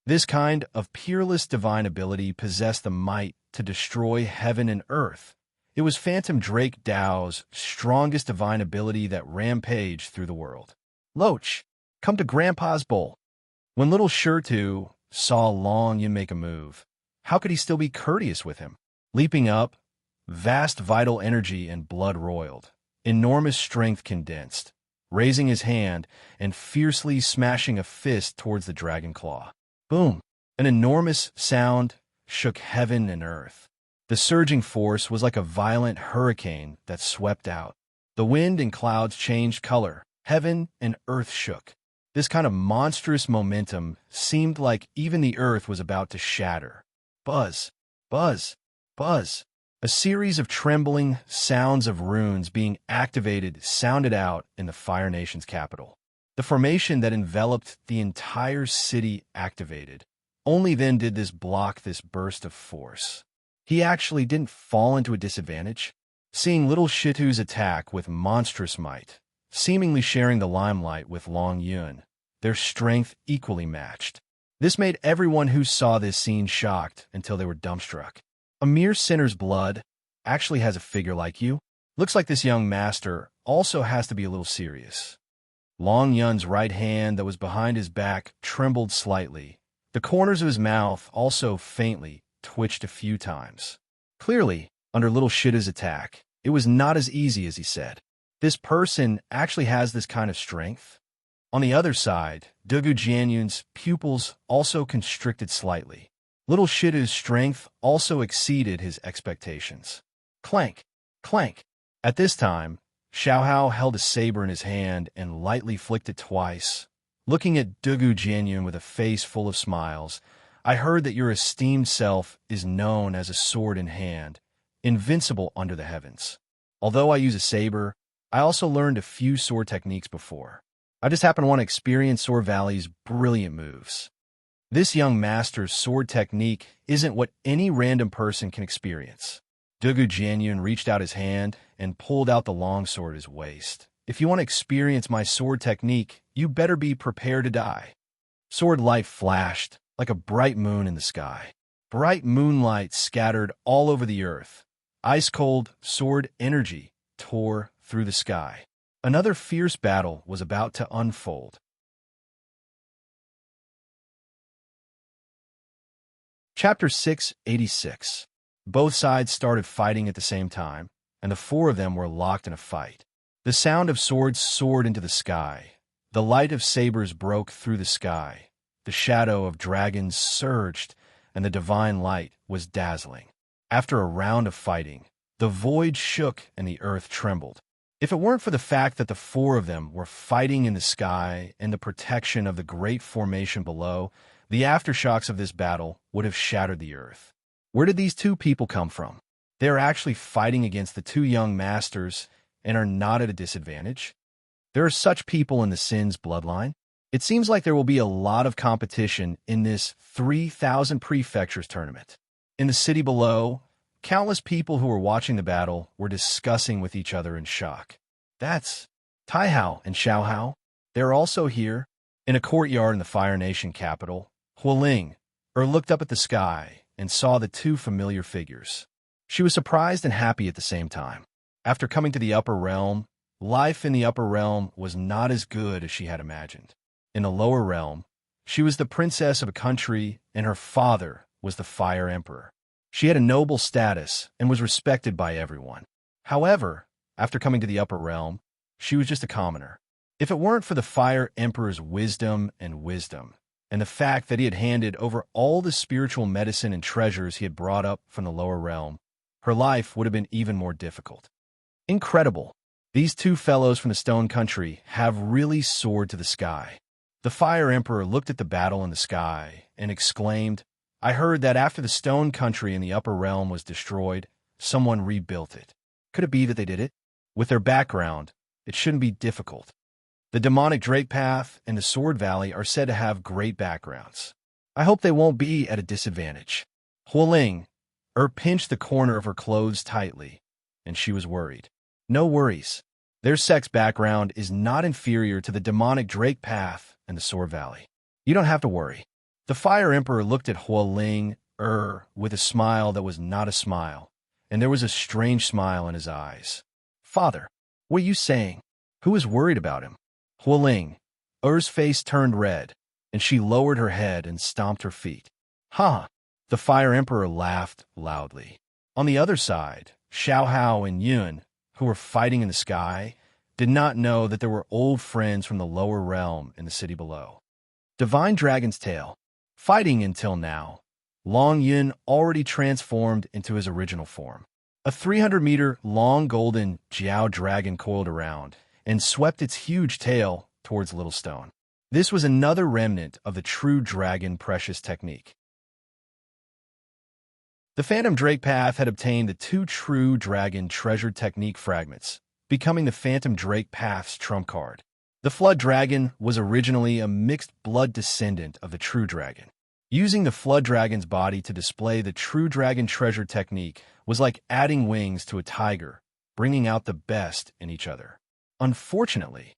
This kind of peerless divine ability possessed the might to destroy heaven and earth. It was Phantom Drake Dao's strongest divine ability that rampaged through the world. Loach, come to Grandpa's bowl. When little Shirtu saw Long Yun make a move, how could he still be courteous with him? Leaping up, vast vital energy and blood roiled, enormous strength condensed, raising his hand and fiercely smashing a fist towards the dragon claw. Boom! An enormous sound shook heaven and earth. The surging force was like a violent hurricane that swept out. The wind and clouds changed color. Heaven and earth shook. This kind of monstrous momentum seemed like even the earth was about to shatter. Buzz, buzz, buzz. A series of trembling sounds of runes being activated sounded out in the Fire Nation's capital. The formation that enveloped the entire city activated. Only then did this block this burst of force. He actually didn't fall into a disadvantage. Seeing little Shitu's attack with monstrous might, seemingly sharing the limelight with Long Yun, their strength equally matched. This made everyone who saw this scene shocked until they were dumbstruck. A mere sinner's blood actually has a figure like you? Looks like this young master also has to be a little serious. Long Yun's right hand that was behind his back trembled slightly. The corners of his mouth also faintly twitched a few times. Clearly, under little Shita's attack, it was not as easy as he said. This person actually has this kind of strength? On the other side, Dugu Jianyun's pupils also constricted slightly. Little Shita's strength also exceeded his expectations. Clank, clank. At this time, Xiaohao held a saber in his hand and lightly flicked it twice. Looking at Dugu Jianyun with a face full of smiles, I heard that your esteemed self is known as a sword in hand, invincible under the heavens. Although I use a saber, I also learned a few sword techniques before. I just happen to want to experience Sword Valley's brilliant moves. This young master's sword technique isn't what any random person can experience. Dugu Jianyun reached out his hand and pulled out the longsword at his waist. If you want to experience my sword technique, you better be prepared to die. Sword light flashed like a bright moon in the sky. Bright moonlight scattered all over the earth. Ice-cold sword energy tore through the sky. Another fierce battle was about to unfold. Chapter 686. Both sides started fighting at the same time, and the four of them were locked in a fight. The sound of swords soared into the sky. The light of sabers broke through the sky. The shadow of dragons surged, and the divine light was dazzling. After a round of fighting, the void shook and the earth trembled. If it weren't for the fact that the four of them were fighting in the sky and the protection of the great formation below, the aftershocks of this battle would have shattered the earth. Where did these two people come from? They are actually fighting against the two young masters and are not at a disadvantage. There are such people in the Sin's bloodline. It seems like there will be a lot of competition in this 3,000 prefectures tournament. In the city below, countless people who were watching the battle were discussing with each other in shock. That's Taihao and Xiaohao. They're also here. In a courtyard in the Fire Nation capital, Hualing looked up at the sky and saw the two familiar figures. She was surprised and happy at the same time. After coming to the upper realm, life in the upper realm was not as good as she had imagined. In the lower realm, she was the princess of a country, and her father was the Fire Emperor. She had a noble status and was respected by everyone. However, after coming to the upper realm, she was just a commoner. If it weren't for the Fire Emperor's wisdom, and the fact that he had handed over all the spiritual medicine and treasures he had brought up from the lower realm, her life would have been even more difficult. Incredible. These two fellows from the Stone Country have really soared to the sky. The Fire Emperor looked at the battle in the sky and exclaimed, "I heard that after the Stone Country in the upper realm was destroyed, someone rebuilt it. Could it be that they did it? With their background, it shouldn't be difficult. The demonic Drake Path and the Sword Valley are said to have great backgrounds. I hope they won't be at a disadvantage." Hualing pinched the corner of her clothes tightly, and she was worried. No worries. Their sex background is not inferior to the demonic Drake Path and the Sword Valley. You don't have to worry. The Fire Emperor looked at Hualing with a smile that was not a smile, and there was a strange smile in his eyes. "Father, what are you saying? Who is worried about him?" Hualing face turned red, and she lowered her head and stomped her feet. "Ha!" The Fire Emperor laughed loudly. On the other side, Xiaohao and Yun, who were fighting in the sky, did not know that there were old friends from the lower realm in the city below. Divine Dragon's Tail. Fighting until now, Long Yun already transformed into his original form. A 300-meter-long golden Jiao dragon coiled around and swept its huge tail towards Little Stone. This was another remnant of the true dragon precious technique. The Phantom Drake Path had obtained the two true dragon treasure technique fragments, becoming the Phantom Drake Path's trump card. The Flood Dragon was originally a mixed blood descendant of the True Dragon. Using the Flood Dragon's body to display the True Dragon treasure technique was like adding wings to a tiger, bringing out the best in each other. Unfortunately,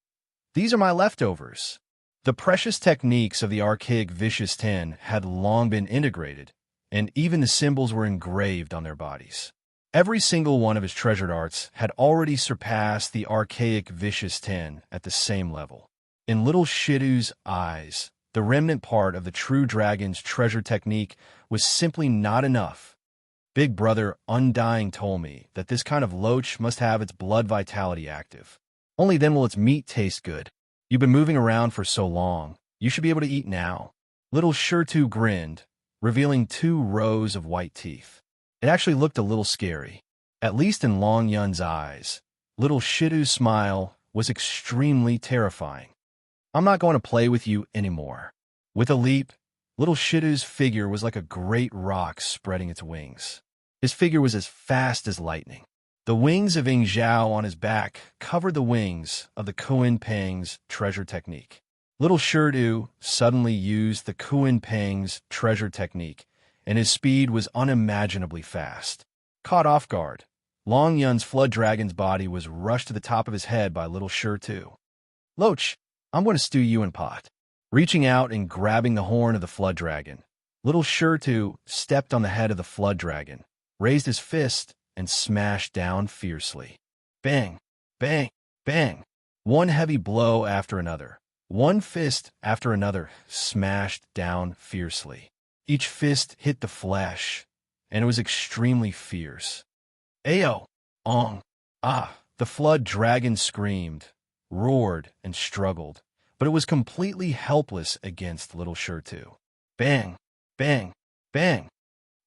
these are my leftovers. The precious techniques of the archaic Vicious 10 had long been integrated, and even the symbols were engraved on their bodies. Every single one of his treasured arts had already surpassed the archaic Vicious 10 at the same level. In Little Shidu's eyes, the remnant part of the True Dragon's treasure technique was simply not enough. Big Brother Undying told me that this kind of loach must have its blood vitality active. Only then will its meat taste good. You've been moving around for so long, you should be able to eat now. Little Shirtu grinned, revealing 2 rows of white teeth. It actually looked a little scary. At least in Long Yun's eyes, Little Shidu's smile was extremely terrifying. "I'm not going to play with you anymore." With a leap, Little Shidu's figure was like a great rock spreading its wings. His figure was as fast as lightning. The wings of Ing Zhao on his back covered the wings of the Kuan Peng's treasure technique. Little Shidu suddenly used the Kuan Peng's treasure technique, and his speed was unimaginably fast. Caught off guard, Long Yun's Flood Dragon's body was rushed to the top of his head by Little Shidu. "Loach, I'm going to stew you in pot." Reaching out and grabbing the horn of the Flood Dragon, Little Shirtu stepped on the head of the flood dragon, raised his fist, and smashed down fiercely. Bang! Bang! Bang! One heavy blow after another, one fist after another smashed down fiercely. Each fist hit the flesh, and it was extremely fierce. Ayo! Ong! Ah! The flood dragon screamed, roared, and struggled, but it was completely helpless against Little Shirtu. Bang! Bang! Bang!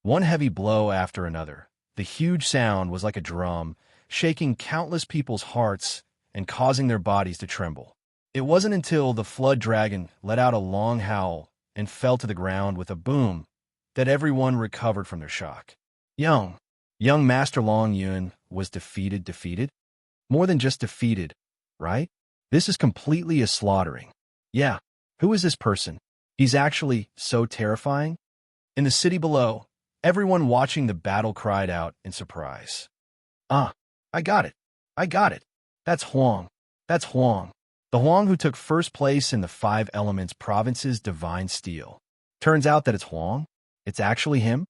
One heavy blow after another. The huge sound was like a drum, shaking countless people's hearts and causing their bodies to tremble. It wasn't until the flood dragon let out a long howl and fell to the ground with a boom that everyone recovered from their shock. Young Master Long Yun was defeated? More than just defeated, right? This is completely a slaughtering. Yeah, who is this person? He's actually so terrifying. In the city below, everyone watching the battle cried out in surprise. Ah, I got it. That's Huang. The Huang who took first place in the 5 Elements Province's Divine Steel. Turns out that it's Huang. It's actually him.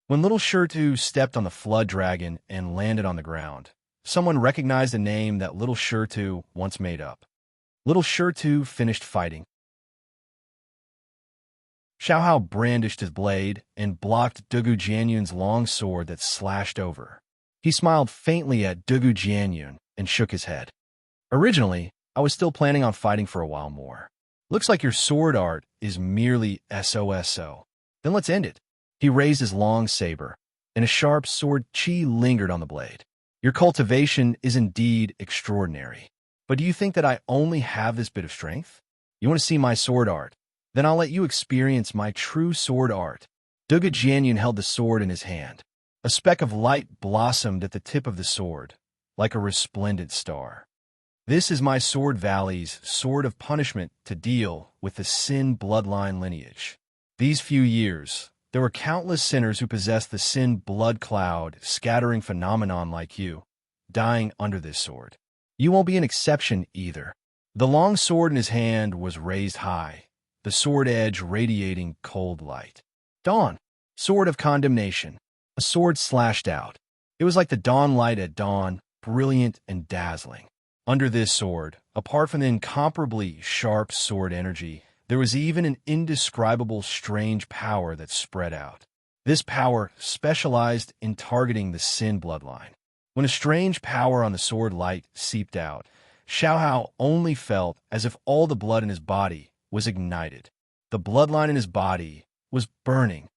When Little Shirtu stepped on the flood dragon and landed on the ground, someone recognized a name that Little Shirtu once made up. Little Shirtu finished fighting. Xiaohao brandished his blade and blocked Dugu Jianyun's long sword that slashed over. He smiled faintly at Dugu Jianyun and shook his head. Originally, I was still planning on fighting for a while more. Looks like your sword art is merely SOSO. Then let's end it. He raised his long saber, and a sharp sword chi lingered on the blade. Your cultivation is indeed extraordinary. But do you think that I only have this bit of strength? You want to see my sword art? Then I'll let you experience my true sword art. Dugu Jianyun held the sword in his hand. A speck of light blossomed at the tip of the sword, like a resplendent star. This is my Sword Valley's sword of punishment to deal with the sin bloodline lineage. These few years, there were countless sinners who possessed the sin blood cloud scattering phenomenon like you, dying under this sword. You won't be an exception either. The long sword in his hand was raised high, the sword edge radiating cold light. Dawn, sword of condemnation. A sword slashed out. It was like the dawn light at dawn, brilliant and dazzling. Under this sword, apart from the incomparably sharp sword energy, there was even an indescribable strange power that spread out. This power specialized in targeting the sin bloodline. When a strange power on the sword light seeped out, Xiaohao only felt as if all the blood in his body was ignited. The bloodline in his body was burning.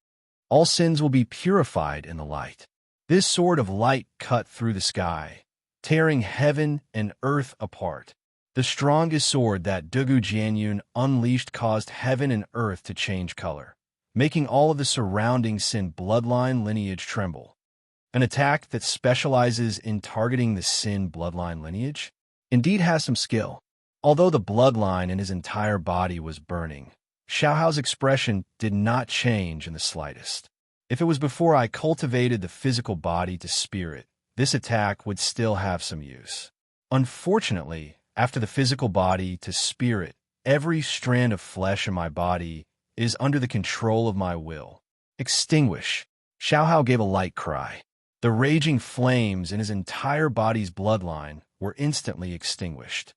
All sins will be purified in the light. This sword of light cut through the sky, tearing heaven and earth apart. The strongest sword that Dugu Jianyun unleashed caused heaven and earth to change color, making all of the surrounding sin bloodline lineage tremble. An attack that specializes in targeting the sin bloodline lineage indeed has some skill. Although the bloodline in his entire body was burning, Xiaohao's expression did not change in the slightest. If it was before I cultivated the physical body to spirit, this attack would still have some use. Unfortunately, after the physical body to spirit, every strand of flesh in my body is under the control of my will. Extinguish. Xiaohao gave a light cry. The raging flames in his entire body's bloodline were instantly extinguished.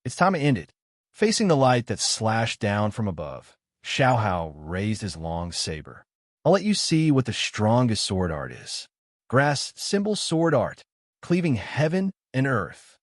It's time to end it. Facing the light that slashed down from above, Xiaohao raised his long saber. I'll let you see what the strongest sword art is. Grass symbol sword art, cleaving heaven and earth.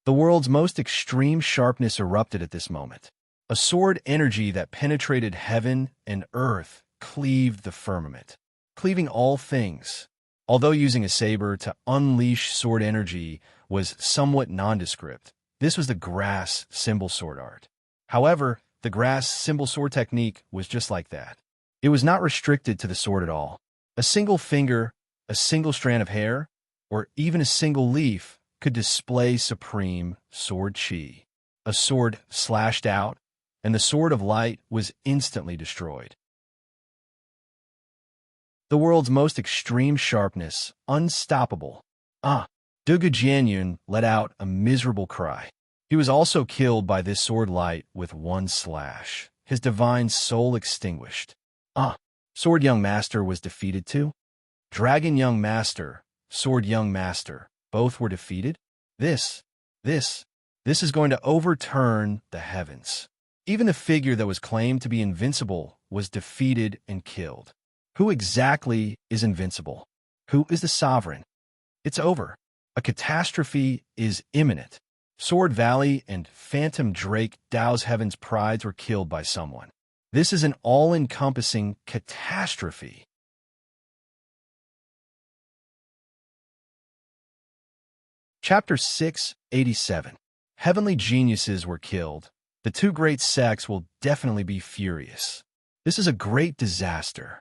The world's most extreme sharpness erupted at this moment. A sword energy that penetrated heaven and earth cleaved the firmament, cleaving all things. Although using a saber to unleash sword energy was somewhat nondescript, this was the grass symbol sword art. However, the grass symbol sword technique was just like that. It was not restricted to the sword at all. A single finger, a single strand of hair, or even a single leaf could display supreme sword chi. A sword slashed out, and the sword of light was instantly destroyed. The world's most extreme sharpness, unstoppable. Dugu Jianyun let out a miserable cry. He was also killed by this sword light with one slash, his divine soul extinguished. Sword Young Master was defeated too? Dragon Young Master, Sword Young Master, both were defeated? This, this, this is going to overturn the heavens. Even the figure that was claimed to be invincible was defeated and killed. Who exactly is invincible? Who is the sovereign? It's over. A catastrophe is imminent. Sword Valley and Phantom Drake Dao's Heaven's Prides were killed by someone. This is an all-encompassing catastrophe. Chapter 687. Heavenly geniuses were killed. The two great sects will definitely be furious. This is a great disaster.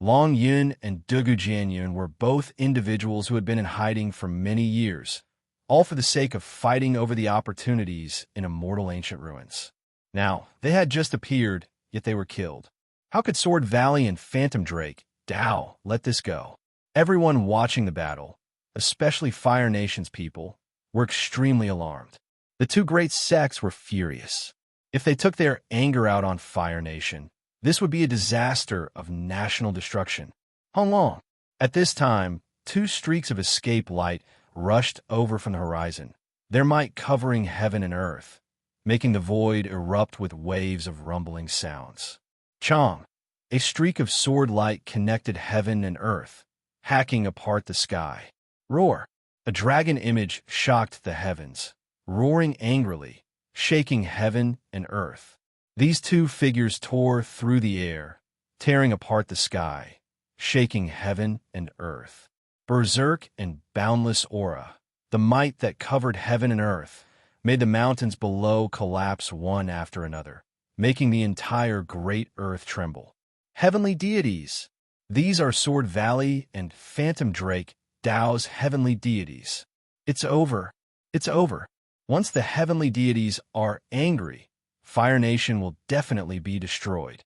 Long Yun and Dugu Jianyun were both individuals who had been in hiding for many years, all for the sake of fighting over the opportunities in immortal ancient ruins. Now, they had just appeared, yet they were killed. How could Sword Valley and Phantom Drake Dao let this go? Everyone watching the battle, especially Fire Nation's people, were extremely alarmed. The two great sects were furious. If they took their anger out on Fire Nation, this would be a disaster of national destruction. How long? At this time, two streaks of escape light rushed over from the horizon, their might covering heaven and earth, making the void erupt with waves of rumbling sounds. Chong, a streak of sword light connected heaven and earth, hacking apart the sky. Roar, a dragon image shocked the heavens, roaring angrily, shaking heaven and earth. These two figures tore through the air, tearing apart the sky, shaking heaven and earth. Berserk and boundless aura, the might that covered heaven and earth, made the mountains below collapse one after another, making the entire great earth tremble. Heavenly deities. These are Sword Valley and Phantom Drake Dao's heavenly deities. It's over. It's over. Once the heavenly deities are angry, Fire Nation will definitely be destroyed.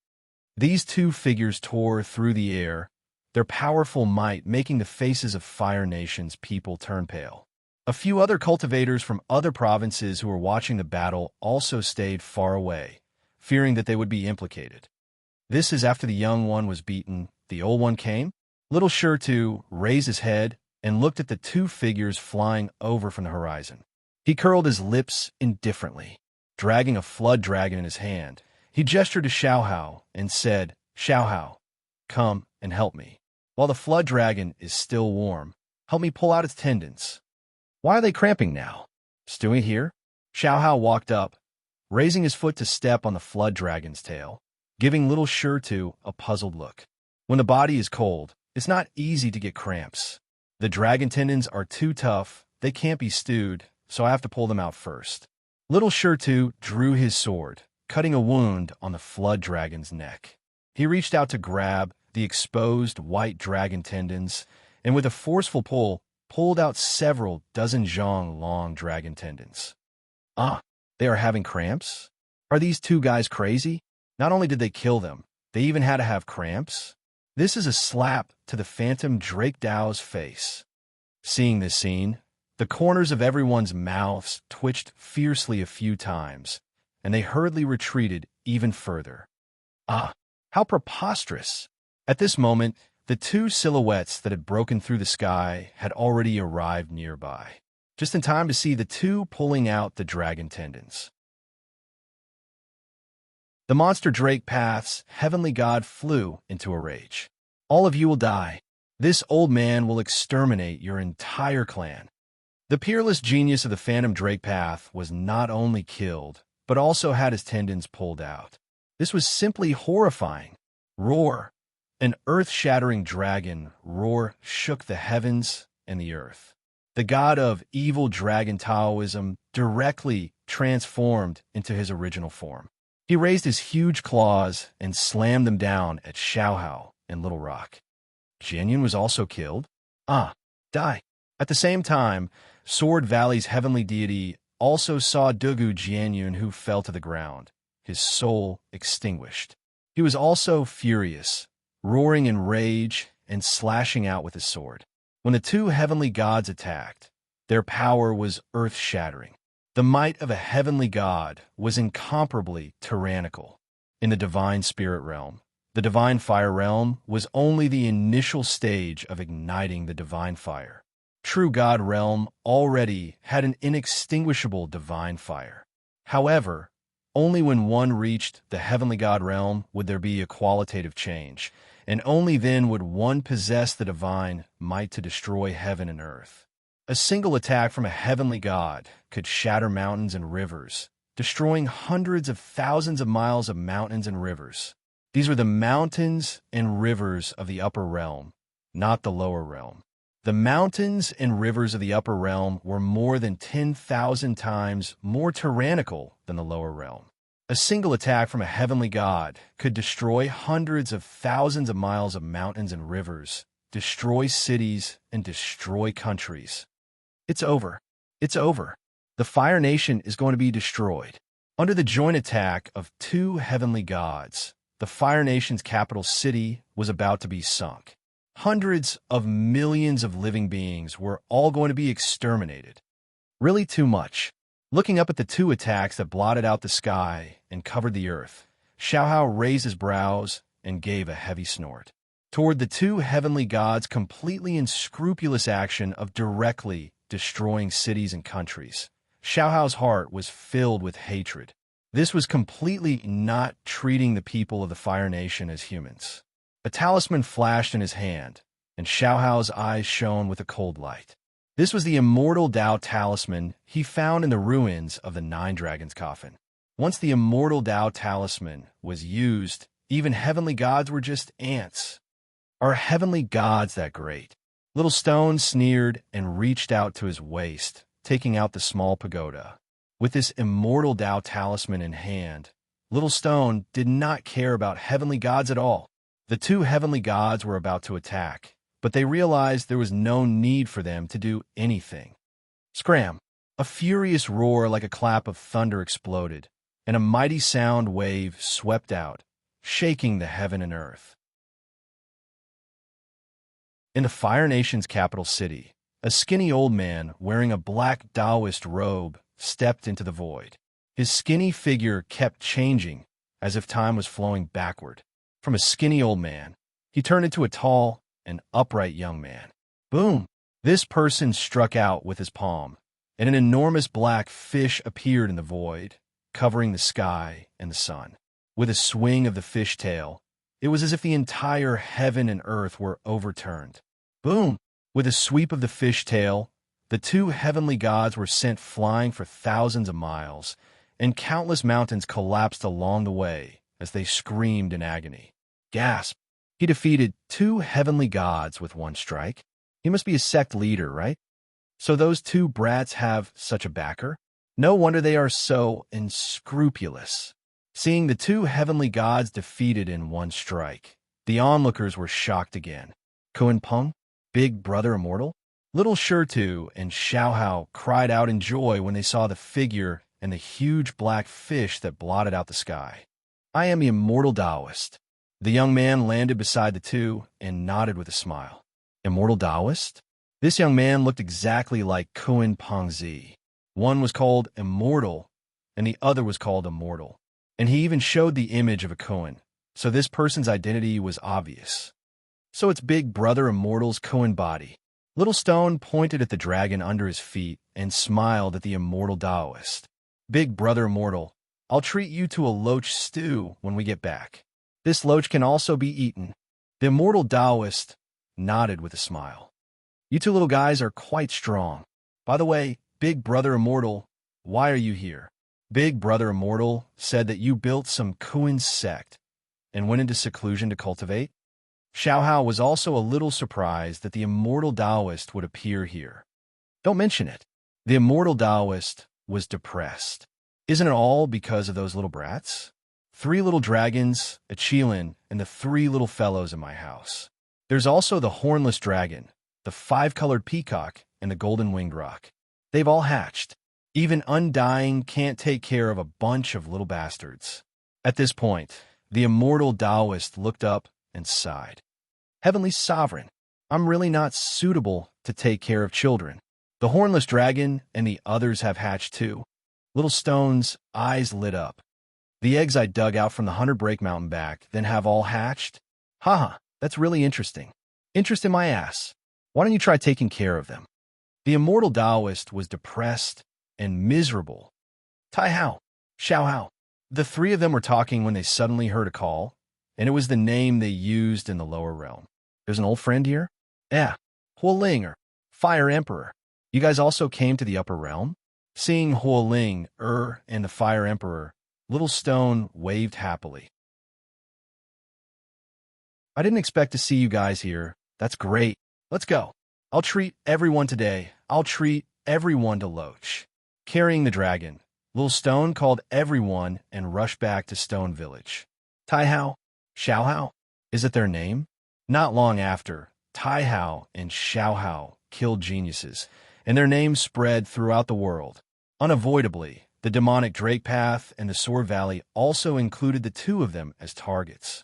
These two figures tore through the air, their powerful might making the faces of Fire Nation's people turn pale. A few other cultivators from other provinces who were watching the battle also stayed far away, fearing that they would be implicated. This is after the young one was beaten, the old one came. Little Sure to raised his head and looked at the two figures flying over from the horizon. He curled his lips indifferently. Dragging a flood dragon in his hand, he gestured to Xiaohao and said, "Xiaohao, come and help me. While the flood dragon is still warm, help me pull out its tendons." "Why are they cramping now?" "Stewing here?" Xiaohao walked up, raising his foot to step on the flood dragon's tail, giving Little Sure to a puzzled look. When the body is cold, it's not easy to get cramps. The dragon tendons are too tough, they can't be stewed, so I have to pull them out first. Little Sure to drew his sword, cutting a wound on the flood dragon's neck. He reached out to grab the exposed white dragon tendons, and with a forceful pull, pulled out several dozen zhong long dragon tendons. Ah, they are having cramps? Are these two guys crazy? Not only did they kill them, they even had to have cramps? This is a slap to the Phantom Drake Dao's face. Seeing this scene, the corners of everyone's mouths twitched fiercely a few times, and they hurriedly retreated even further. Ah, how preposterous! At this moment, the two silhouettes that had broken through the sky had already arrived nearby, just in time to see the two pulling out the dragon tendons. The monster Drake Path's heavenly god flew into a rage. "All of you will die. This old man will exterminate your entire clan." The peerless genius of the Phantom Drake Path was not only killed, but also had his tendons pulled out. This was simply horrifying. Roar! An earth-shattering dragon roar shook the heavens and the earth. The god of evil dragon Taoism directly transformed into his original form. He raised his huge claws and slammed them down at Xiaohao and Little Rock. Jianyun was also killed. Ah, die. At the same time, Sword Valley's heavenly deity also saw Dugu Jianyun, who fell to the ground, his soul extinguished. He was also furious, roaring in rage and slashing out with his sword. When the two heavenly gods attacked, their power was earth-shattering. The might of a heavenly god was incomparably tyrannical. In the divine spirit realm, The divine fire realm was only the initial stage of igniting the divine fire. True God realm already had an inextinguishable divine fire. However, only when one reached the heavenly God realm would there be a qualitative change, and only then would one possess the divine might to destroy heaven and earth. A single attack from a heavenly God could shatter mountains and rivers, destroying hundreds of thousands of miles of mountains and rivers. These were the mountains and rivers of the upper realm, not the lower realm. The mountains and rivers of the upper realm were more than 10,000 times more tyrannical than the lower realm. A single attack from a heavenly God could destroy hundreds of thousands of miles of mountains and rivers, destroy cities, and destroy countries. It's over. It's over. The Fire Nation is going to be destroyed. Under the joint attack of two heavenly gods, the Fire Nation's capital city was about to be sunk. Hundreds of millions of living beings were all going to be exterminated. Really too much. Looking up at the two attacks that blotted out the sky and covered the earth, Xiaohao raised his brows and gave a heavy snort. Toward the two heavenly gods' completely unscrupulous action of directly destroying cities and countries, Xiaohao's heart was filled with hatred. This was completely not treating the people of the Fire Nation as humans. A talisman flashed in his hand, and Xiaohao's eyes shone with a cold light. This was the immortal Dao talisman he found in the ruins of the Nine Dragons' coffin. Once the immortal Dao talisman was used, even heavenly gods were just ants. Are heavenly gods that great? Little Stone sneered and reached out to his waist, taking out the small pagoda. With this immortal Dao talisman in hand, Little Stone did not care about heavenly gods at all. The two heavenly gods were about to attack, but they realized there was no need for them to do anything. Scram! A furious roar like a clap of thunder exploded, and a mighty sound wave swept out, shaking the heaven and earth. In the Fire Nation's capital city, a skinny old man wearing a black Taoist robe stepped into the void. His skinny figure kept changing, as if time was flowing backward. From a skinny old man, he turned into a tall and upright young man. Boom! This person struck out with his palm, and an enormous black fish appeared in the void, covering the sky and the sun. With a swing of the fish tail, it was as if the entire heaven and earth were overturned. Boom! With a sweep of the fish tail, the two heavenly gods were sent flying for thousands of miles, and countless mountains collapsed along the way as they screamed in agony. Gasp! He defeated two heavenly gods with one strike. He must be a sect leader, right? So those two brats have such a backer? No wonder they are so unscrupulous. Seeing the two heavenly gods defeated in one strike, the onlookers were shocked again. Kuan Peng, Big Brother Immortal? Little Shirtu and Xiaohao cried out in joy when they saw the figure and the huge black fish that blotted out the sky. I am the immortal Taoist. The young man landed beside the two and nodded with a smile. Immortal Taoist? This young man looked exactly like Kuan Peng Zi. One was called Immortal, and the other was called Immortal. And he even showed the image of a Kuan, so this person's identity was obvious. So it's Big Brother Immortal's Kuan body. Little Stone pointed at the dragon under his feet and smiled at the immortal Taoist. Big Brother Immortal, I'll treat you to a loach stew when we get back. This loach can also be eaten. The immortal Taoist nodded with a smile. You two little guys are quite strong. By the way, Big Brother Immortal, why are you here? Big Brother Immortal said that you built some Kuan sect and went into seclusion to cultivate. Xiaohao was also a little surprised that the immortal Taoist would appear here. Don't mention it. The immortal Taoist was depressed. Isn't it all because of those little brats? 3 little dragons, a Qilin, and the 3 little fellows in my house. There's also the hornless dragon, the 5-colored peacock, and the golden-winged rock. They've all hatched. Even Undying can't take care of a bunch of little bastards. At this point, the immortal Taoist looked up and sighed. Heavenly Sovereign, I'm really not suitable to take care of children. The hornless dragon and the others have hatched too. Little Stone's eyes lit up. The eggs I dug out from the 100 Break Mountain back then have all hatched? Haha, that's really interesting. Interest in my ass. Why don't you try taking care of them? The immortal Taoist was depressed and miserable. Tai Hao, Xiao Hao. The three of them were talking when they suddenly heard a call, and it was the name they used in the lower realm. There's an old friend here? Yeah, Huoling, or Fire Emperor. You guys also came to the upper realm? Seeing Huoling, and the Fire Emperor, Little Stone waved happily. I didn't expect to see you guys here. That's great. Let's go. I'll treat everyone today. I'll treat everyone to Loach. Carrying the dragon, Little Stone called everyone and rushed back to Stone Village. Tai Hao, Xiao Hao, is it their name? Not long after, Tai Hao and Xiao Hao killed geniuses, and their names spread throughout the world. Unavoidably, the demonic Drake Path and the Sword Valley also included the two of them as targets.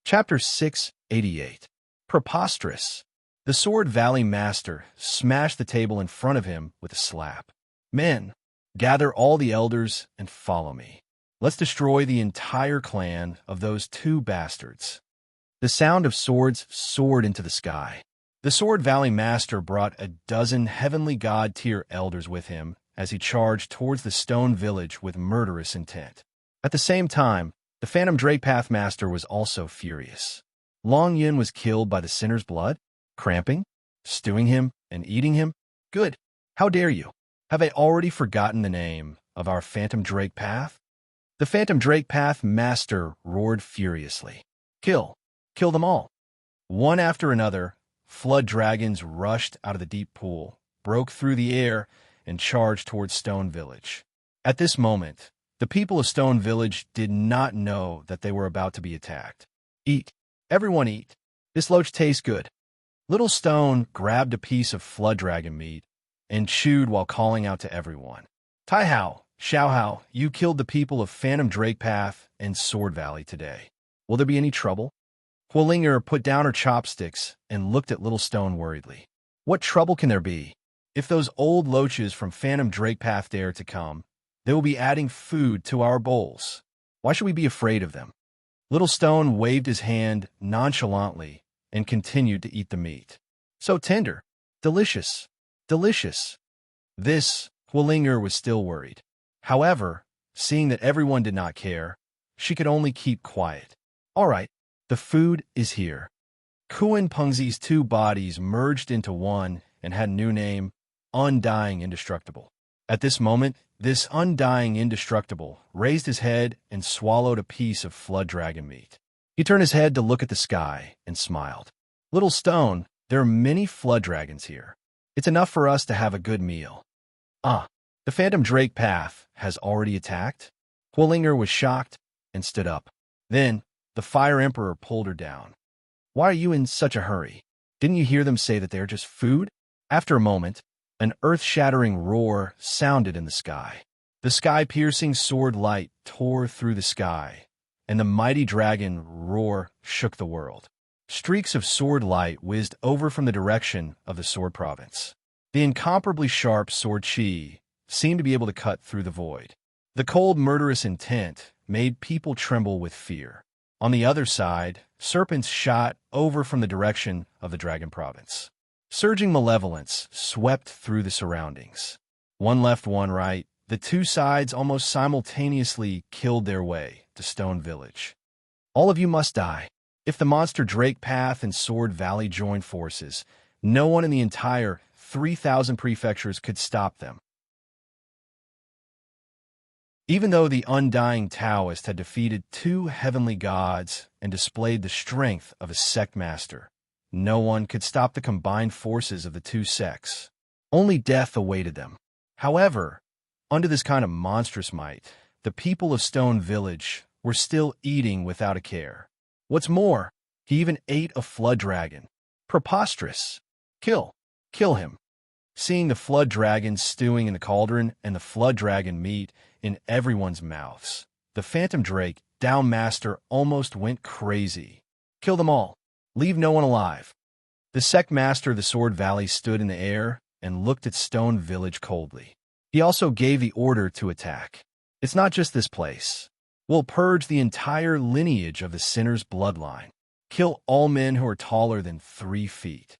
Chapter 688. Preposterous. The Sword Valley Master smashed the table in front of him with a slap. Men, gather all the elders and follow me. Let's destroy the entire clan of those two bastards. The sound of swords soared into the sky. The Sword Valley Master brought a dozen heavenly god-tier elders with him as he charged towards the Stone Village with murderous intent. At the same time, the Phantom Drake Path Master was also furious. Long Yin was killed by the sinner's blood, cramping, stewing him, and eating him. Good. How dare you? Have I already forgotten the name of our Phantom Drake Path? The Phantom Drake Path Master roared furiously. Kill. Kill them all. One after another, flood dragons rushed out of the deep pool, broke through the air, and charged towards Stone Village. At this moment, the people of Stone Village did not know that they were about to be attacked. Eat. Everyone eat. This loach tastes good. Little Stone grabbed a piece of flood dragon meat and chewed while calling out to everyone. Tai Hao, Xiao Hao, you killed the people of Phantom Drake Path and Sword Valley today. Will there be any trouble? Huolinger put down her chopsticks and looked at Little Stone worriedly. What trouble can there be? If those old loaches from Phantom Drake Path dare to come, they will be adding food to our bowls. Why should we be afraid of them? Little Stone waved his hand nonchalantly and continued to eat the meat. So tender. Delicious. Delicious. This, Huolinger was still worried. However, seeing that everyone did not care, she could only keep quiet. All right, the food is here. Kuan Pengzi's two bodies merged into one and had a new name, Undying Indestructible. At this moment, this Undying Indestructible raised his head and swallowed a piece of flood dragon meat. He turned his head to look at the sky and smiled. Little Stone, there are many flood dragons here. It's enough for us to have a good meal. The Phantom Drake Path has already attacked? Huolinger was shocked and stood up. Then, the Fire Emperor pulled her down. Why are you in such a hurry? Didn't you hear them say that they're just food? After a moment, an earth-shattering roar sounded in the sky. The sky-piercing sword light tore through the sky, and the mighty dragon roar shook the world. Streaks of sword light whizzed over from the direction of the Sword Province. The incomparably sharp sword chi seemed to be able to cut through the void. The cold, murderous intent made people tremble with fear. On the other side, serpents shot over from the direction of the Dragon Province. Surging malevolence swept through the surroundings. One left, one right, the two sides almost simultaneously killed their way to Stone Village. All of you must die. If the monster Drake Path and Sword Valley join forces, no one in the entire 3,000 prefectures could stop them. Even though the Undying Taoist had defeated two heavenly gods and displayed the strength of a sect master, no one could stop the combined forces of the two sects. Only death awaited them. However, under this kind of monstrous might, the people of Stone Village were still eating without a care. What's more, he even ate a flood dragon. Preposterous. Kill. Kill him. Seeing the flood dragon stewing in the cauldron and the flood dragon meat in everyone's mouths, the Phantom Drake Down Master almost went crazy. Kill them all. Leave no one alive. The sect master of the Sword Valley stood in the air and looked at Stone Village coldly. He also gave the order to attack. It's not just this place. We'll purge the entire lineage of the sinner's bloodline. Kill all men who are taller than 3 feet.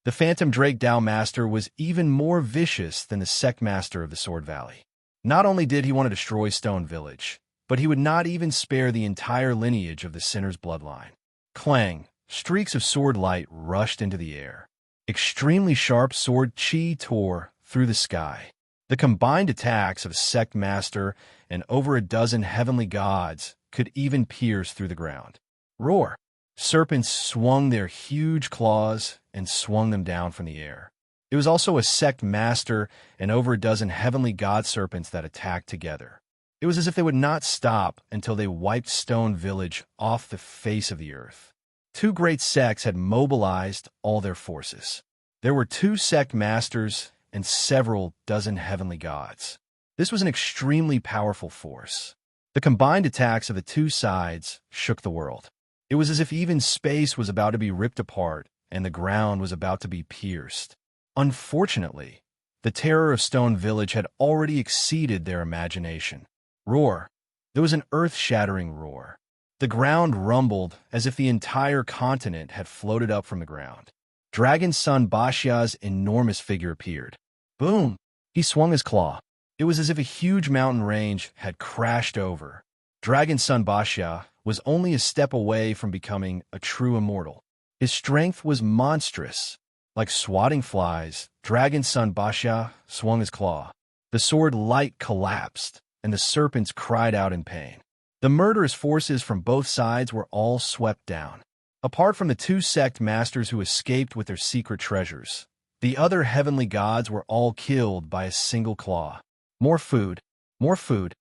The Phantom Drake Dao Master was even more vicious than the Sect Master of the Sword Valley. Not only did he want to destroy Stone Village, but he would not even spare the entire lineage of the sinner's bloodline. Clang! Streaks of sword light rushed into the air. Extremely sharp sword chi tore through the sky. The combined attacks of a Sect Master and over a dozen heavenly gods could even pierce through the ground. Roar! Serpents swung their huge claws and swung them down from the air. It was also a Sect Master and over a dozen heavenly god serpents that attacked together. It was as if they would not stop until they wiped Stone Village off the face of the earth. 2 great sects had mobilized all their forces. There were 2 Sect Masters and several dozen heavenly gods. This was an extremely powerful force. The combined attacks of the 2 sides shook the world. It was as if even space was about to be ripped apart and the ground was about to be pierced. Unfortunately, the terror of Stone Village had already exceeded their imagination. Roar! There was an earth-shattering roar. The ground rumbled as if the entire continent had floated up from the ground. Dragon Son Bashia's enormous figure appeared. Boom! He swung his claw. It was as if a huge mountain range had crashed over. Dragon Son Bashia was only a step away from becoming a true immortal. His strength was monstrous. Like swatting flies, Dragon Son Bashia swung his claw. The sword light collapsed, and the serpents cried out in pain. The murderous forces from both sides were all swept down. Apart from the 2 Sect Masters who escaped with their secret treasures, the other heavenly gods were all killed by a single claw. More food, more food.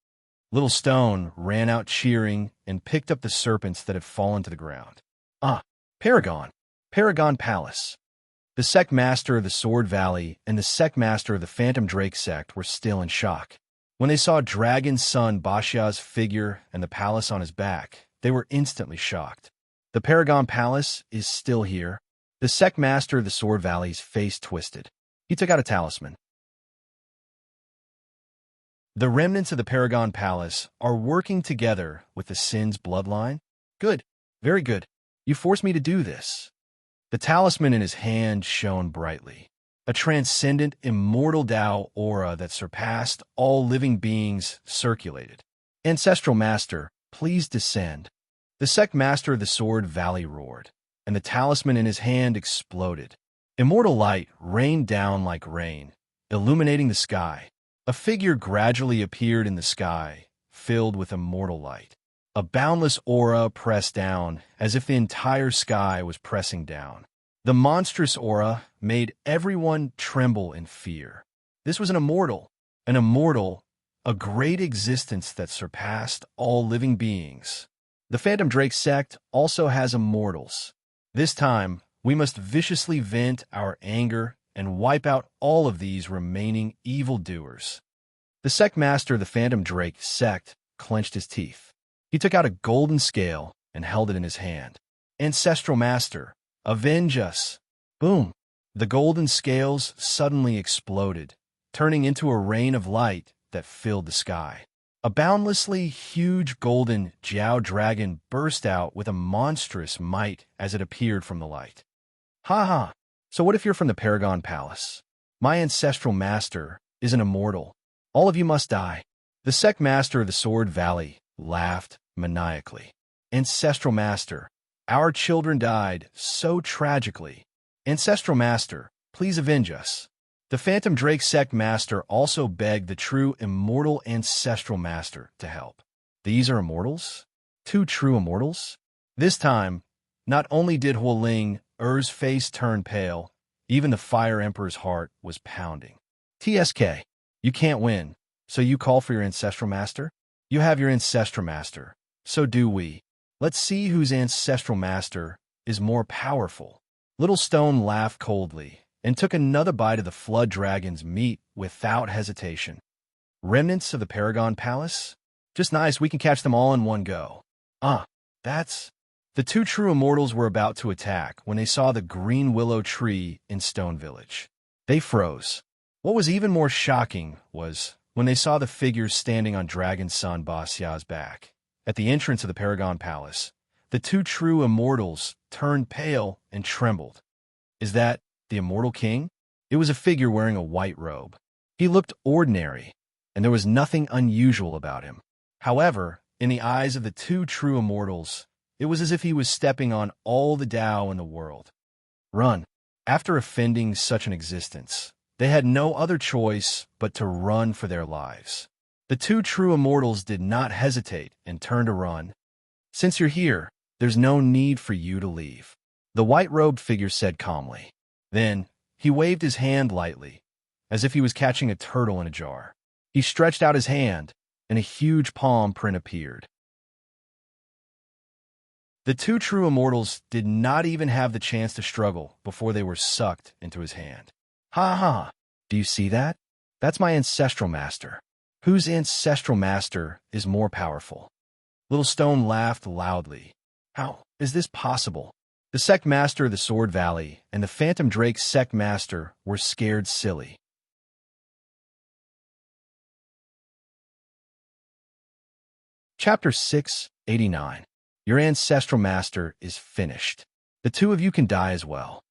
Little Stone ran out cheering and picked up the serpents that had fallen to the ground. Paragon Palace. The Sect Master of the Sword Valley and the Sect Master of the Phantom Drake Sect were still in shock. When they saw Dragon Son Bashia's figure and the palace on his back, they were instantly shocked. The Paragon Palace is still here. The Sect Master of the Sword Valley's face twisted. He took out a talisman. The remnants of the Paragon Palace are working together with the Sin's bloodline? Good. Very good. You forced me to do this. The talisman in his hand shone brightly. A transcendent, immortal Tao aura that surpassed all living beings circulated. Ancestral Master, please descend. The Sect Master of the Sword Valley roared, and the talisman in his hand exploded. Immortal light rained down like rain, illuminating the sky. A figure gradually appeared in the sky, filled with immortal light. A boundless aura pressed down, as if the entire sky was pressing down. The monstrous aura made everyone tremble in fear. This was an immortal, a great existence that surpassed all living beings. The Phantom Drake sect also has immortals. This time, we must viciously vent our anger and wipe out all of these remaining evildoers. The Sect Master of the Phantom Drake sect clenched his teeth. He took out a golden scale and held it in his hand. Ancestral Master, avenge us! Boom! The golden scales suddenly exploded, turning into a rain of light that filled the sky. A boundlessly huge golden Jiao dragon burst out with a monstrous might as it appeared from the light. Ha ha! So what if you're from the Paragon Palace? My ancestral master is an immortal. All of you must die. The Sect Master of the Sword Valley laughed maniacally. Ancestral Master, our children died so tragically. Ancestral Master, please avenge us. The Phantom Drake Sect Master also begged the true immortal Ancestral Master to help. These are immortals? 2 true immortals? This time, not only did Huoling Er's face turn pale, even the Fire Emperor's heart was pounding. TSK, you can't win, so you call for your Ancestral Master? You have your Ancestral Master, so do we. Let's see whose Ancestral Master is more powerful. Little Stone laughed coldly and took another bite of the Flood Dragon's meat without hesitation. Remnants of the Paragon Palace? Just nice, we can catch them all in one go. That's... The 2 true immortals were about to attack when they saw the green willow tree in Stone Village. They froze. What was even more shocking was when they saw the figures standing on Dragon Son Bastia's back. At the entrance of the Paragon Palace, the two true immortals turned pale and trembled. Is that the immortal king? It was a figure wearing a white robe. He looked ordinary, and there was nothing unusual about him. However, in the eyes of the two true immortals, it was as if he was stepping on all the Tao in the world. Run. After offending such an existence, they had no other choice but to run for their lives. The two true immortals did not hesitate and turned to run. Since you're here, there's no need for you to leave, the white-robed figure said calmly. Then, he waved his hand lightly, as if he was catching a turtle in a jar. He stretched out his hand, and a huge palm print appeared. The two true immortals did not even have the chance to struggle before they were sucked into his hand. Ha ha! Do you see that? That's my ancestral master. Whose ancestral master is more powerful? Little Stone laughed loudly. How is this possible? The sect master of the Sword Valley and the Phantom Drake's sect master were scared silly. Chapter 689. Your ancestral master is finished. The two of you can die as well.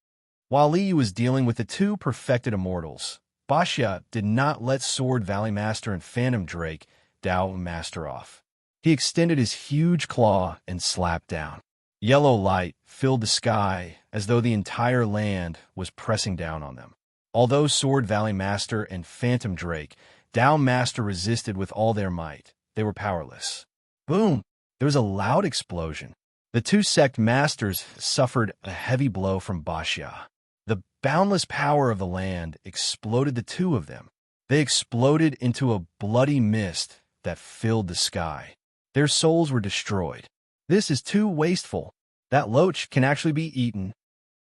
While Liu was dealing with the two perfected immortals, Bastia did not let Sword Valley Master and Phantom Drake Dao Master off. He extended his huge claw and slapped down. Yellow light filled the sky as though the entire land was pressing down on them. Although Sword Valley Master and Phantom Drake Dao Master resisted with all their might, they were powerless. Boom! There was a loud explosion. The two sect masters suffered a heavy blow from Bastia. The boundless power of the land exploded the two of them. They exploded into a bloody mist that filled the sky. Their souls were destroyed. This is too wasteful. That loach can actually be eaten.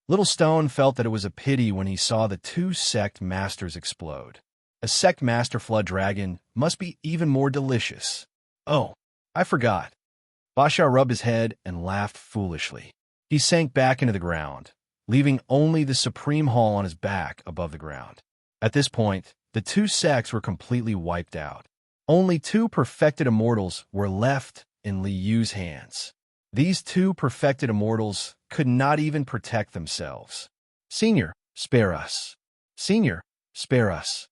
Little Stone felt that it was a pity when he saw the two sect masters explode. A sect master flood dragon must be even more delicious. Oh, I forgot. Basha rubbed his head and laughed foolishly. He sank back into the ground, leaving only the supreme hall on his back above the ground. At this point, the two sects were completely wiped out. Only two perfected immortals were left in Liyu's hands. These two perfected immortals could not even protect themselves. Senior, spare us. Senior, spare us.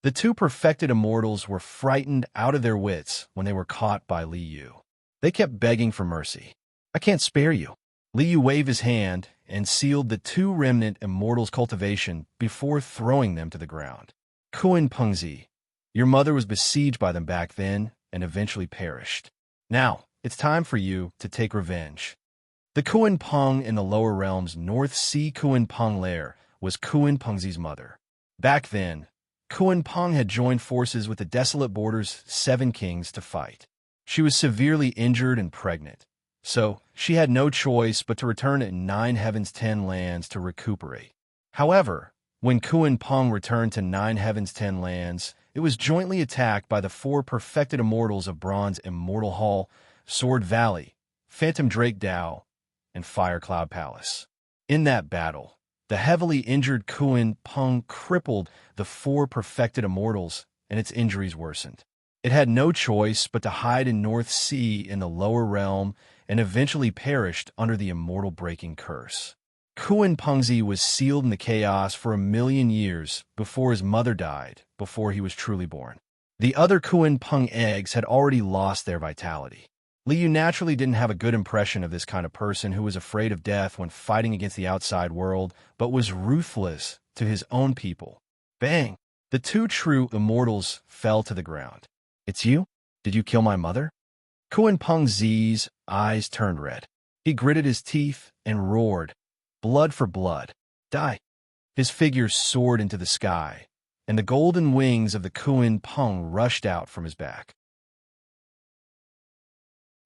The two perfected immortals were frightened out of their wits when they were caught by Liu. They kept begging for mercy. I can't spare you. Liu waved his hand and sealed the two remnant immortals' cultivation before throwing them to the ground. Kuan Pengzi, your mother was besieged by them back then and eventually perished. Now, it's time for you to take revenge. The Kuan Peng in the lower realms North Sea Kuan Peng lair was Kuan Pengzi's mother. Back then, Kuan Peng had joined forces with the desolate border's 7 kings to fight. She was severely injured and pregnant, so she had no choice but to return to 9 Heavens 10 lands to recuperate. However, when Kuan Peng returned to 9 Heavens 10 lands, it was jointly attacked by the 4 perfected immortals of Bronze Immortal Hall, Sword Valley, Phantom Drake Dao, and Fire Cloud Palace. In that battle, the heavily injured Kuan Peng crippled the 4 perfected immortals, and its injuries worsened. It had no choice but to hide in North Sea in the lower realm and eventually perished under the immortal breaking curse. Kuan Pengzi was sealed in the chaos for 1,000,000 years before his mother died, before he was truly born. The other Kuan Peng eggs had already lost their vitality. Liu naturally didn't have a good impression of this kind of person who was afraid of death when fighting against the outside world, but was ruthless to his own people. Bang! The two true immortals fell to the ground. It's you? Did you kill my mother? Kuan Pengzi's eyes turned red. He gritted his teeth and roared, blood for blood. Die! His figure soared into the sky, and the golden wings of the Kuan Peng rushed out from his back.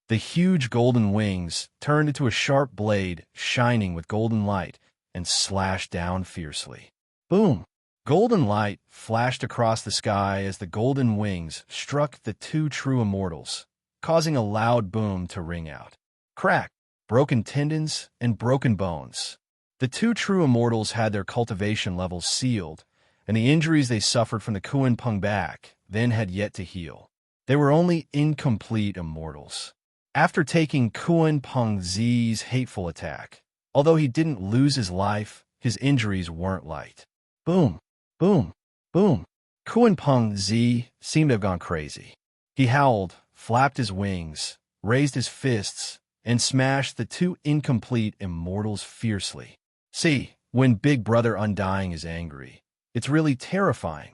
The huge golden wings turned into a sharp blade shining with golden light and slashed down fiercely. Boom! Golden light flashed across the sky as the golden wings struck the two true immortals, causing a loud boom to ring out. Crack! Broken tendons and broken bones. The two true immortals had their cultivation levels sealed, and the injuries they suffered from the Kuan Peng back then had yet to heal. They were only incomplete immortals. After taking Kuan Peng Z's hateful attack, although he didn't lose his life, his injuries weren't light. Boom, boom, boom. Kuan Peng Z seemed to have gone crazy. He howled, flapped his wings, raised his fists, and smashed the two incomplete immortals fiercely. See, when Big Brother Undying is angry, it's really terrifying.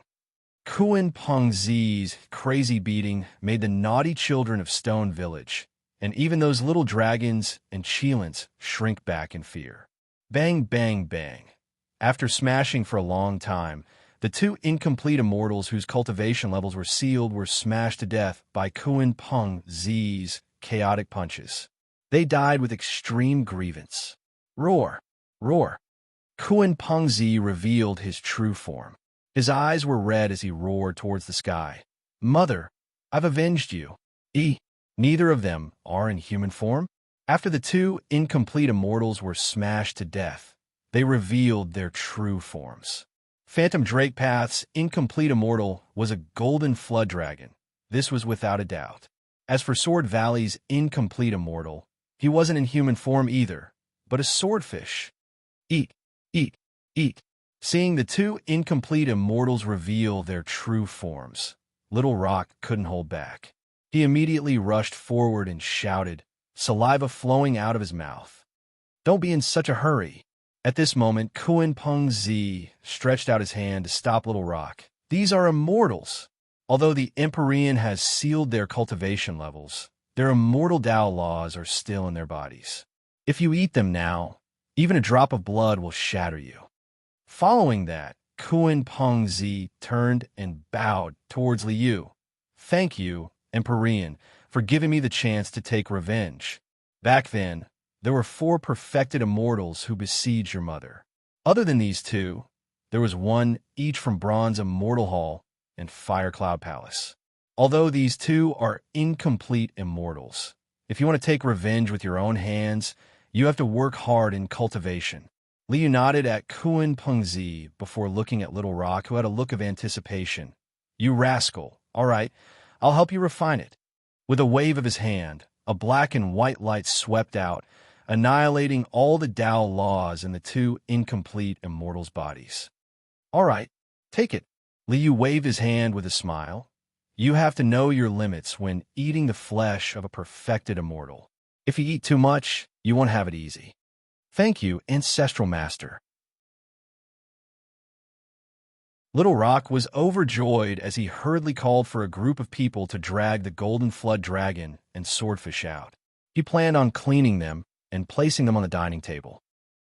Kuan Peng Z's crazy beating made the naughty children of Stone Village, and even those little dragons and Cheelants, shrink back in fear. Bang, bang, bang. After smashing for a long time, the two incomplete immortals whose cultivation levels were sealed were smashed to death by Kuan Peng Z's chaotic punches. They died with extreme grievance. Roar, roar. Kuan Peng Z revealed his true form. His eyes were red as he roared towards the sky. Mother, I've avenged you. Neither of them are in human form. After the two incomplete immortals were smashed to death, they revealed their true forms. Phantom Drakepath's incomplete immortal was a golden flood dragon. This was without a doubt. As for Sword Valley's incomplete immortal, he wasn't in human form either, but a swordfish. Eat, eat, eat. Seeing the two incomplete immortals reveal their true forms, Little Rock couldn't hold back. He immediately rushed forward and shouted, saliva flowing out of his mouth. Don't be in such a hurry. At this moment, Kuan Peng Z stretched out his hand to stop Little Rock. These are immortals. Although the Empyrean has sealed their cultivation levels, their immortal Tao laws are still in their bodies. If you eat them now, even a drop of blood will shatter you. Following that, Kuan Peng Z turned and bowed towards Liu. Thank you, Empyrean, for giving me the chance to take revenge. Back then, there were 4 perfected immortals who besieged your mother. Other than these 2, there was 1 each from Bronze Immortal Hall and Fire Cloud Palace. Although these 2 are incomplete immortals, if you want to take revenge with your own hands, you have to work hard in cultivation. Liu nodded at Kuan Peng Z before looking at Little Rock, who had a look of anticipation. You rascal. All right, I'll help you refine it. With a wave of his hand, a black and white light swept out, annihilating all the Tao laws in the 2 incomplete immortals' bodies. All right, take it. Liu waved his hand with a smile. You have to know your limits when eating the flesh of a perfected immortal. If you eat too much, you won't have it easy. Thank you, Ancestral Master. Little Rock was overjoyed as he hurriedly called for a group of people to drag the Golden Flood Dragon and Swordfish out. He planned on cleaning them and placing them on the dining table.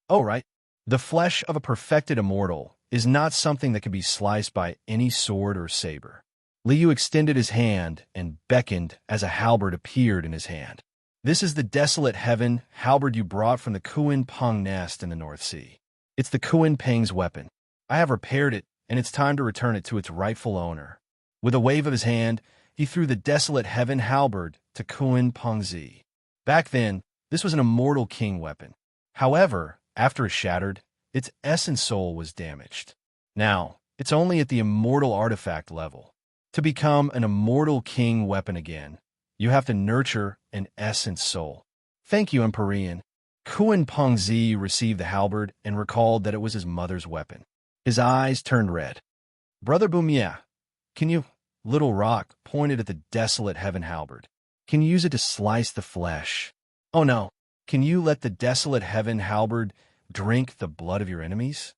Oh, right. The flesh of a perfected immortal is not something that can be sliced by any sword or saber. Liu extended his hand and beckoned as a halberd appeared in his hand. This is the Desolate Heaven halberd you brought from the Kuan Peng nest in the North Sea. It's the Kuan Peng's weapon. I have repaired it, and it's time to return it to its rightful owner. With a wave of his hand, he threw the Desolate Heaven halberd to Kuan Peng Z. Back then, this was an immortal king weapon. However, after it shattered, its essence soul was damaged. Now, it's only at the immortal artifact level. To become an immortal king weapon again, you have to nurture an essence soul. Thank you, Empyrean. Kuan Peng Z received the halberd and recalled that it was his mother's weapon. His eyes turned red. Brother Bumia, can you... Little Rock pointed at the Desolate Heaven halberd. Can you use it to slice the flesh? Oh no, can you let the Desolate Heaven halberd drink the blood of your enemies?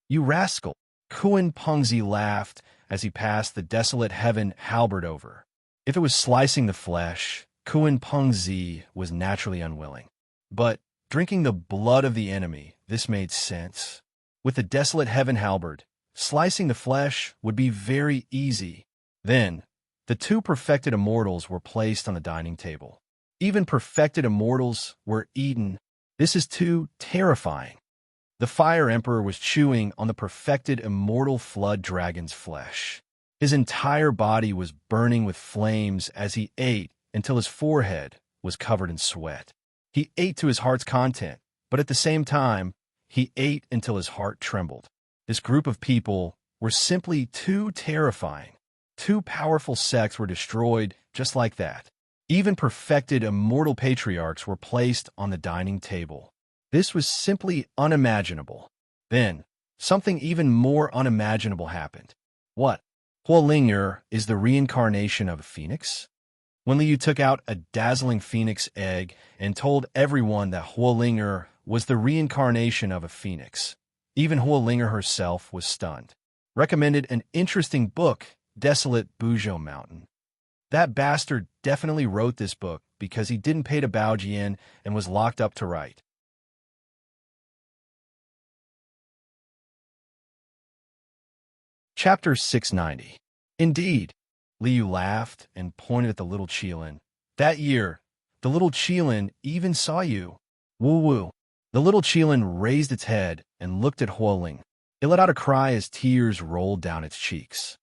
You rascal! Kuan Peng Z laughed as he passed the Desolate Heaven halberd over. If it was slicing the flesh, Kuan Peng Z was naturally unwilling. But drinking the blood of the enemy, this made sense. With the Desolate Heaven halberd, slicing the flesh would be very easy. Then, the 2 perfected immortals were placed on the dining table. Even perfected immortals were eaten. This is too terrifying. The Fire Emperor was chewing on the perfected immortal flood dragon's flesh. His entire body was burning with flames as he ate until his forehead was covered in sweat. He ate to his heart's content, but at the same time, he ate until his heart trembled. This group of people were simply too terrifying. Two powerful sects were destroyed just like that. Even perfected immortal patriarchs were placed on the dining table. This was simply unimaginable. Then, something even more unimaginable happened. What? Huolinger is the reincarnation of a phoenix? When Liu took out a dazzling phoenix egg and told everyone that Huolinger was the reincarnation of a phoenix, even Huolinger herself was stunned. Recommended an interesting book, Desolate Buzhou Mountain. That bastard definitely wrote this book because he didn't pay to Baojian and was locked up to write. Chapter 690. Indeed, Liu laughed and pointed at the little Qilin. That year, the little Qilin even saw you. Woo-woo. The little Qilin raised its head and looked at Huoling. It let out a cry as tears rolled down its cheeks.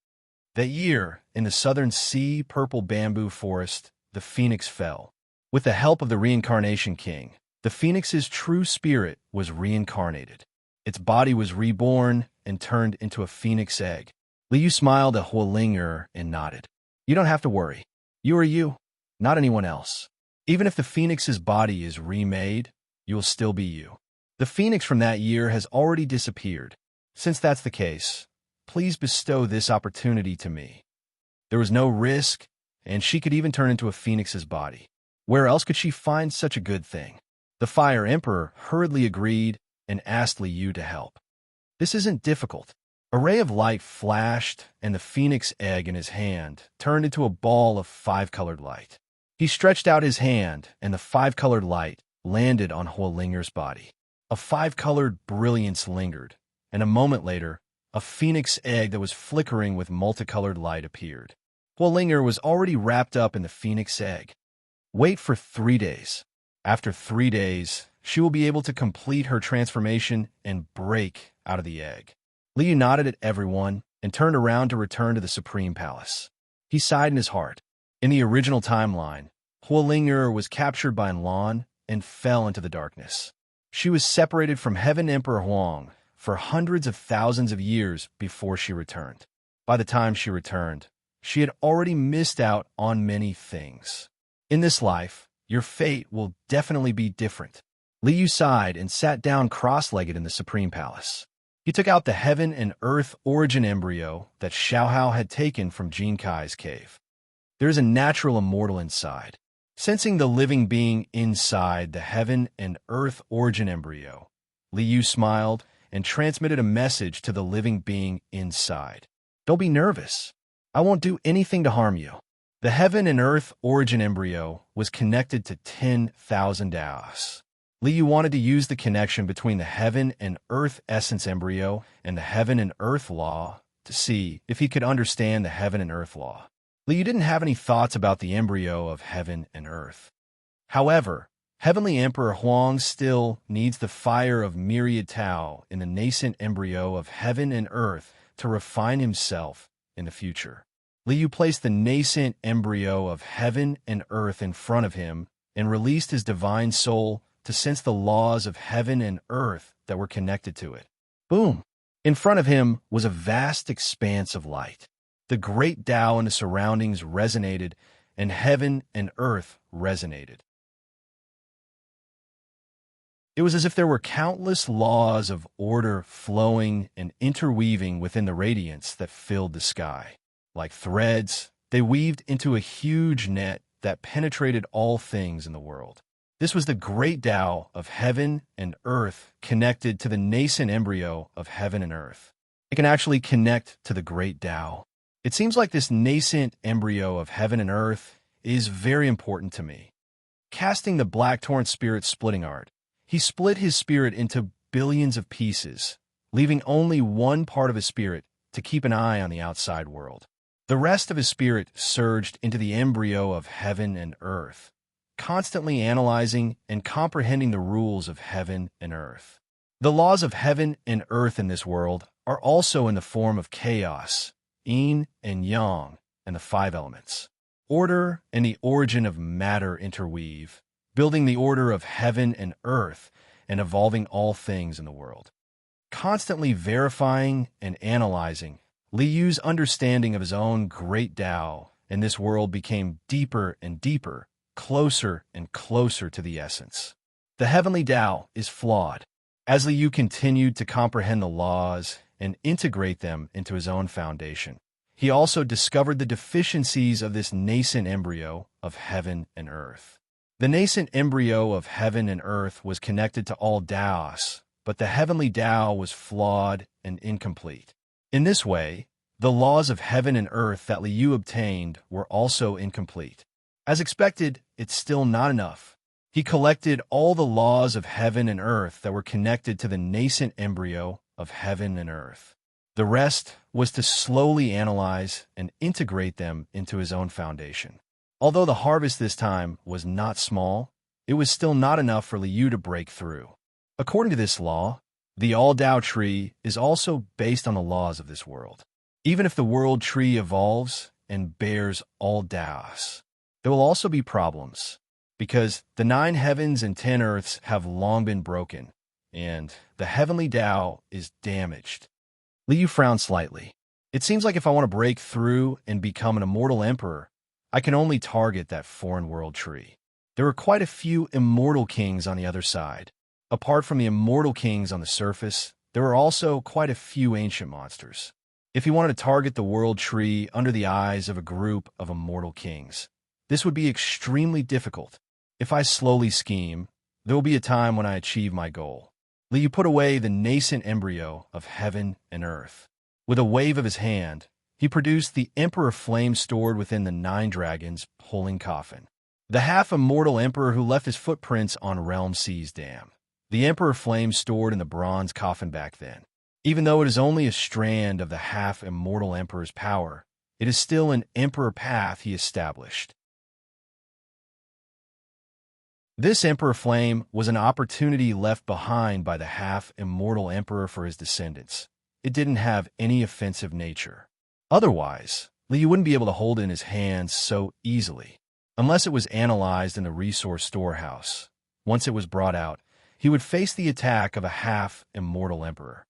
That year, in the southern sea purple bamboo forest, the phoenix fell. With the help of the reincarnation king, the phoenix's true spirit was reincarnated. Its body was reborn and turned into a phoenix egg. Liu smiled at Huolinger and nodded. You don't have to worry. You are you, not anyone else. Even if the phoenix's body is remade, you will still be you. The phoenix from that year has already disappeared. Since that's the case, please bestow this opportunity to me. There was no risk, and she could even turn into a phoenix's body. Where else could she find such a good thing? The Fire Emperor hurriedly agreed and asked Liu to help. This isn't difficult. A ray of light flashed, and the phoenix egg in his hand turned into a ball of five-colored light. He stretched out his hand, and the five-colored light landed on Huolinger's body. A five-colored brilliance lingered, and a moment later, a phoenix egg that was flickering with multicolored light appeared. Huolinger was already wrapped up in the phoenix egg. Wait for 3 days. After 3 days, she will be able to complete her transformation and break out of the egg. Liu nodded at everyone and turned around to return to the Supreme Palace. He sighed in his heart. In the original timeline, Huolinger was captured by Lan and fell into the darkness. She was separated from Heaven Emperor Huang for hundreds of thousands of years before she returned. By the time she returned, she had already missed out on many things. In this life, your fate will definitely be different. Liu sighed and sat down cross-legged in the Supreme Palace. He took out the heaven and earth origin embryo that Xiaohao had taken from Jinkai's cave. There is a natural immortal inside. Sensing the living being inside the heaven and earth origin embryo, Liu smiled and transmitted a message to the living being inside. Don't be nervous. I won't do anything to harm you. The heaven and earth origin embryo was connected to 10,000 Daos. Liu wanted to use the connection between the heaven and earth essence embryo and the heaven and earth law to see if he could understand the heaven and earth law. Liu didn't have any thoughts about the embryo of heaven and earth. However, Heavenly Emperor Huang still needs the fire of myriad Tao in the nascent embryo of heaven and earth to refine himself in the future. Liu placed the nascent embryo of heaven and earth in front of him and released his divine soul to sense the laws of heaven and earth that were connected to it. Boom! In front of him was a vast expanse of light. The great Tao in the surroundings resonated, and heaven and earth resonated. It was as if there were countless laws of order flowing and interweaving within the radiance that filled the sky. Like threads, they weaved into a huge net that penetrated all things in the world. This was the great Tao of heaven and earth connected to the nascent embryo of heaven and earth. It can actually connect to the great Tao. It seems like this nascent embryo of heaven and earth is very important to me. Casting the Black Torrent Spirit splitting art, he split his spirit into billions of pieces, leaving only one part of his spirit to keep an eye on the outside world. The rest of his spirit surged into the embryo of heaven and earth, constantly analyzing and comprehending the rules of heaven and earth. The laws of heaven and earth in this world are also in the form of chaos, yin and yang, and the 5 elements. Order and the origin of matter interweave, building the order of heaven and earth and evolving all things in the world. Constantly verifying and analyzing Li Yu's understanding of his own great Tao in this world became deeper and deeper, closer and closer to the essence. The heavenly Tao is flawed. As Li Yu continued to comprehend the laws and integrate them into his own foundation, he also discovered the deficiencies of this nascent embryo of heaven and earth. The nascent embryo of heaven and earth was connected to all Taos, but the heavenly Tao was flawed and incomplete. In this way, the laws of heaven and earth that Li Yu obtained were also incomplete. As expected, it's still not enough. He collected all the laws of heaven and earth that were connected to the nascent embryo of heaven and earth. The rest was to slowly analyze and integrate them into his own foundation. Although the harvest this time was not small, it was still not enough for Li Yu to break through. According to this law, the all-Tao tree is also based on the laws of this world. Even if the world tree evolves and bears all Taos, there will also be problems, because the 9 heavens and 10 earths have long been broken, and the heavenly Tao is damaged. Li Yu frowned slightly. It seems like if I want to break through and become an immortal emperor, I can only target that foreign world tree. There are quite a few immortal kings on the other side. Apart from the immortal kings on the surface, there are also quite a few ancient monsters. If he wanted to target the world tree under the eyes of a group of immortal kings, this would be extremely difficult. If I slowly scheme, there will be a time when I achieve my goal. Li Yu put away the nascent embryo of heaven and earth. With a wave of his hand, he produced the Emperor Flame stored within the 9 dragons' pulling coffin. The half-immortal emperor who left his footprints on Realm Sea's dam. The Emperor Flame stored in the bronze coffin back then. Even though it is only a strand of the half-immortal emperor's power, it is still an emperor path he established. This Emperor Flame was an opportunity left behind by the half-immortal emperor for his descendants. It didn't have any offensive nature. Otherwise, Li Yu wouldn't be able to hold it in his hands so easily. Unless it was analyzed in the resource storehouse. Once it was brought out, he would face the attack of a half-immortal emperor.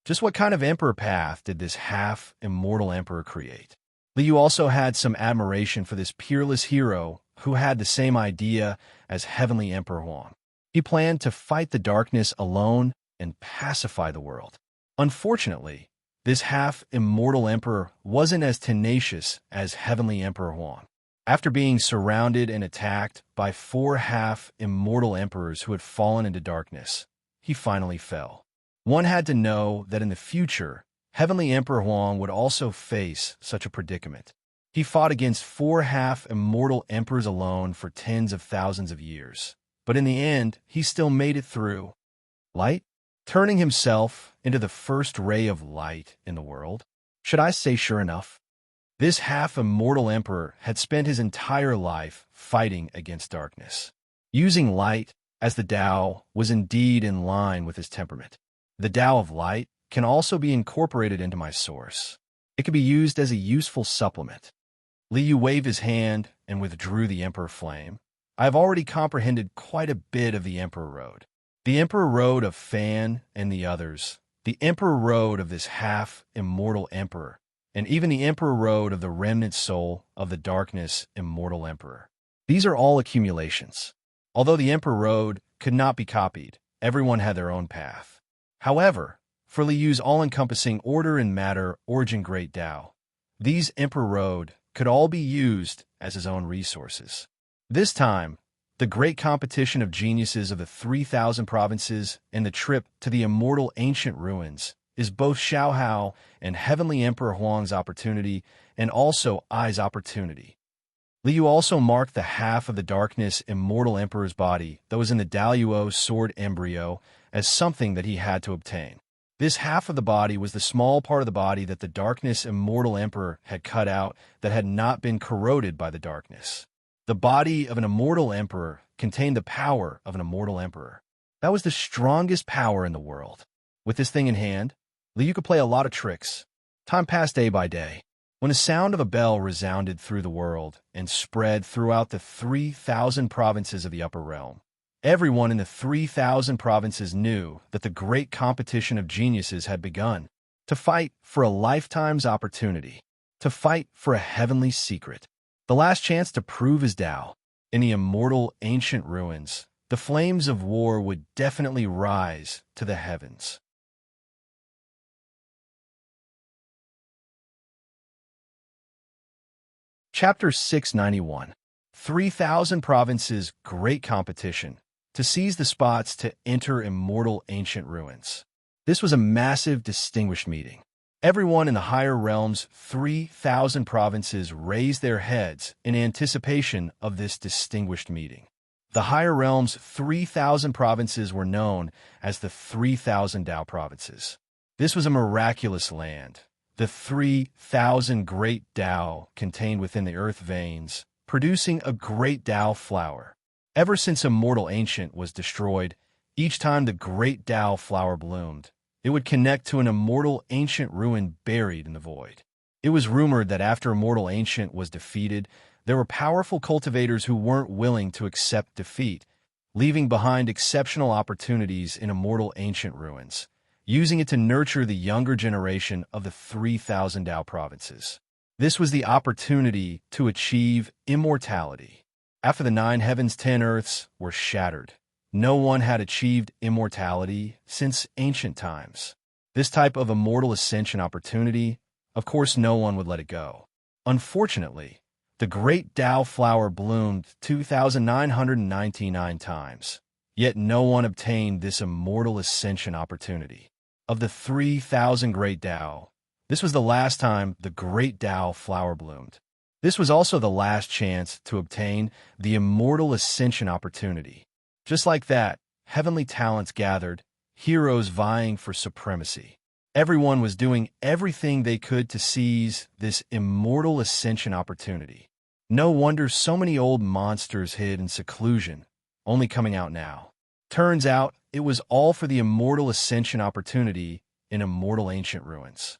Just what kind of emperor path did this half-immortal emperor create? Li Yu also had some admiration for this peerless hero who had the same idea as Heavenly Emperor Huang. He planned to fight the darkness alone and pacify the world. Unfortunately, this half-immortal emperor wasn't as tenacious as Heavenly Emperor Huang. After being surrounded and attacked by 4 half-immortal emperors who had fallen into darkness, he finally fell. One had to know that in the future, Heavenly Emperor Huang would also face such a predicament. He fought against 4 half-immortal emperors alone for tens of thousands of years. But in the end, he still made it through. Light? Turning himself into the first ray of light in the world? Should I say sure enough? This half-immortal emperor had spent his entire life fighting against darkness. Using light as the Tao was indeed in line with his temperament. The Tao of light can also be incorporated into my source. It can be used as a useful supplement. Li Yu waved his hand and withdrew the Emperor Flame. I have already comprehended quite a bit of the Emperor Road. The Emperor Road of Fan and the others, the Emperor Road of this half-immortal emperor, and even the Emperor Road of the remnant soul of the darkness immortal emperor. These are all accumulations. Although the Emperor Road could not be copied, everyone had their own path. However, for Li Yu's all-encompassing order and matter origin great Tao, these Emperor Road could all be used as his own resources. This time, the great competition of geniuses of the 3,000 provinces and the trip to the immortal ancient ruins is both Xiaohao and Heavenly Emperor Huang's opportunity and also Ai's opportunity. Li Yu also marked the half of the darkness immortal emperor's body that was in the Daluo sword embryo as something that he had to obtain. This half of the body was the small part of the body that the darkness immortal emperor had cut out that had not been corroded by the darkness. The body of an immortal emperor contained the power of an immortal emperor. That was the strongest power in the world. With this thing in hand, Li Yu could play a lot of tricks. Time passed day by day. When the sound of a bell resounded through the world and spread throughout the 3,000 provinces of the upper realm, everyone in the 3,000 provinces knew that the great competition of geniuses had begun. to fight for a lifetime's opportunity, to fight for a heavenly secret, the last chance to prove his Tao. In the immortal ancient ruins, the flames of war would definitely rise to the heavens. Chapter 691. 3,000 Provinces Great Competition to seize the spots to enter immortal ancient ruins. This was a massive, distinguished meeting. Everyone in the higher realms, 3,000 provinces, raised their heads in anticipation of this distinguished meeting. The higher realms, 3,000 provinces, were known as the 3,000 Tao provinces. This was a miraculous land. The 3,000 great Tao contained within the earth veins, producing a great Tao flower. Ever since Immortal Ancient was destroyed, each time the great Tao flower bloomed, it would connect to an immortal ancient ruin buried in the void. It was rumored that after Immortal Ancient was defeated, there were powerful cultivators who weren't willing to accept defeat, leaving behind exceptional opportunities in immortal ancient ruins, using it to nurture the younger generation of the 3,000 Tao provinces. This was the opportunity to achieve immortality. After the 9 heavens, 10 earths were shattered, no one had achieved immortality since ancient times. This type of immortal ascension opportunity, of course, no one would let it go. Unfortunately, the great Tao flower bloomed 2,999 times, yet no one obtained this immortal ascension opportunity. Of the 3,000 great Tao, this was the last time the great Tao flower bloomed. This was also the last chance to obtain the immortal ascension opportunity. Just like that, heavenly talents gathered, heroes vying for supremacy. Everyone was doing everything they could to seize this immortal ascension opportunity. No wonder so many old monsters hid in seclusion, only coming out now. Turns out, it was all for the immortal ascension opportunity in immortal ancient ruins.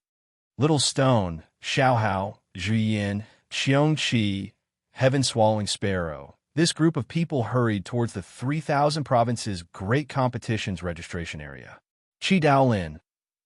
Little Stone, Xiaohao, Zhuyin, Qiongqi, Heaven-Swallowing Sparrow. This group of people hurried towards the 3,000 provinces Great Competitions registration area. Qi Daolin,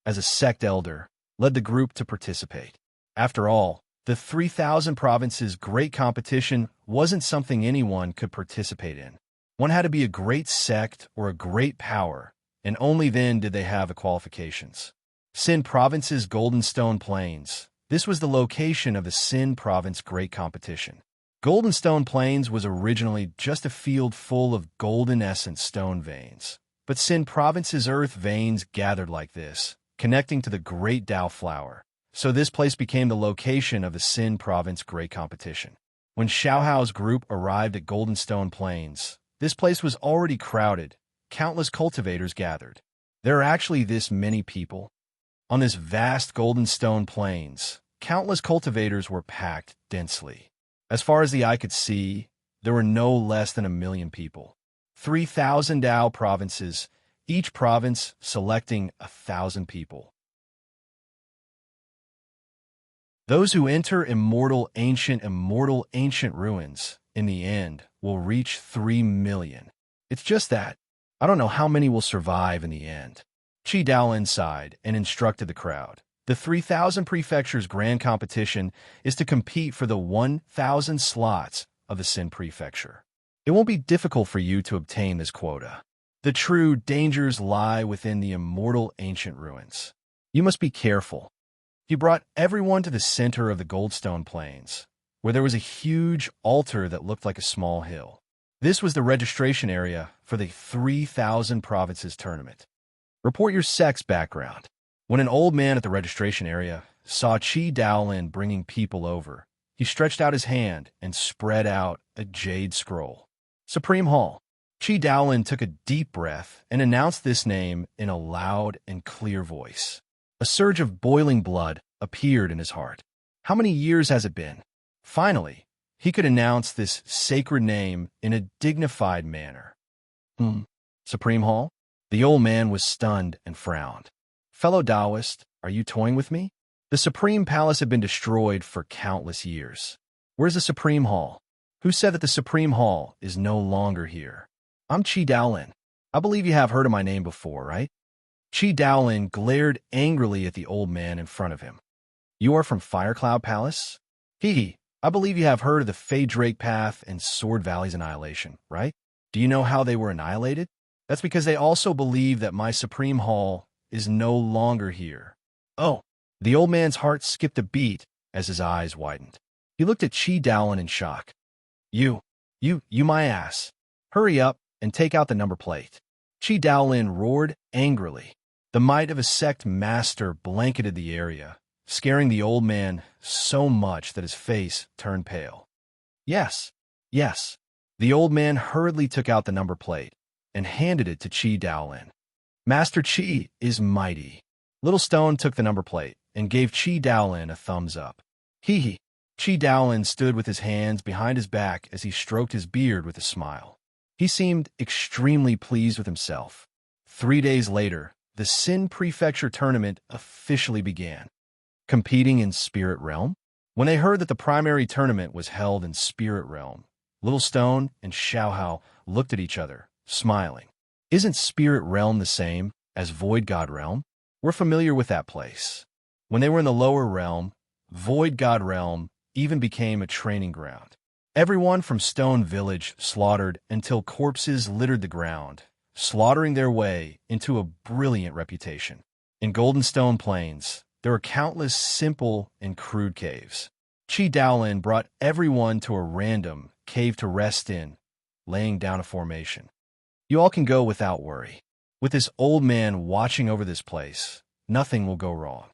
as a sect elder, led the group to participate. After all, the 3,000 provinces Great Competition wasn't something anyone could participate in. One had to be a great sect or a great power, and only then did they have the qualifications. Xin Province's Golden Stone Plains. This was the location of the Xin Province Great Competition. Golden Stone Plains was originally just a field full of golden essence stone veins. But Xin Province's earth veins gathered like this, connecting to the great Tao flower. So this place became the location of the Xin Province Great Competition. When Xiaohao's group arrived at Golden Stone Plains, this place was already crowded. Countless cultivators gathered. There are actually this many people. On this vast Golden Stone Plains, countless cultivators were packed densely. As far as the eye could see, there were no less than 1 million people. 3,000 Tao provinces, each province selecting 1,000 people. Those who enter immortal ancient ruins, in the end, will reach 3 million. It's just that, I don't know how many will survive in the end. Qi Daolin sighed and instructed the crowd. The 3,000 Prefectures Grand Competition is to compete for the 1,000 slots of the Xin Prefecture. It won't be difficult for you to obtain this quota. The true dangers lie within the immortal ancient ruins. You must be careful. He brought everyone to the center of the Goldstone Plains, where there was a huge altar that looked like a small hill. This was the registration area for the 3,000 Provinces tournament. Report your sex background. When an old man at the registration area saw Qi Daolin bringing people over, he stretched out his hand and spread out a jade scroll. Supreme Hall. Qi Daolin took a deep breath and announced this name in a loud and clear voice. A surge of boiling blood appeared in his heart. How many years has it been? Finally, he could announce this sacred name in a dignified manner. Supreme Hall? The old man was stunned and frowned. Fellow Taoist, are you toying with me? The Supreme Palace had been destroyed for countless years. Where's the Supreme Hall? Who said that the Supreme Hall is no longer here? I'm Qi Daolin. I believe you have heard of my name before, right? Chi Daolin glared angrily at the old man in front of him. You are from Firecloud Palace? Hee, I believe you have heard of the Fey Drake Path and Sword Valley's annihilation, right? Do you know how they were annihilated? That's because they also believe that my Supreme Hall is no longer here. Oh, the old man's heart skipped a beat as his eyes widened. He looked at Chi Daolin in shock. You my ass. Hurry up and take out the number plate. Chi Daolin roared angrily. The might of a sect master blanketed the area, scaring the old man so much that his face turned pale. Yes. The old man hurriedly took out the number plate and handed it to Chi Daolin. Master Chi is mighty. Little Stone took the number plate and gave Chi Daolin a thumbs up. Hee. Chi Daolin stood with his hands behind his back as he stroked his beard with a smile. He seemed extremely pleased with himself. 3 days later, the Sin Prefecture tournament officially began. Competing in Spirit Realm? When they heard that the primary tournament was held in Spirit Realm, Little Stone and Xiaohao looked at each other, smiling. Isn't Spirit Realm the same as Void God Realm? We're familiar with that place. When they were in the lower realm, Void God Realm even became a training ground. Everyone from Stone Village slaughtered until corpses littered the ground, slaughtering their way into a brilliant reputation. In Golden Stone Plains, there were countless simple and crude caves. Chi Daolin brought everyone to a random cave to rest in, laying down a formation. You all can go without worry. With this old man watching over this place, nothing will go wrong.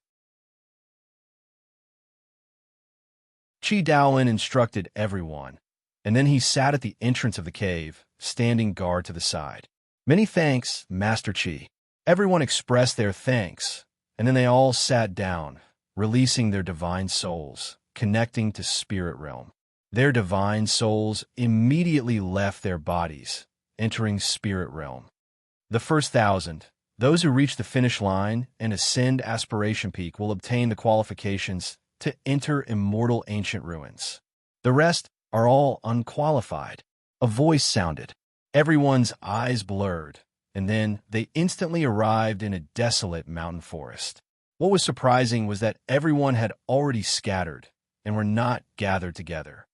Chi Daolin instructed everyone, and then he sat at the entrance of the cave, standing guard to the side. Many thanks, Master Chi. Everyone expressed their thanks, and then they all sat down, releasing their divine souls, connecting to Spirit Realm. Their divine souls immediately left their bodies, entering Spirit Realm. The first 1,000, those who reach the finish line and ascend Aspiration Peak, will obtain the qualifications to enter immortal ancient ruins. The rest are all unqualified. A voice sounded. Everyone's eyes blurred, and then they instantly arrived in a desolate mountain forest. What was surprising was that everyone had already scattered and were not gathered together.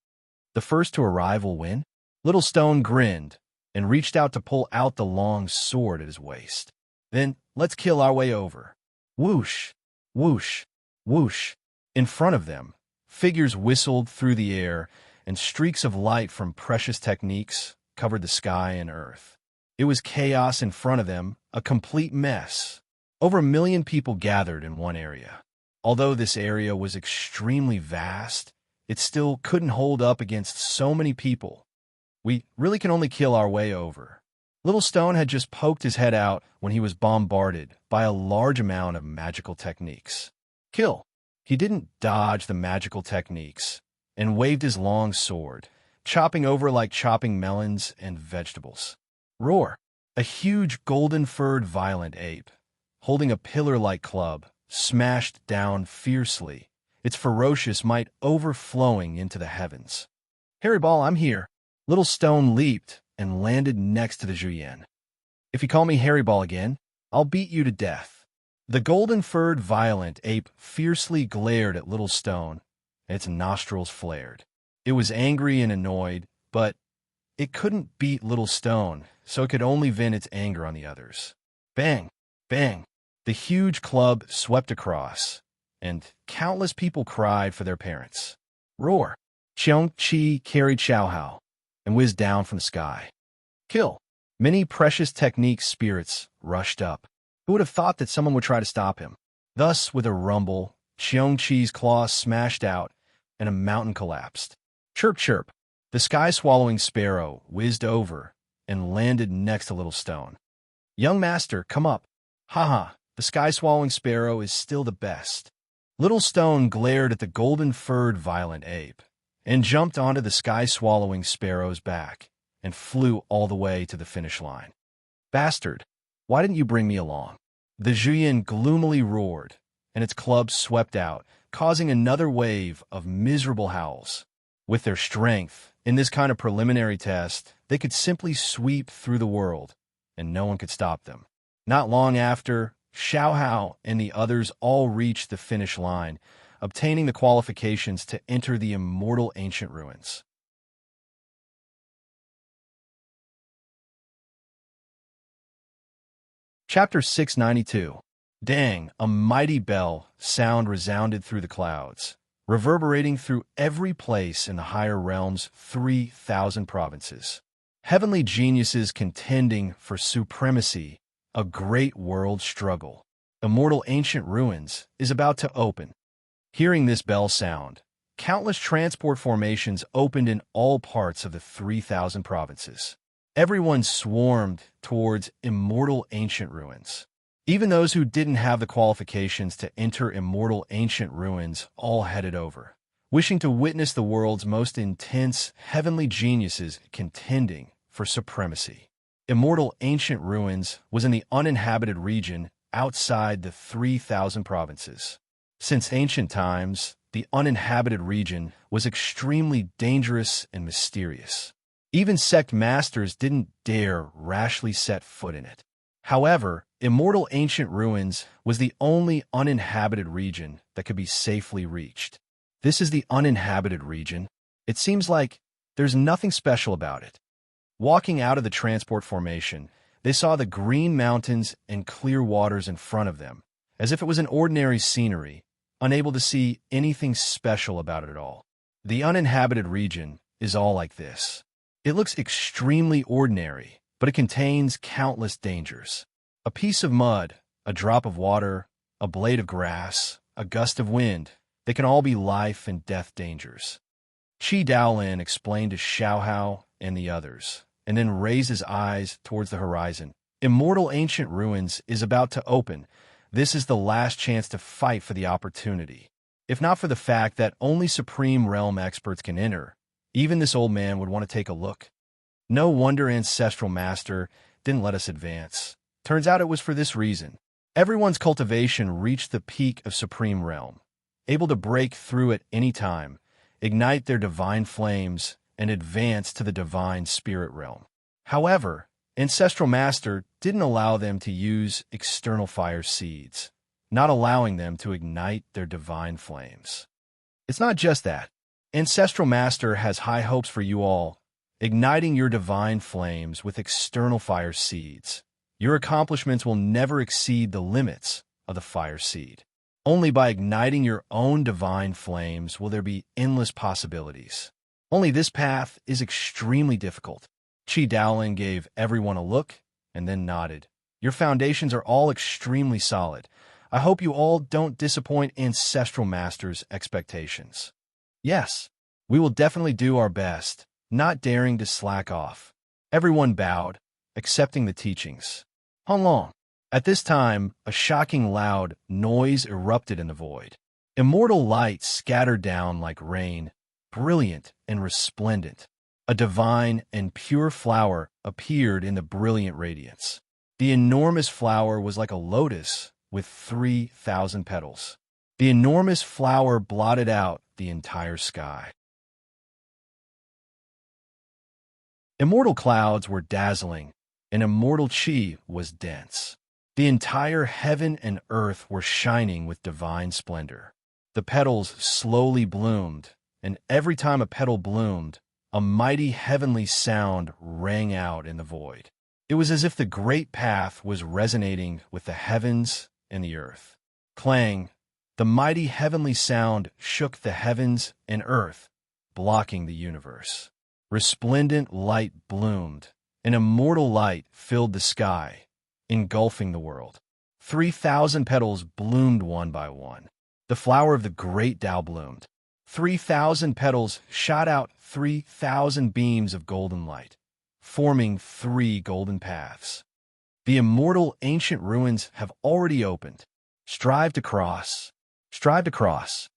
The first to arrive will win? Little Stone grinned and reached out to pull out the long sword at his waist. Then, let's kill our way over. Whoosh, whoosh, whoosh. In front of them, figures whistled through the air, and streaks of light from precious techniques covered the sky and earth. It was chaos in front of them, a complete mess. Over 1 million people gathered in one area. Although this area was extremely vast, it still couldn't hold up against so many people. We really can only kill our way over. Little Stone had just poked his head out when he was bombarded by a large amount of magical techniques. Kill. He didn't dodge the magical techniques and waved his long sword, chopping over like chopping melons and vegetables. Roar! A huge golden-furred violent ape, holding a pillar-like club, smashed down fiercely, its ferocious might overflowing into the heavens. Harry Ball, I'm here. Little Stone leaped and landed next to the Juyen. If you call me Harry Ball again, I'll beat you to death. The golden-furred violent ape fiercely glared at Little Stone, and its nostrils flared. It was angry and annoyed, but it couldn't beat Little Stone, so it could only vent its anger on the others. Bang! Bang! The huge club swept across, and countless people cried for their parents. Roar! Xiong Qi carried Xiaohao and whizzed down from the sky. Kill! Many precious technique spirits rushed up. Who would have thought that someone would try to stop him? Thus, with a rumble, Xiong Qi's claws smashed out, and a mountain collapsed. Chirp, chirp! The sky-swallowing sparrow whizzed over and landed next to Little Stone. Young master, come up. Ha! The sky-swallowing sparrow is still the best. Little Stone glared at the golden-furred violent ape and jumped onto the sky-swallowing sparrow's back and flew all the way to the finish line. Bastard! Why didn't you bring me along? The Juyen gloomily roared, and its club swept out, causing another wave of miserable howls. With their strength, in this kind of preliminary test, they could simply sweep through the world, and no one could stop them. Not long after, Xiao Hao and the others all reached the finish line, obtaining the qualifications to enter the immortal ancient ruins. Chapter 692. Dang, a mighty bell sound resounded through the clouds, reverberating through every place in the higher realms, 3,000 provinces. Heavenly geniuses contending for supremacy, a great world struggle. Immortal ancient ruins is about to open. Hearing this bell sound, countless transport formations opened in all parts of the 3,000 provinces. Everyone swarmed towards immortal ancient ruins. Even those who didn't have the qualifications to enter immortal ancient ruins all headed over, wishing to witness the world's most intense heavenly geniuses contending for supremacy. Immortal ancient ruins was in the uninhabited region outside the 3,000 provinces. Since ancient times, the uninhabited region was extremely dangerous and mysterious. Even sect masters didn't dare rashly set foot in it. However, immortal ancient ruins was the only uninhabited region that could be safely reached. This is the uninhabited region. It seems like there's nothing special about it. Walking out of the transport formation, they saw the green mountains and clear waters in front of them, as if it was an ordinary scenery, unable to see anything special about it at all. The uninhabited region is all like this. It looks extremely ordinary, but it contains countless dangers. A piece of mud, a drop of water, a blade of grass, a gust of wind, they can all be life and death dangers. Qi Daolin explained to Xiao Hao and the others, and then raised his eyes towards the horizon. Immortal ancient ruins is about to open. This is the last chance to fight for the opportunity. If not for the fact that only Supreme Realm experts can enter, even this old man would want to take a look. No wonder Ancestral Master didn't let us advance. Turns out it was for this reason. Everyone's cultivation reached the peak of Supreme Realm, able to break through at any time, ignite their divine flames, and advance to the divine spirit realm. However, Ancestral Master didn't allow them to use external fire seeds, not allowing them to ignite their divine flames. It's not just that. Ancestral Master has high hopes for you all, igniting your divine flames with external fire seeds. Your accomplishments will never exceed the limits of the fire seed. Only by igniting your own divine flames will there be endless possibilities. Only this path is extremely difficult. Qi Daolin gave everyone a look and then nodded. Your foundations are all extremely solid. I hope you all don't disappoint Ancestral Master's expectations. Yes, we will definitely do our best, not daring to slack off. Everyone bowed, accepting the teachings. Honglong. At this time, a shocking loud noise erupted in the void. Immortal light scattered down like rain, brilliant and resplendent. A divine and pure flower appeared in the brilliant radiance. The enormous flower was like a lotus with 3,000 petals. The enormous flower blotted out the entire sky. Immortal clouds were dazzling, and immortal chi was dense. The entire heaven and earth were shining with divine splendor. The petals slowly bloomed, and every time a petal bloomed, a mighty heavenly sound rang out in the void. It was as if the great path was resonating with the heavens and the earth. Clang! The mighty heavenly sound shook the heavens and earth, blocking the universe. Resplendent light bloomed. An immortal light filled the sky, engulfing the world. 3,000 petals bloomed one by one. The flower of the great Tao bloomed. 3,000 petals shot out 3,000 beams of golden light, forming 3 golden paths. The immortal ancient ruins have already opened. Strive to cross. Strive to cross.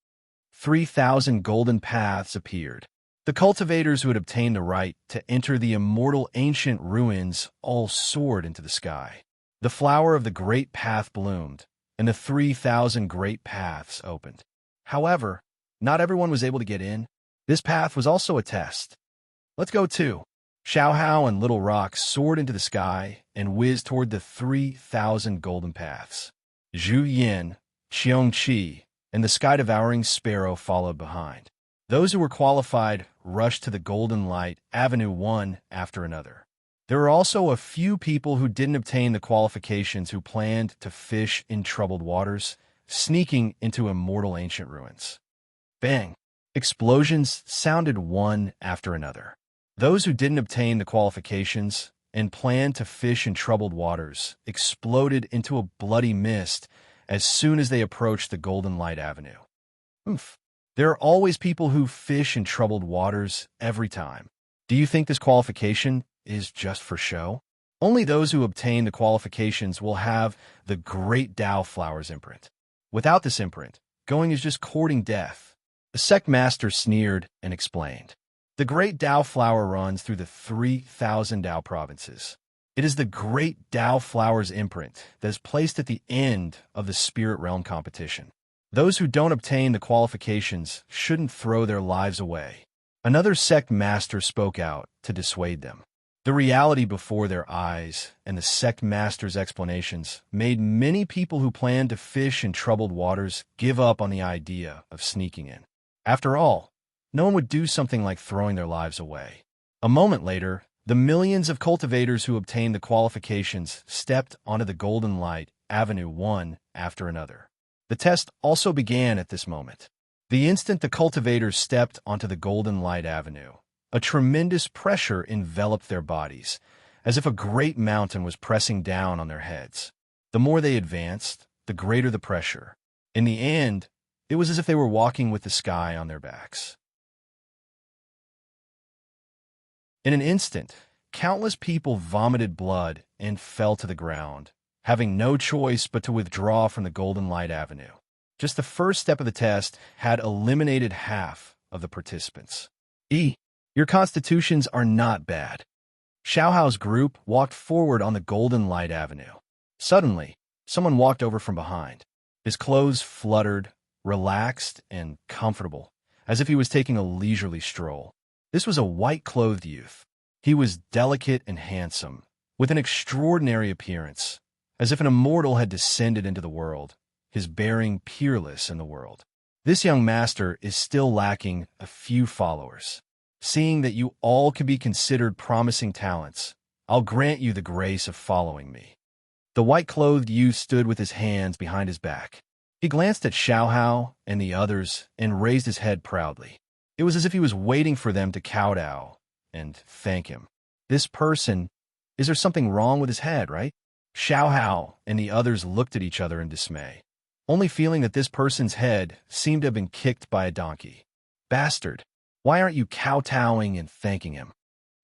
3,000 golden paths appeared. The cultivators who had obtained the right to enter the immortal ancient ruins all soared into the sky. The flower of the great path bloomed, and the 3,000 great paths opened. However, not everyone was able to get in. This path was also a test. Let's go too. Xiao Hao and Little Rock soared into the sky and whizzed toward the 3,000 golden paths. Zhu Yin, Qiong Qi, and the sky-devouring sparrow followed behind. Those who were qualified rushed to the Golden Light Avenue one after another. There were also a few people who didn't obtain the qualifications who planned to fish in troubled waters, sneaking into immortal ancient ruins. Bang! Explosions sounded one after another. Those who didn't obtain the qualifications and planned to fish in troubled waters exploded into a bloody mist as soon as they approached the Golden Light Avenue. Oof. There are always people who fish in troubled waters every time. Do you think this qualification is just for show? Only those who obtain the qualifications will have the Great Tao Flowers imprint. Without this imprint, going is just courting death. The sect master sneered and explained. The Great Tao Flower runs through the 3,000 Tao provinces. It is the Great Tao Flowers imprint that is placed at the end of the Spirit Realm competition. Those who don't obtain the qualifications shouldn't throw their lives away. Another sect master spoke out to dissuade them. The reality before their eyes and the sect master's explanations made many people who planned to fish in troubled waters give up on the idea of sneaking in. After all, no one would do something like throwing their lives away. A moment later, the millions of cultivators who obtained the qualifications stepped onto the Golden Light Avenue one after another. The test also began at this moment. The instant the cultivators stepped onto the Golden Light Avenue, a tremendous pressure enveloped their bodies, as if a great mountain was pressing down on their heads. The more they advanced, the greater the pressure. In the end, it was as if they were walking with the sky on their backs. In an instant, countless people vomited blood and fell to the ground, having no choice but to withdraw from the Golden Light Avenue. Just the first step of the test had eliminated half of the participants. Your constitutions are not bad. Xiaohao's group walked forward on the Golden Light Avenue. Suddenly, someone walked over from behind. His clothes fluttered, relaxed and comfortable, as if he was taking a leisurely stroll. This was a white-clothed youth. He was delicate and handsome, with an extraordinary appearance, as if an immortal had descended into the world, his bearing peerless in the world. This young master is still lacking a few followers. Seeing that you all can be considered promising talents, I'll grant you the grace of following me. The white-clothed youth stood with his hands behind his back. He glanced at Xiaohao and the others and raised his head proudly. It was as if he was waiting for them to kowtow and thank him. Is there something wrong with his head, right? Xiaohao and the others looked at each other in dismay, only feeling that this person's head seemed to have been kicked by a donkey. Bastard, why aren't you kowtowing and thanking him?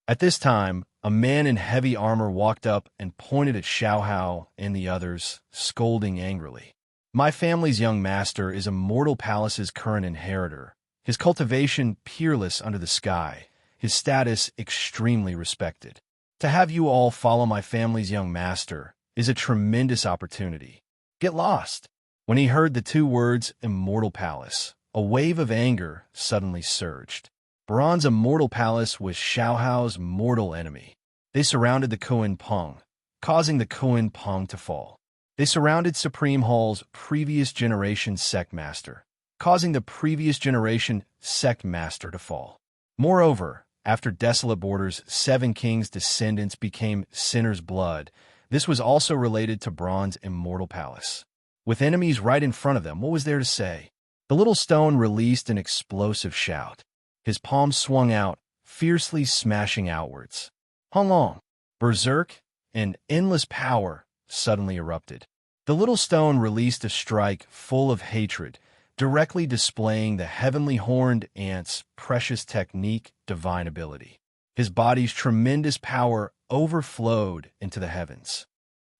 At this time, a man in heavy armor walked up and pointed at Xiaohao and the others, scolding angrily. My family's young master is Immortal Palace's current inheritor, his cultivation peerless under the sky, his status extremely respected. To have you all follow my family's young master is a tremendous opportunity. Get lost. When he heard the two words Immortal Palace, a wave of anger suddenly surged. Bronze Immortal Palace was Xiaohao's mortal enemy. They surrounded the Koan Peng, causing the Koan Peng to fall. They surrounded Supreme Hall's previous generation sect master, causing the previous generation sect master to fall. Moreover, after Desolate Border's 7 kings' descendants became Sinner's blood, this was also related to Bronze Immortal Palace. With enemies right in front of them, what was there to say? The little stone released an explosive shout. His palm swung out, fiercely smashing outwards. Honglong, berserk, and endless power suddenly erupted. The little stone released a strike full of hatred, directly displaying the heavenly horned ant's precious technique, divine ability. His body's tremendous power overflowed into the heavens.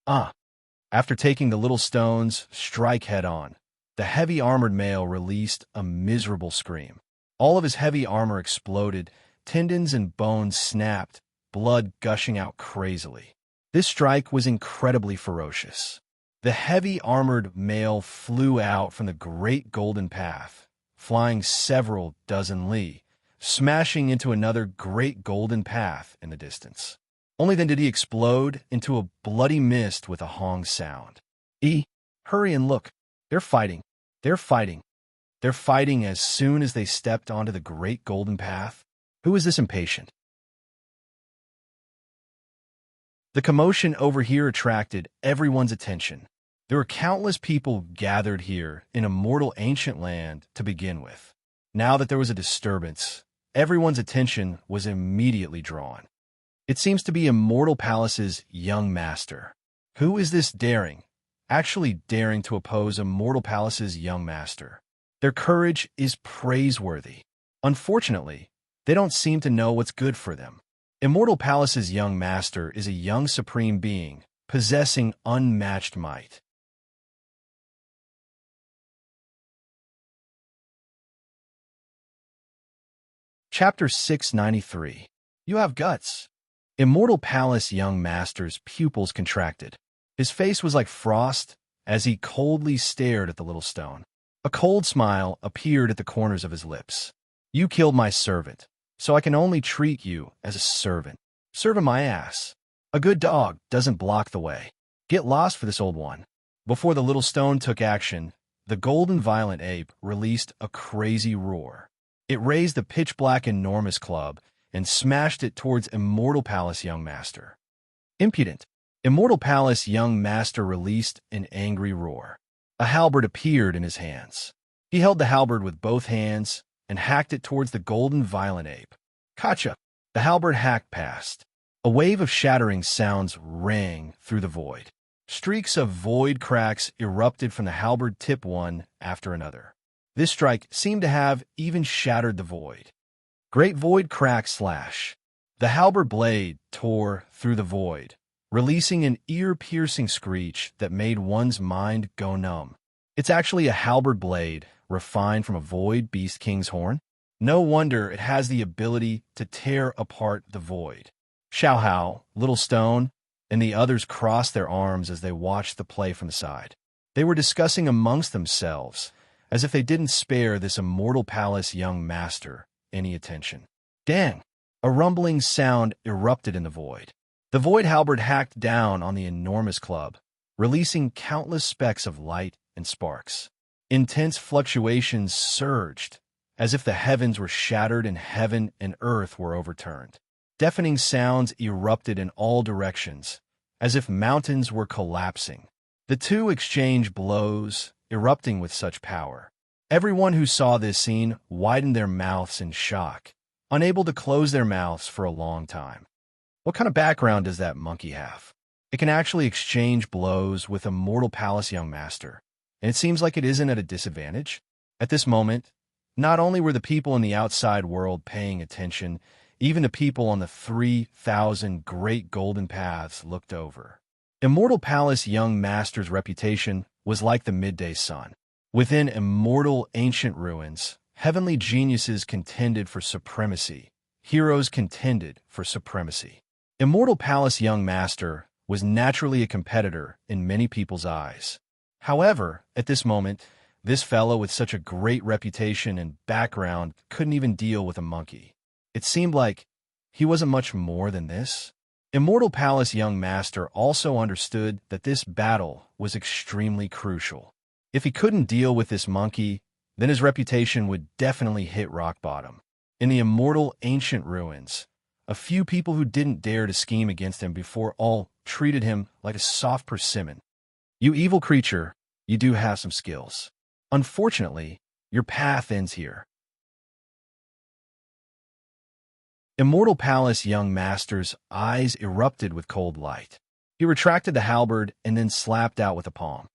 After taking the little stone's strike head-on, the heavy-armored male released a miserable scream. All of his heavy armor exploded, tendons and bones snapped, blood gushing out crazily. This strike was incredibly ferocious. The heavy-armored male flew out from the Great Golden Path, flying several dozen li, smashing into another Great Golden Path in the distance. Only then did he explode into a bloody mist with a hong sound. Hurry and look. They're fighting. They're fighting. They're fighting as soon as they stepped onto the great golden path. Who is this impatient? The commotion over here attracted everyone's attention. There were countless people gathered here in immortal ancient land to begin with. Now that there was a disturbance, everyone's attention was immediately drawn. It seems to be Immortal Palace's young master. Who is this actually daring to oppose Immortal Palace's young master? Their courage is praiseworthy. Unfortunately, they don't seem to know what's good for them. Immortal Palace's young master is a young supreme being, possessing unmatched might. Chapter 693. You have guts. Immortal Palace young master's pupils contracted. His face was like frost as he coldly stared at the little stone. A cold smile appeared at the corners of his lips. You killed my servant, so I can only treat you as a servant. Servant my ass. A good dog doesn't block the way. Get lost for this old one. Before the little stone took action, the golden violent ape released a crazy roar. It raised the pitch-black enormous club and smashed it towards Immortal Palace young master. Impudent. Immortal Palace young master released an angry roar. A halberd appeared in his hands. He held the halberd with both hands and hacked it towards the golden violent ape. Gotcha! The halberd hacked past. A wave of shattering sounds rang through the void. Streaks of void cracks erupted from the halberd tip one after another. This strike seemed to have even shattered the void. Great void crack slash. The halberd blade tore through the void, releasing an ear-piercing screech that made one's mind go numb. It's actually a halberd blade, refined from a void beast king's horn. No wonder it has the ability to tear apart the void. Xiao Hao, Little Stone, and the others crossed their arms as they watched the play from the side. They were discussing amongst themselves, as if they didn't spare this Immortal Palace young master any attention. Dang! A rumbling sound erupted in the void. The void halberd hacked down on the enormous club, releasing countless specks of light and sparks. Intense fluctuations surged, as if the heavens were shattered and heaven and earth were overturned. Deafening sounds erupted in all directions, as if mountains were collapsing. The two exchanged blows, erupting with such power. Everyone who saw this scene widened their mouths in shock, unable to close their mouths for a long time. What kind of background does that monkey have? It can actually exchange blows with Immortal Palace young master, and it seems like it isn't at a disadvantage. At this moment, not only were the people in the outside world paying attention, even the people on the 3,000 great golden paths looked over. Immortal Palace young master's reputation was like the midday sun. Within immortal ancient ruins, heavenly geniuses contended for supremacy. Heroes contended for supremacy. Immortal Palace young master was naturally a competitor in many people's eyes. However, at this moment, this fellow with such a great reputation and background couldn't even deal with a monkey. It seemed like he wasn't much more than this. Immortal Palace young master also understood that this battle was extremely crucial. If he couldn't deal with this monkey, then his reputation would definitely hit rock bottom. In the immortal ancient ruins, a few people who didn't dare to scheme against him before all treated him like a soft persimmon. You evil creature, you do have some skills. Unfortunately, your path ends here. Immortal Palace young master's eyes erupted with cold light. He retracted the halberd and then slapped out with a palm.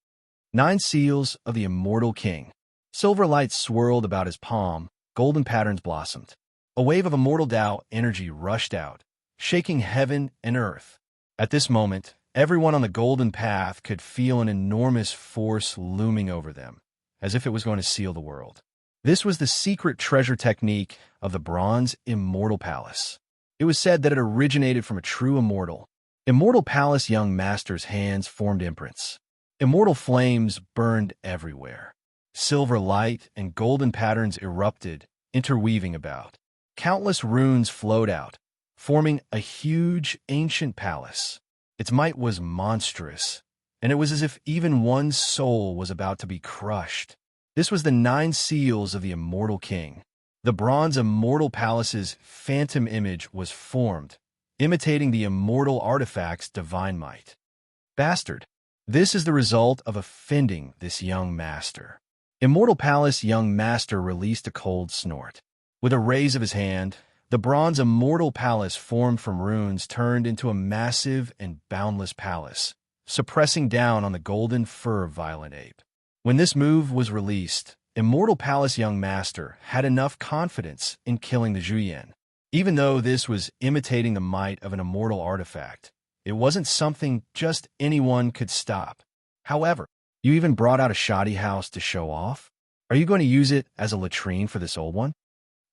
9 seals of the immortal king. Silver light swirled about his palm, golden patterns blossomed. A wave of immortal Tao energy rushed out, shaking heaven and earth. At this moment, everyone on the golden path could feel an enormous force looming over them, as if it was going to seal the world. This was the secret treasure technique of the Bronze Immortal Palace. It was said that it originated from a true immortal. Immortal Palace young master's hands formed imprints. Immortal flames burned everywhere. Silver light and golden patterns erupted, interweaving about. Countless runes flowed out, forming a huge ancient palace. Its might was monstrous, and it was as if even one soul was about to be crushed. This was the 9 seals of the immortal king. The bronze immortal palace's phantom image was formed, imitating the immortal artifact's divine might. Bastard. This is the result of offending this young master. Immortal Palace young master released a cold snort. With a raise of his hand, the bronze immortal palace formed from runes turned into a massive and boundless palace, suppressing down on the golden fur violent ape. When this move was released, Immortal Palace young master had enough confidence in killing the Zhuyan. Even though this was imitating the might of an immortal artifact, it wasn't something just anyone could stop. However, you even brought out a shoddy house to show off? Are you going to use it as a latrine for this old one?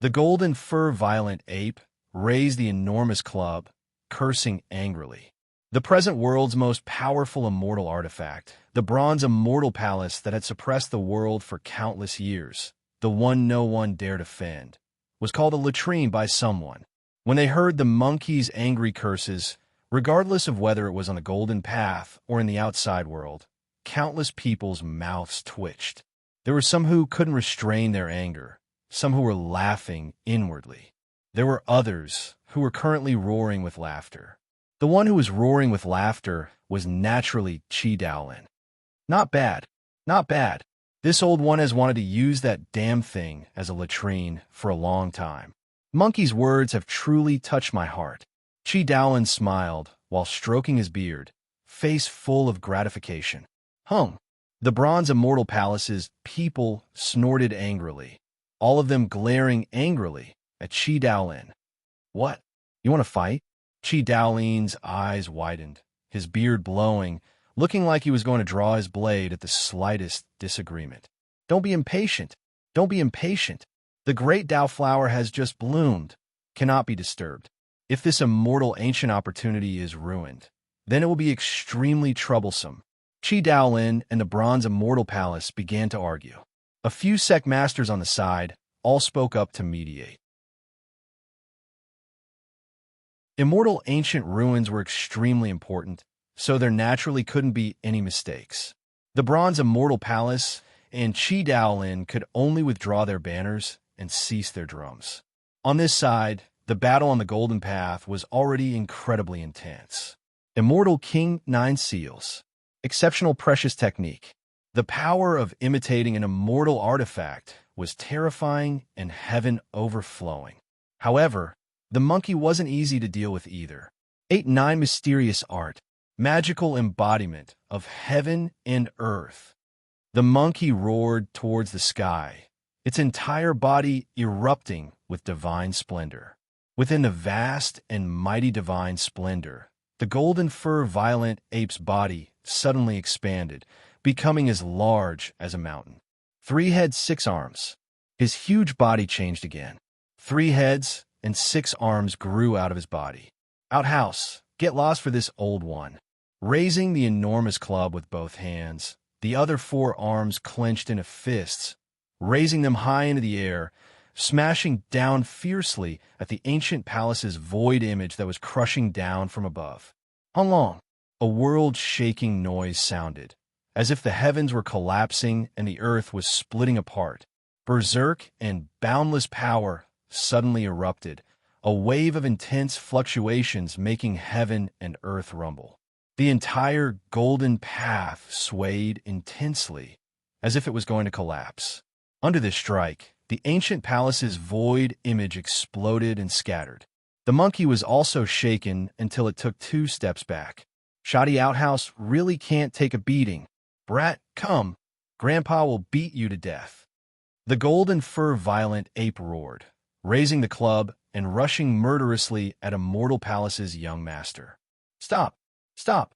The golden fur violent ape raised the enormous club, cursing angrily. The present world's most powerful immortal artifact, the bronze immortal palace that had suppressed the world for countless years, the one no one dared offend, was called a latrine by someone. When they heard the monkey's angry curses, regardless of whether it was on the golden path or in the outside world, countless people's mouths twitched. There were some who couldn't restrain their anger, some who were laughing inwardly. There were others who were currently roaring with laughter. The one who was roaring with laughter was naturally Qi Daolin. Not bad, not bad. This old one has wanted to use that damn thing as a latrine for a long time. Monkey's words have truly touched my heart. Qi Daolin smiled while stroking his beard, face full of gratification. The bronze immortal palace's people snorted angrily, all of them glaring angrily at Qi Daolin. What? You want to fight? Qi Daolin's eyes widened, his beard blowing, looking like he was going to draw his blade at the slightest disagreement. Don't be impatient. Don't be impatient. The great Dao flower has just bloomed, cannot be disturbed. If this immortal ancient opportunity is ruined, then it will be extremely troublesome. Qi Daolin and the bronze immortal palace began to argue. A few sect masters on the side all spoke up to mediate. Immortal ancient ruins were extremely important, so there naturally couldn't be any mistakes. The bronze immortal palace and Qi Daolin could only withdraw their banners and cease their drums. On this side, the battle on the golden path was already incredibly intense. Immortal King 9 Seals. Exceptional precious technique. The power of imitating an immortal artifact was terrifying and heaven overflowing. However, the monkey wasn't easy to deal with either. 8-9 Mysterious art. Magical embodiment of heaven and earth. The monkey roared towards the sky, its entire body erupting with divine splendor. Within the vast and mighty divine splendor, the golden fur violent ape's body suddenly expanded, becoming as large as a mountain. 3 heads, 6 arms. His huge body changed again. 3 heads and 6 arms grew out of his body. Outhouse, get lost for this old one. Raising the enormous club with both hands, the other 4 arms clenched into fists, raising them high into the air, smashing down fiercely at the ancient palace's void image that was crushing down from above. Long, a world-shaking noise sounded, as if the heavens were collapsing and the earth was splitting apart. Berserk and boundless power suddenly erupted, a wave of intense fluctuations making heaven and earth rumble. The entire golden path swayed intensely, as if it was going to collapse. Under this strike, the ancient palace's void image exploded and scattered. The monkey was also shaken until it took 2 steps back. Shoddy outhouse really can't take a beating. Brat, come. Grandpa will beat you to death. The golden fur violent ape roared, raising the club and rushing murderously at Immortal Palace's young master. Stop! Stop!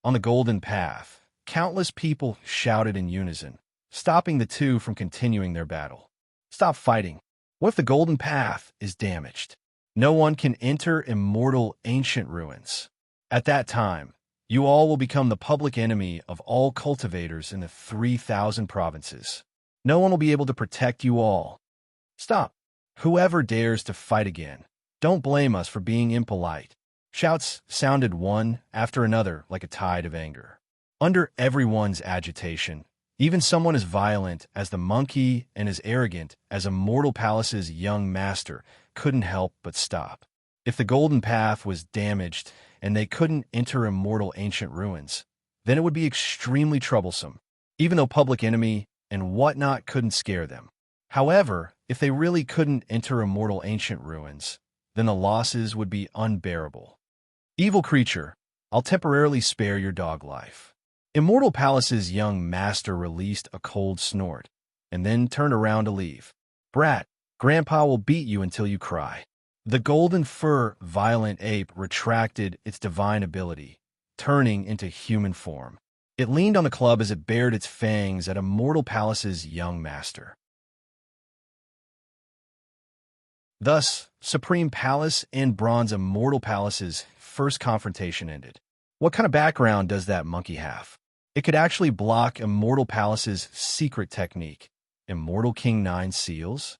On the golden path, countless people shouted in unison, stopping the two from continuing their battle. Stop fighting. What if the golden path is damaged? No one can enter immortal ancient ruins. At that time, you all will become the public enemy of all cultivators in the 3,000 provinces. No one will be able to protect you all. Stop. Whoever dares to fight again, don't blame us for being impolite. Shouts sounded one after another like a tide of anger. Under everyone's agitation, even someone as violent as the monkey and as arrogant as Immortal Palace's young master couldn't help but stop. If the golden path was damaged and they couldn't enter immortal ancient ruins, then it would be extremely troublesome, even though public enemy and whatnot couldn't scare them. However, if they really couldn't enter immortal ancient ruins, then the losses would be unbearable. Evil creature, I'll temporarily spare your dog life. Immortal Palace's young master released a cold snort, and then turned around to leave. Brat, Grandpa will beat you until you cry. The golden fur violent ape retracted its divine ability, turning into human form. It leaned on the club as it bared its fangs at Immortal Palace's young master. Thus, Supreme Palace and Bronze Immortal Palace's first confrontation ended. What kind of background does that monkey have? It could actually block Immortal Palace's secret technique, Immortal King 9 Seals.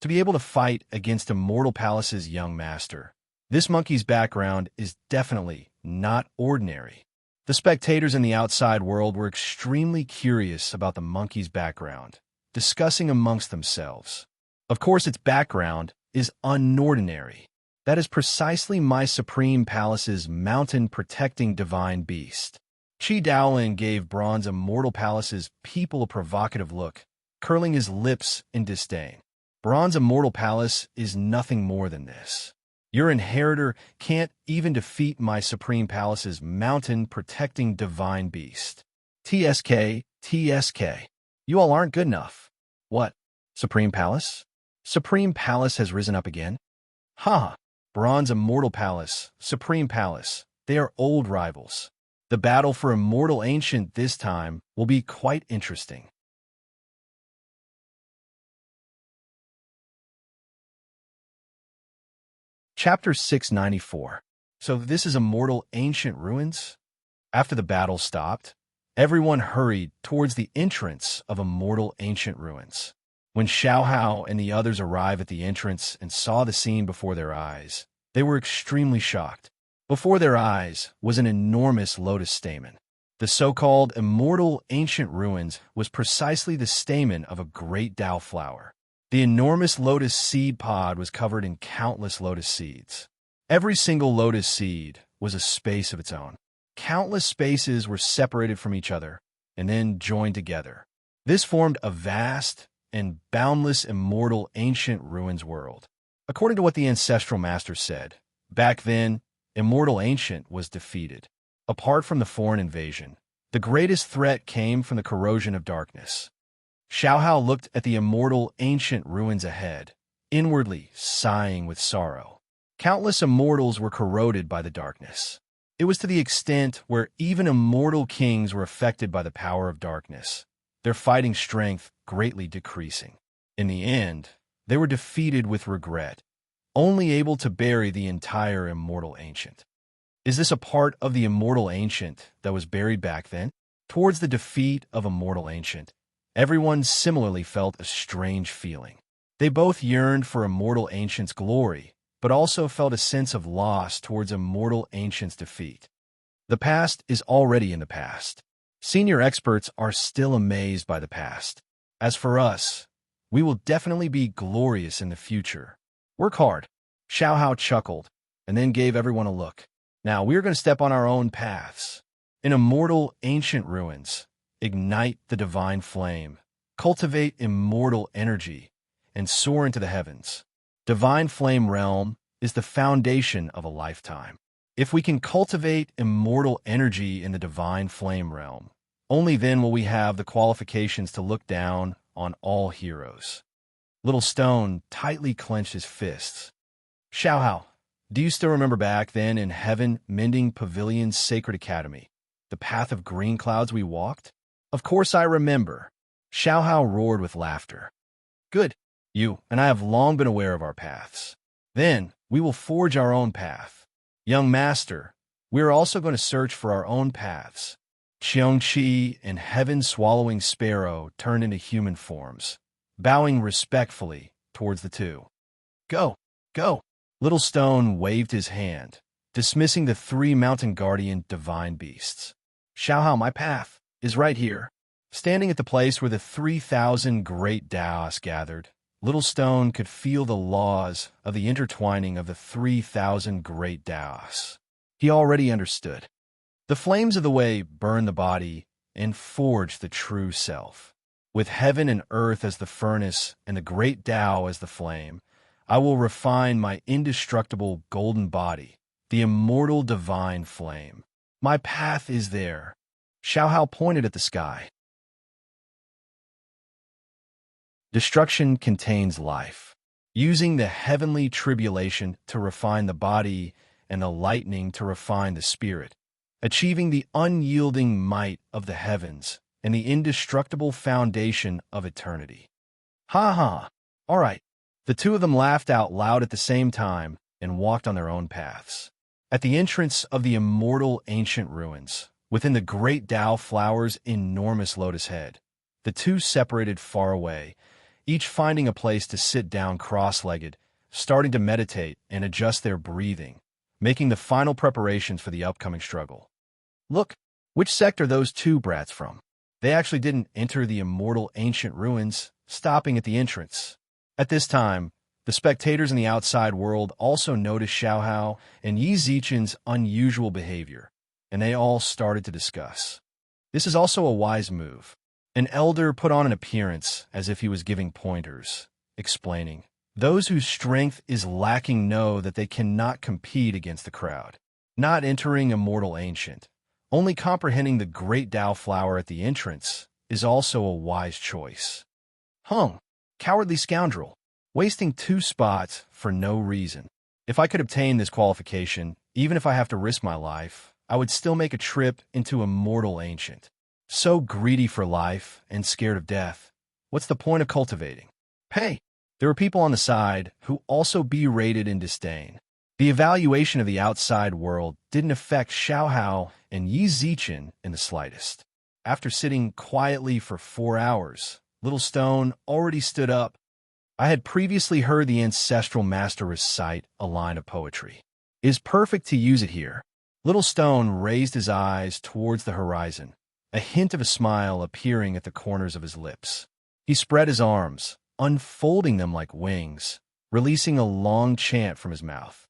To be able to fight against Immortal Palace's young master, this monkey's background is definitely not ordinary. The spectators in the outside world were extremely curious about the monkey's background, discussing amongst themselves. Of course, its background is unordinary. That is precisely my Supreme Palace's mountain-protecting divine beast. Chi Daolin gave Bronze Immortal Palace's people a provocative look, curling his lips in disdain. Bronze Immortal Palace is nothing more than this. Your inheritor can't even defeat my Supreme Palace's mountain-protecting divine beast. TSK, TSK. You all aren't good enough. What? Supreme Palace? Supreme Palace has risen up again? Ha! Bronze Immortal Palace, Supreme Palace, they are old rivals. The battle for Immortal Ancient this time will be quite interesting. Chapter 694. So this is Immortal Ancient Ruins? After the battle stopped, everyone hurried towards the entrance of Immortal Ancient Ruins. When Xiaohao and the others arrived at the entrance and saw the scene before their eyes, they were extremely shocked. Before their eyes was an enormous lotus stamen. The so-called Immortal Ancient Ruins was precisely the stamen of a great Dao flower. The enormous lotus seed pod was covered in countless lotus seeds. Every single lotus seed was a space of its own. Countless spaces were separated from each other and then joined together. This formed a vast and boundless immortal ancient ruins world. According to what the ancestral master said, back then, Immortal Ancient was defeated. Apart from the foreign invasion, the greatest threat came from the corrosion of darkness. Xiaohao looked at the Immortal Ancient ruins ahead, inwardly sighing with sorrow. Countless immortals were corroded by the darkness. It was to the extent where even immortal kings were affected by the power of darkness, their fighting strength greatly decreasing. In the end, they were defeated with regret, only able to bury the entire Immortal Ancient. Is this a part of the Immortal Ancient that was buried back then? Towards the defeat of Immortal Ancient, everyone similarly felt a strange feeling. They both yearned for Immortal Ancient's glory, but also felt a sense of loss towards Immortal Ancient's defeat. The past is already in the past. Senior experts are still amazed by the past. As for us, we will definitely be glorious in the future. Work hard. Xiaohao chuckled, and then gave everyone a look. Now we're going to step on our own paths. In Immortal Ancient Ruins, ignite the divine flame, cultivate immortal energy, and soar into the heavens. Divine Flame Realm is the foundation of a lifetime. If we can cultivate immortal energy in the Divine Flame Realm, only then will we have the qualifications to look down on all heroes. Little Stone tightly clenched his fists. Xiaohao, do you still remember back then in Heaven Mending Pavilion's Sacred Academy, the path of green clouds we walked? Of course I remember. Xiaohao roared with laughter. Good. You and I have long been aware of our paths. Then we will forge our own path. Young master, we are also going to search for our own paths. Qiongqi and Heaven-Swallowing Sparrow turned into human forms, bowing respectfully towards the two. Go, go. Little Stone waved his hand, dismissing the three mountain guardian divine beasts. Xiaohao, my path is right here. Standing at the place where the 3,000 great Taoists gathered, Little Stone could feel the laws of the intertwining of the 3,000 great Taoists. He already understood. The flames of the way burn the body and forge the true self. With heaven and earth as the furnace and the great Tao as the flame, I will refine my indestructible golden body, the immortal divine flame. My path is there. Xiaohao pointed at the sky. Destruction contains life. Using the heavenly tribulation to refine the body and the lightning to refine the spirit, achieving the unyielding might of the heavens and the indestructible foundation of eternity. Ha ha! All right. The two of them laughed out loud at the same time and walked on their own paths. At the entrance of the immortal ancient ruins, within the great Tao flower's enormous lotus head, the two separated far away, each finding a place to sit down cross-legged, starting to meditate and adjust their breathing, making the final preparations for the upcoming struggle. Look, which sect are those two brats from? They actually didn't enter the immortal ancient ruins, stopping at the entrance. At this time, the spectators in the outside world also noticed Xiaohao and Yi Zichen's unusual behavior, and they all started to discuss. This is also a wise move. An elder put on an appearance as if he was giving pointers, explaining, "Those whose strength is lacking know that they cannot compete against the crowd. Not entering immortal ancient, only comprehending the great Tao flower at the entrance is also a wise choice." Hung, cowardly scoundrel, wasting 2 spots for no reason. If I could obtain this qualification, even if I have to risk my life, I would still make a trip into immortal ancient. So greedy for life and scared of death, what's the point of cultivating? Hey, there were people on the side who also berated in disdain. The evaluation of the outside world didn't affect Xiaohao and Yi Zichen in the slightest. After sitting quietly for 4 hours, Little Stone already stood up. I had previously heard the ancestral master recite a line of poetry. It is perfect to use it here. Little Stone raised his eyes towards the horizon, a hint of a smile appearing at the corners of his lips. He spread his arms, unfolding them like wings, releasing a long chant from his mouth.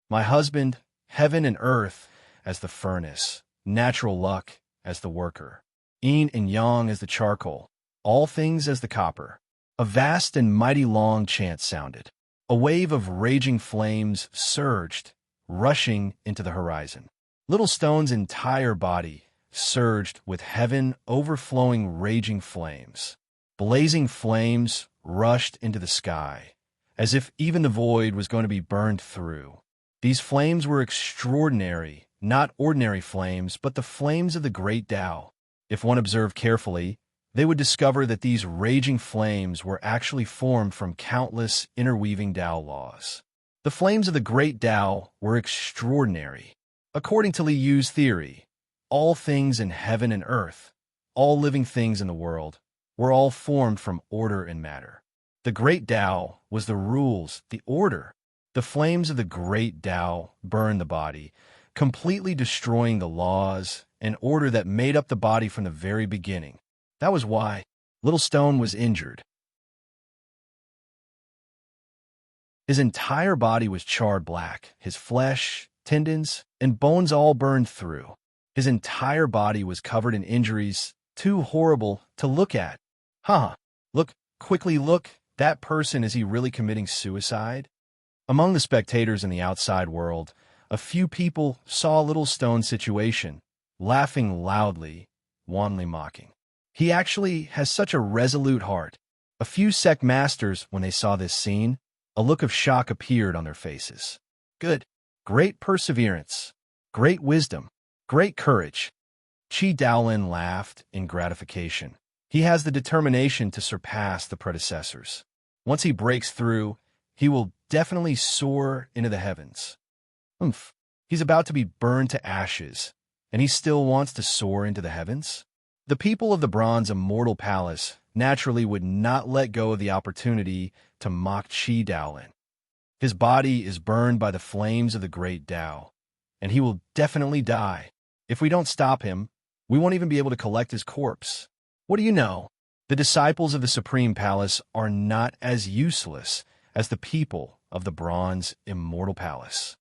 My husband, heaven and earth as the furnace, natural luck as the worker, yin and yang as the charcoal, all things as the copper. A vast and mighty long chant sounded. A wave of raging flames surged, rushing into the horizon. Little Stone's entire body surged with heaven overflowing raging flames. Blazing flames rushed into the sky, as if even the void was going to be burned through. These flames were extraordinary, not ordinary flames, but the flames of the great Tao. If one observed carefully, they would discover that these raging flames were actually formed from countless interweaving Tao laws. The flames of the great Tao were extraordinary. According to Li Yu's theory, all things in heaven and earth, all living things in the world, were all formed from order and matter. The great Tao was the rules, the order. The flames of the great Tao burned the body, completely destroying the laws and order that made up the body from the very beginning. That was why Little Stone was injured. His entire body was charred black, his flesh, tendons, and bones all burned through. His entire body was covered in injuries, too horrible to look at. Look, quickly look, that person, is he really committing suicide? Among the spectators in the outside world, a few people saw Little Stone's situation, laughing loudly, wantonly mocking. He actually has such a resolute heart. A few sect masters, when they saw this scene, a look of shock appeared on their faces. Good. Great perseverance. Great wisdom. Great courage. Qi Daolin laughed in gratification. He has the determination to surpass the predecessors. Once he breaks through, he will definitely soar into the heavens. He's about to be burned to ashes, and he still wants to soar into the heavens? The people of the Bronze Immortal Palace naturally would not let go of the opportunity to mock Qi Daolin. His body is burned by the flames of the great Tao, and he will definitely die. If we don't stop him, We won't even be able to collect his corpse. What do you know? The disciples of the Supreme Palace are not as useless as the people of the Bronze Immortal Palace.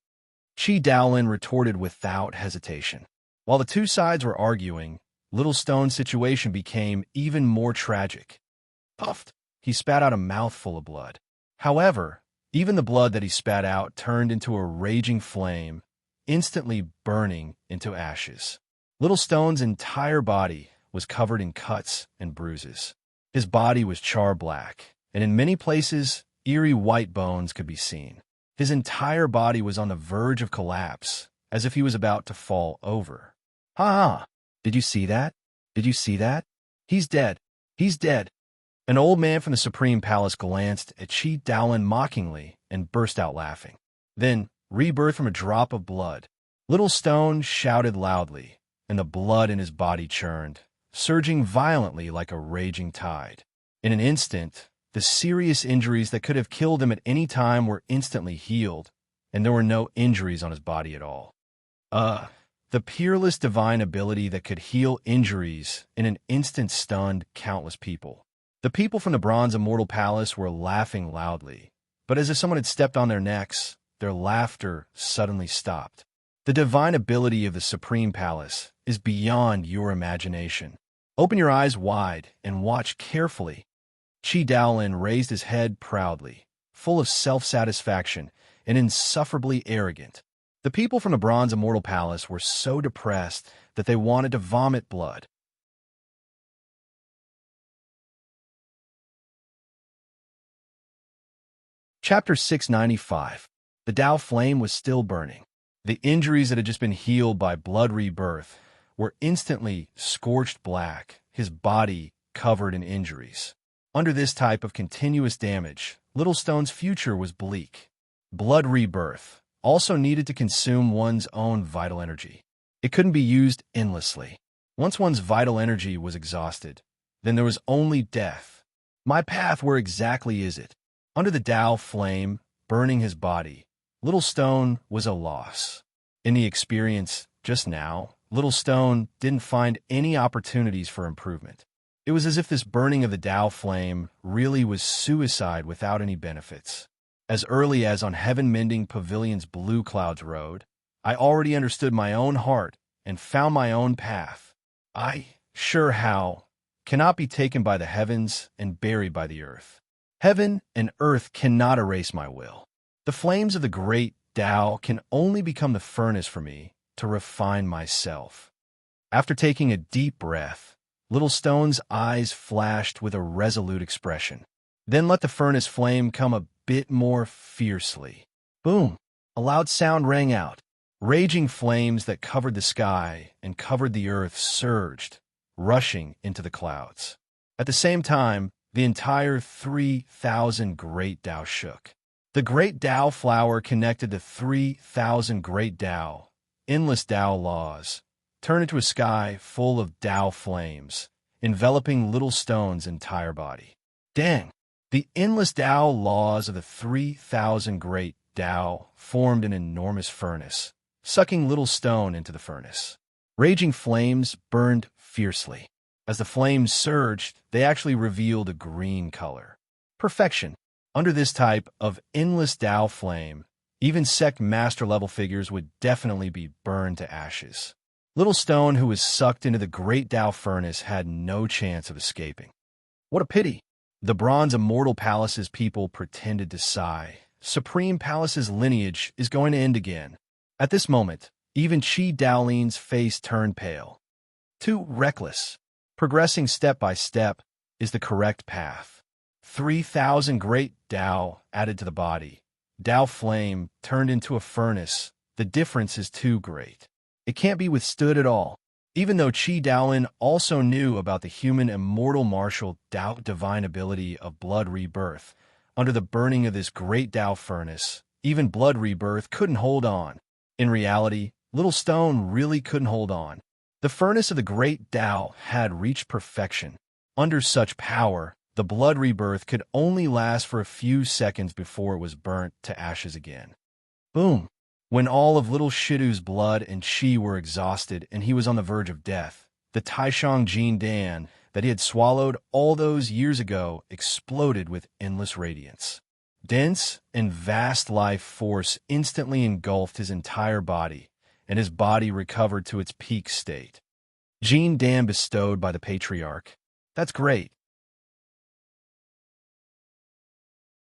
Chi Daolin retorted without hesitation. While the two sides were arguing, Little Stone's situation became even more tragic. Puffed, he spat out a mouthful of blood. However, even the blood that he spat out turned into a raging flame, instantly burning into ashes. Little Stone's entire body was covered in cuts and bruises. His body was char-black, and in many places, eerie white bones could be seen. His entire body was on the verge of collapse, as if he was about to fall over. Ha ha! Did you see that? Did you see that? He's dead. He's dead. An old man from the Supreme Palace glanced at Chi Daolin mockingly and burst out laughing. Then, rebirth from a drop of blood. Little Stone shouted loudly, and the blood in his body churned, surging violently like a raging tide. In an instant, the serious injuries that could have killed him at any time were instantly healed, and there were no injuries on his body at all. The peerless divine ability that could heal injuries in an instant stunned countless people. The people from the Bronze Immortal Palace were laughing loudly, but as if someone had stepped on their necks, their laughter suddenly stopped. The divine ability of the Supreme Palace is beyond your imagination. Open your eyes wide and watch carefully. Chi Daolin raised his head proudly, full of self-satisfaction and insufferably arrogant. The people from the Bronze Immortal Palace were so depressed that they wanted to vomit blood. Chapter 695. The Tao flame was still burning. The injuries that had just been healed by blood rebirth were instantly scorched black, his body covered in injuries. Under this type of continuous damage, Little Stone's future was bleak. Blood rebirth also needed to consume one's own vital energy. It couldn't be used endlessly. Once one's vital energy was exhausted, then there was only death. My path, where exactly is it? Under the Tao flame, burning his body, Little Stone was a loss. In the experience just now, Little Stone didn't find any opportunities for improvement. It was as if this burning of the Tao flame really was suicide without any benefits. As early as on Heaven-Mending Pavilion's Blue Clouds Road, I already understood my own heart and found my own path. I, sure how, cannot be taken by the heavens and buried by the earth. Heaven and earth cannot erase my will. The flames of the great Tao can only become the furnace for me to refine myself. After taking a deep breath, Little Stone's eyes flashed with a resolute expression. Then let the furnace flame come a bit more fiercely. Boom! A loud sound rang out. Raging flames that covered the sky and covered the earth surged, rushing into the clouds. At the same time, the entire 3,000 great Tao shook. The great Tao flower connected to 3,000 great Tao, endless Tao laws, turned into a sky full of Tao flames, enveloping Little Stone's entire body. Dang! The endless Tao laws of the 3,000 great Tao formed an enormous furnace, sucking Little Stone into the furnace. Raging flames burned fiercely. As the flames surged, they actually revealed a green color. Perfection. Under this type of endless Tao flame, even sect master-level figures would definitely be burned to ashes. Little Stone, who was sucked into the great Tao furnace, had no chance of escaping. What a pity! The Bronze Immortal Palace's people pretended to sigh. Supreme Palace's lineage is going to end again. At this moment, even Chi Daolin's face turned pale. Too reckless. Progressing step by step is the correct path. 3,000 great Tao added to the body. Tao flame turned into a furnace. The difference is too great. It can't be withstood at all. Even though Chi Daolin also knew about the human immortal martial Tao divine ability of blood rebirth, under the burning of this great Tao furnace, even blood rebirth couldn't hold on. In reality, Little Stone really couldn't hold on. The furnace of the great Tao had reached perfection. Under such power, the blood rebirth could only last for a few seconds before it was burnt to ashes again. Boom! When all of Little Shidu's blood and chi were exhausted and he was on the verge of death, The Taishang Jin Dan that he had swallowed all those years ago exploded with endless radiance. Dense and vast life force instantly engulfed his entire body, and his body recovered to its peak state. Jin Dan bestowed by the patriarch. That's great.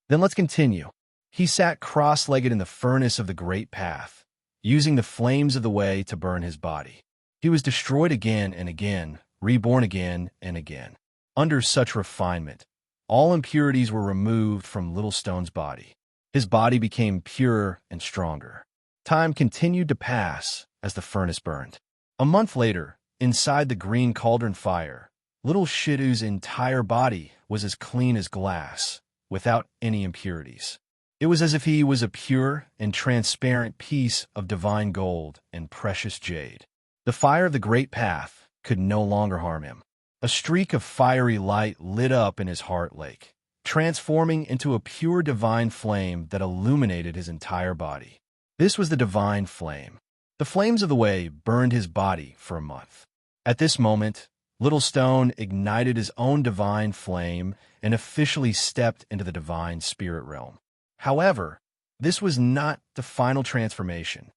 Then let's continue. He sat cross-legged in the furnace of the great path, using the flames of the way to burn his body. He was destroyed again and again, reborn again and again. Under such refinement, all impurities were removed from Little Stone's body. His body became purer and stronger. Time continued to pass as the furnace burned. A month later, inside the green cauldron fire, Little Shidu's entire body was as clean as glass, without any impurities. It was as if he was a pure and transparent piece of divine gold and precious jade. The fire of the great path could no longer harm him. A streak of fiery light lit up in his heart lake, transforming into a pure divine flame that illuminated his entire body. This was the divine flame. The flames of the way burned his body for a month. At this moment, Little Stone ignited his own divine flame and officially stepped into the divine spirit realm. However, this was not the final transformation.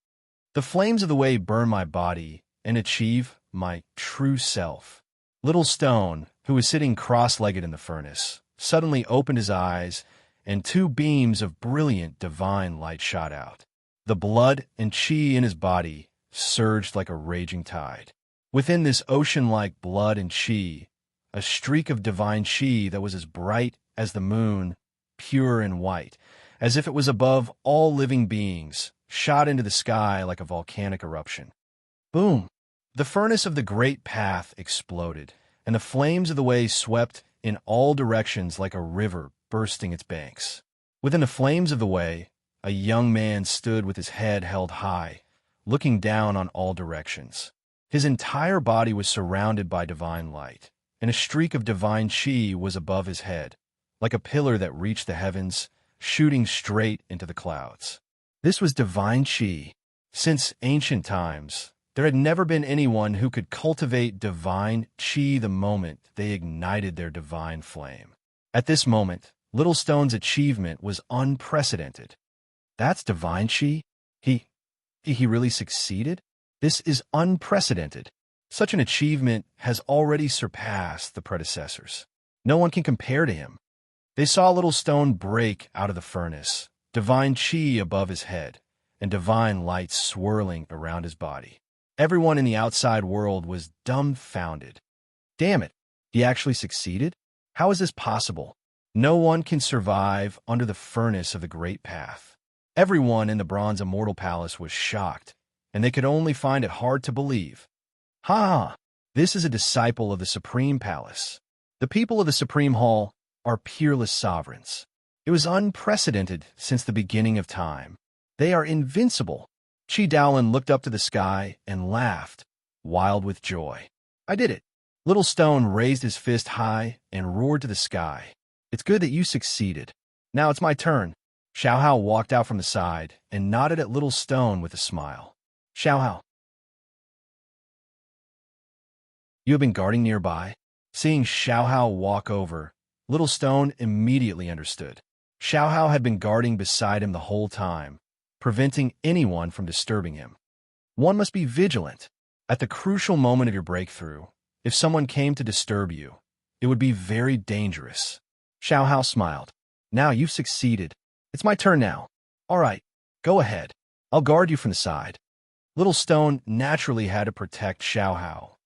The flames of the way burn my body and achieve my true self. Little Stone, who was sitting cross-legged in the furnace, suddenly opened his eyes, and two beams of brilliant divine light shot out. The blood and chi in his body surged like a raging tide. Within this ocean-like blood and chi, a streak of divine chi that was as bright as the moon, pure and white, as if it was above all living beings, shot into the sky like a volcanic eruption. Boom! The furnace of the great path exploded, and the flames of the way swept in all directions like a river bursting its banks. Within the flames of the way, a young man stood with his head held high, looking down on all directions. His entire body was surrounded by divine light, and a streak of divine chi was above his head, like a pillar that reached the heavens, shooting straight into the clouds. This was divine chi. Since ancient times, there had never been anyone who could cultivate divine chi the moment they ignited their divine flame. At this moment, Little Stone's achievement was unprecedented. That's divine chi? He really succeeded? This is unprecedented. Such an achievement has already surpassed the predecessors. No one can compare to him. They saw Little Stone break out of the furnace, divine chi above his head, and divine light swirling around his body. Everyone in the outside world was dumbfounded. Damn it, he actually succeeded? How is this possible? No one can survive under the furnace of the great path. Everyone in the Bronze Immortal Palace was shocked, and they could only find it hard to believe. Ha! This is a disciple of the Supreme Palace. The people of the Supreme Hall are peerless sovereigns. It was unprecedented since the beginning of time. They are invincible. Chi Daolin looked up to the sky and laughed, wild with joy. I did it. Little Stone raised his fist high and roared to the sky. It's good that you succeeded. Now it's my turn. Xiao Hao walked out from the side and nodded at Little Stone with a smile. Xiao Hao. You have been guarding nearby? Seeing Xiao Hao walk over, Little Stone immediately understood. Xiao Hao had been guarding beside him the whole time, preventing anyone from disturbing him. One must be vigilant. At the crucial moment of your breakthrough, if someone came to disturb you, it would be very dangerous. Xiao Hao smiled. Now you've succeeded. It's my turn now. All right, go ahead. I'll guard you from the side. Little Stone naturally had to protect Xiao Hao.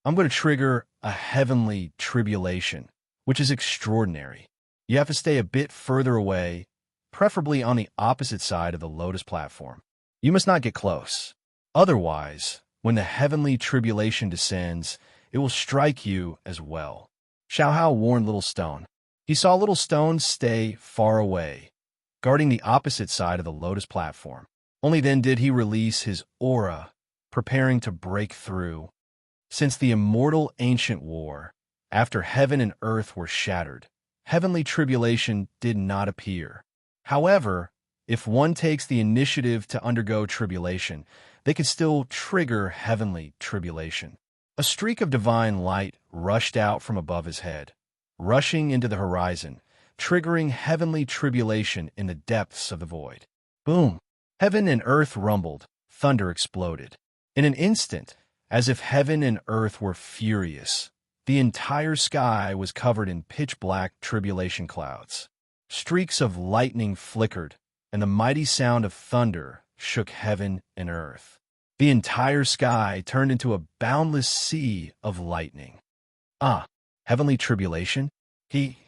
I'm going to trigger a heavenly tribulation, which is extraordinary. You have to stay a bit further away, preferably on the opposite side of the lotus platform. You must not get close. Otherwise, when the heavenly tribulation descends, it will strike you as well. Xiao Hao warned Little Stone. He saw Little Stone stay far away, guarding the opposite side of the lotus platform. Only then did he release his aura, preparing to break through. Since the immortal ancient war, after heaven and earth were shattered, heavenly tribulation did not appear. However, if one takes the initiative to undergo tribulation, they could still trigger heavenly tribulation. A streak of divine light rushed out from above his head, rushing into the horizon, triggering heavenly tribulation in the depths of the void. Boom! Heaven and earth rumbled, thunder exploded. In an instant, as if heaven and earth were furious, the entire sky was covered in pitch-black tribulation clouds. Streaks of lightning flickered, and the mighty sound of thunder shook heaven and earth. The entire sky turned into a boundless sea of lightning. Heavenly tribulation? He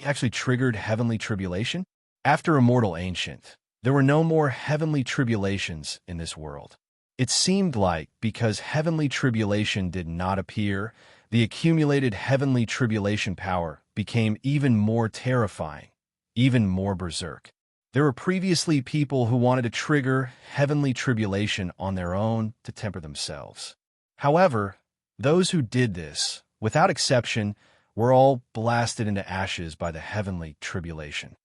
actually triggered heavenly tribulation? After Immortal Ancient, there were no more heavenly tribulations in this world. It seemed like because heavenly tribulation did not appear, the accumulated heavenly tribulation power became even more terrifying, even more berserk. There were previously people who wanted to trigger heavenly tribulation on their own to temper themselves. However, those who did this, without exception, were all blasted into ashes by the heavenly tribulation.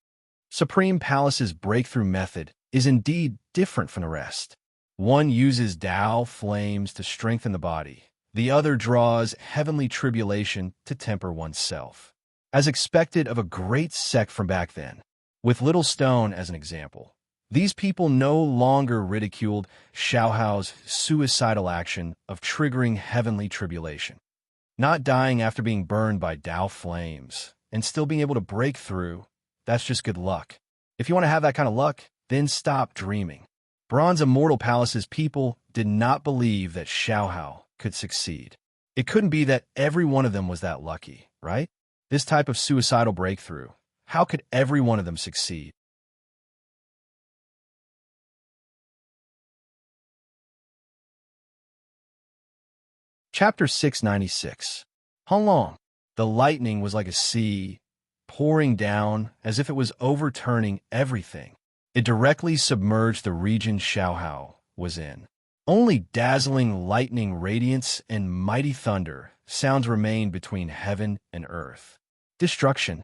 Supreme Palace's breakthrough method is indeed different from the rest. One uses Tao flames to strengthen the body. The other draws heavenly tribulation to temper oneself. As expected of a great sect from back then, with Little Stone as an example, these people no longer ridiculed Xiaohao's suicidal action of triggering heavenly tribulation. Not dying after being burned by Tao flames and still being able to break through, that's just good luck. If you want to have that kind of luck, then stop dreaming. Bronze Immortal Palace's people did not believe that Xiaohao could succeed. It couldn't be that every one of them was that lucky, right? This type of suicidal breakthrough, how could every one of them succeed? Chapter 696. Long. The lightning was like a sea, pouring down as if it was overturning everything. It directly submerged the region Xiaohao was in. Only dazzling lightning radiance and mighty thunder sounds remained between heaven and earth. Destruction,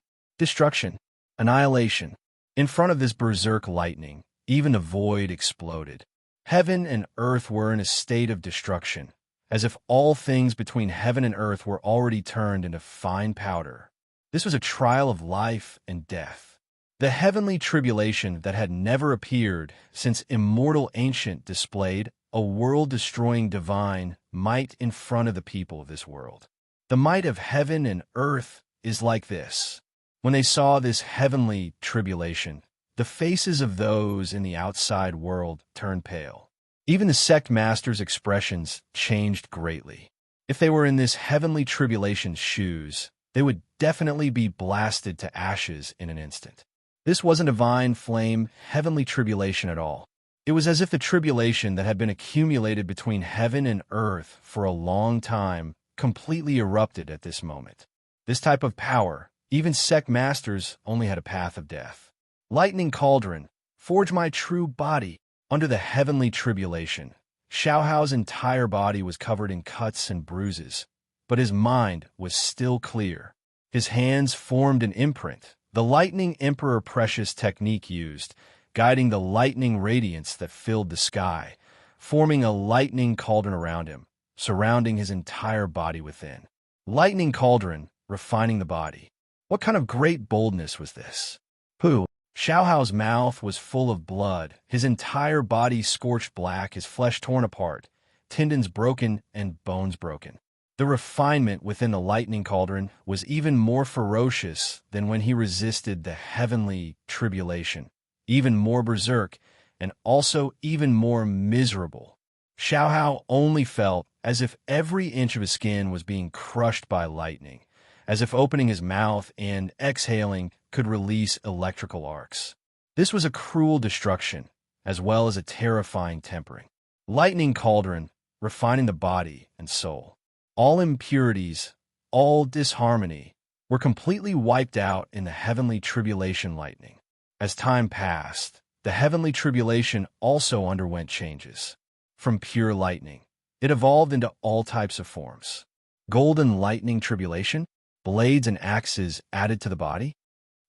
annihilation. In front of this berserk lightning, even the void exploded. Heaven and earth were in a state of destruction, as if all things between heaven and earth were already turned into fine powder. This was a trial of life and death. The heavenly tribulation that had never appeared since Immortal Ancient displayed a world-destroying divine might in front of the people of this world. The might of heaven and earth is like this. When they saw this heavenly tribulation, the faces of those in the outside world turned pale. Even the sect masters' expressions changed greatly. If they were in this heavenly tribulation's shoes, they would definitely be blasted to ashes in an instant. This wasn't divine flame, heavenly tribulation at all. It was as if the tribulation that had been accumulated between heaven and earth for a long time completely erupted at this moment. This type of power, even sect masters only had a path of death. Lightning cauldron, forge my true body. Under the heavenly tribulation, Xiaohao's entire body was covered in cuts and bruises, but his mind was still clear. His hands formed an imprint, the Lightning Emperor Precious technique used, guiding the lightning radiance that filled the sky, forming a lightning cauldron around him, surrounding his entire body within. Lightning cauldron, refining the body. What kind of great boldness was this? Xiaohao's mouth was full of blood, his entire body scorched black, his flesh torn apart, tendons broken and bones broken. The refinement within the lightning cauldron was even more ferocious than when he resisted the heavenly tribulation, even more berserk, and also even more miserable. Xiaohao only felt as if every inch of his skin was being crushed by lightning, as if opening his mouth and exhaling could release electrical arcs. This was a cruel destruction, as well as a terrifying tempering. Lightning cauldron, refining the body and soul. All impurities, all disharmony, were completely wiped out in the heavenly tribulation lightning. As time passed, the heavenly tribulation also underwent changes. From pure lightning, it evolved into all types of forms. Golden lightning tribulation, blades and axes added to the body.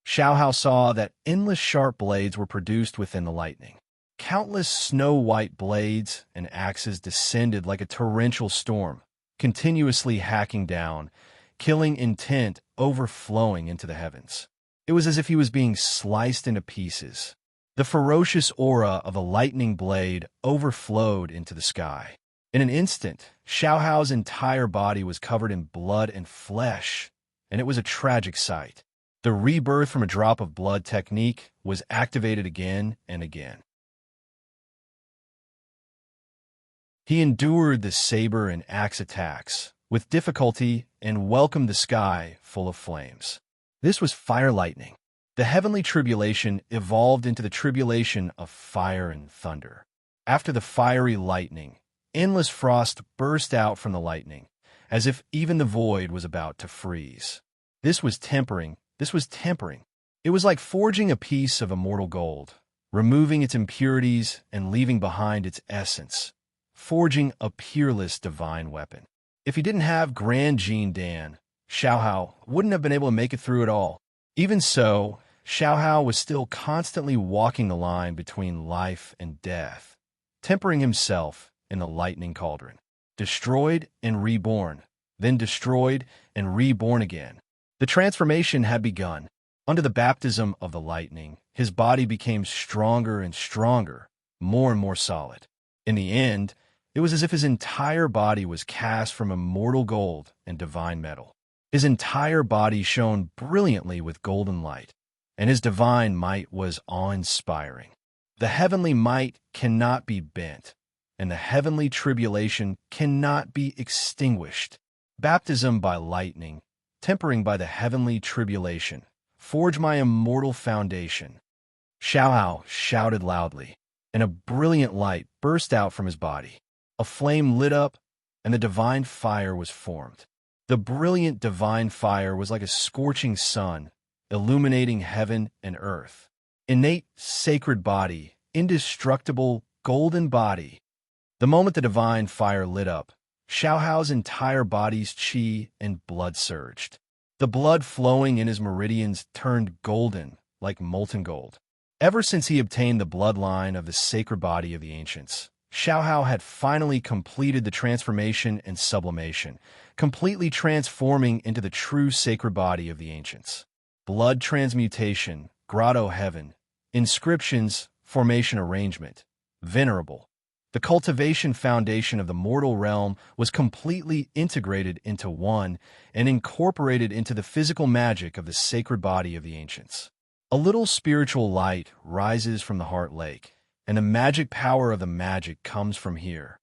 Xiaohao saw that endless sharp blades were produced within the lightning. Countless snow-white blades and axes descended like a torrential storm, continuously hacking down, killing intent overflowing into the heavens. It was as if he was being sliced into pieces. The ferocious aura of a lightning blade overflowed into the sky. In an instant, Xiaohao's entire body was covered in blood and flesh, and it was a tragic sight. The rebirth from a drop of blood technique was activated again and again. He endured the saber and axe attacks with difficulty and welcomed the sky full of flames. This was fire lightning. The heavenly tribulation evolved into the tribulation of fire and thunder. After the fiery lightning, endless frost burst out from the lightning, as if even the void was about to freeze. This was tempering. It was like forging a piece of immortal gold, removing its impurities and leaving behind its essence, forging a peerless divine weapon. If he didn't have Grand Jean Dan, Xiaohao wouldn't have been able to make it through at all. Even so, Xiaohao was still constantly walking the line between life and death, tempering himself in the lightning cauldron. Destroyed and reborn, then destroyed and reborn again. The transformation had begun. Under the baptism of the lightning, his body became stronger and stronger, more and more solid. In the end, it was as if his entire body was cast from immortal gold and divine metal. His entire body shone brilliantly with golden light, and his divine might was awe-inspiring. The heavenly might cannot be bent, and the heavenly tribulation cannot be extinguished. Baptism by lightning, tempering by the heavenly tribulation, forge my immortal foundation. Xiaohao shouted loudly, and a brilliant light burst out from his body. A flame lit up, and the divine fire was formed. The brilliant divine fire was like a scorching sun, illuminating heaven and earth. Innate, sacred body, indestructible, golden body. The moment the divine fire lit up, Xiaohao's entire body's qi and blood surged. The blood flowing in his meridians turned golden, like molten gold. Ever since he obtained the bloodline of the sacred body of the ancients, Xiaohao had finally completed the transformation and sublimation, completely transforming into the true sacred body of the ancients. Blood transmutation, grotto heaven, inscriptions, formation arrangement, venerable. The cultivation foundation of the mortal realm was completely integrated into one and incorporated into the physical magic of the sacred body of the ancients. A little spiritual light rises from the heart lake, and the magic power of the magic comes from here.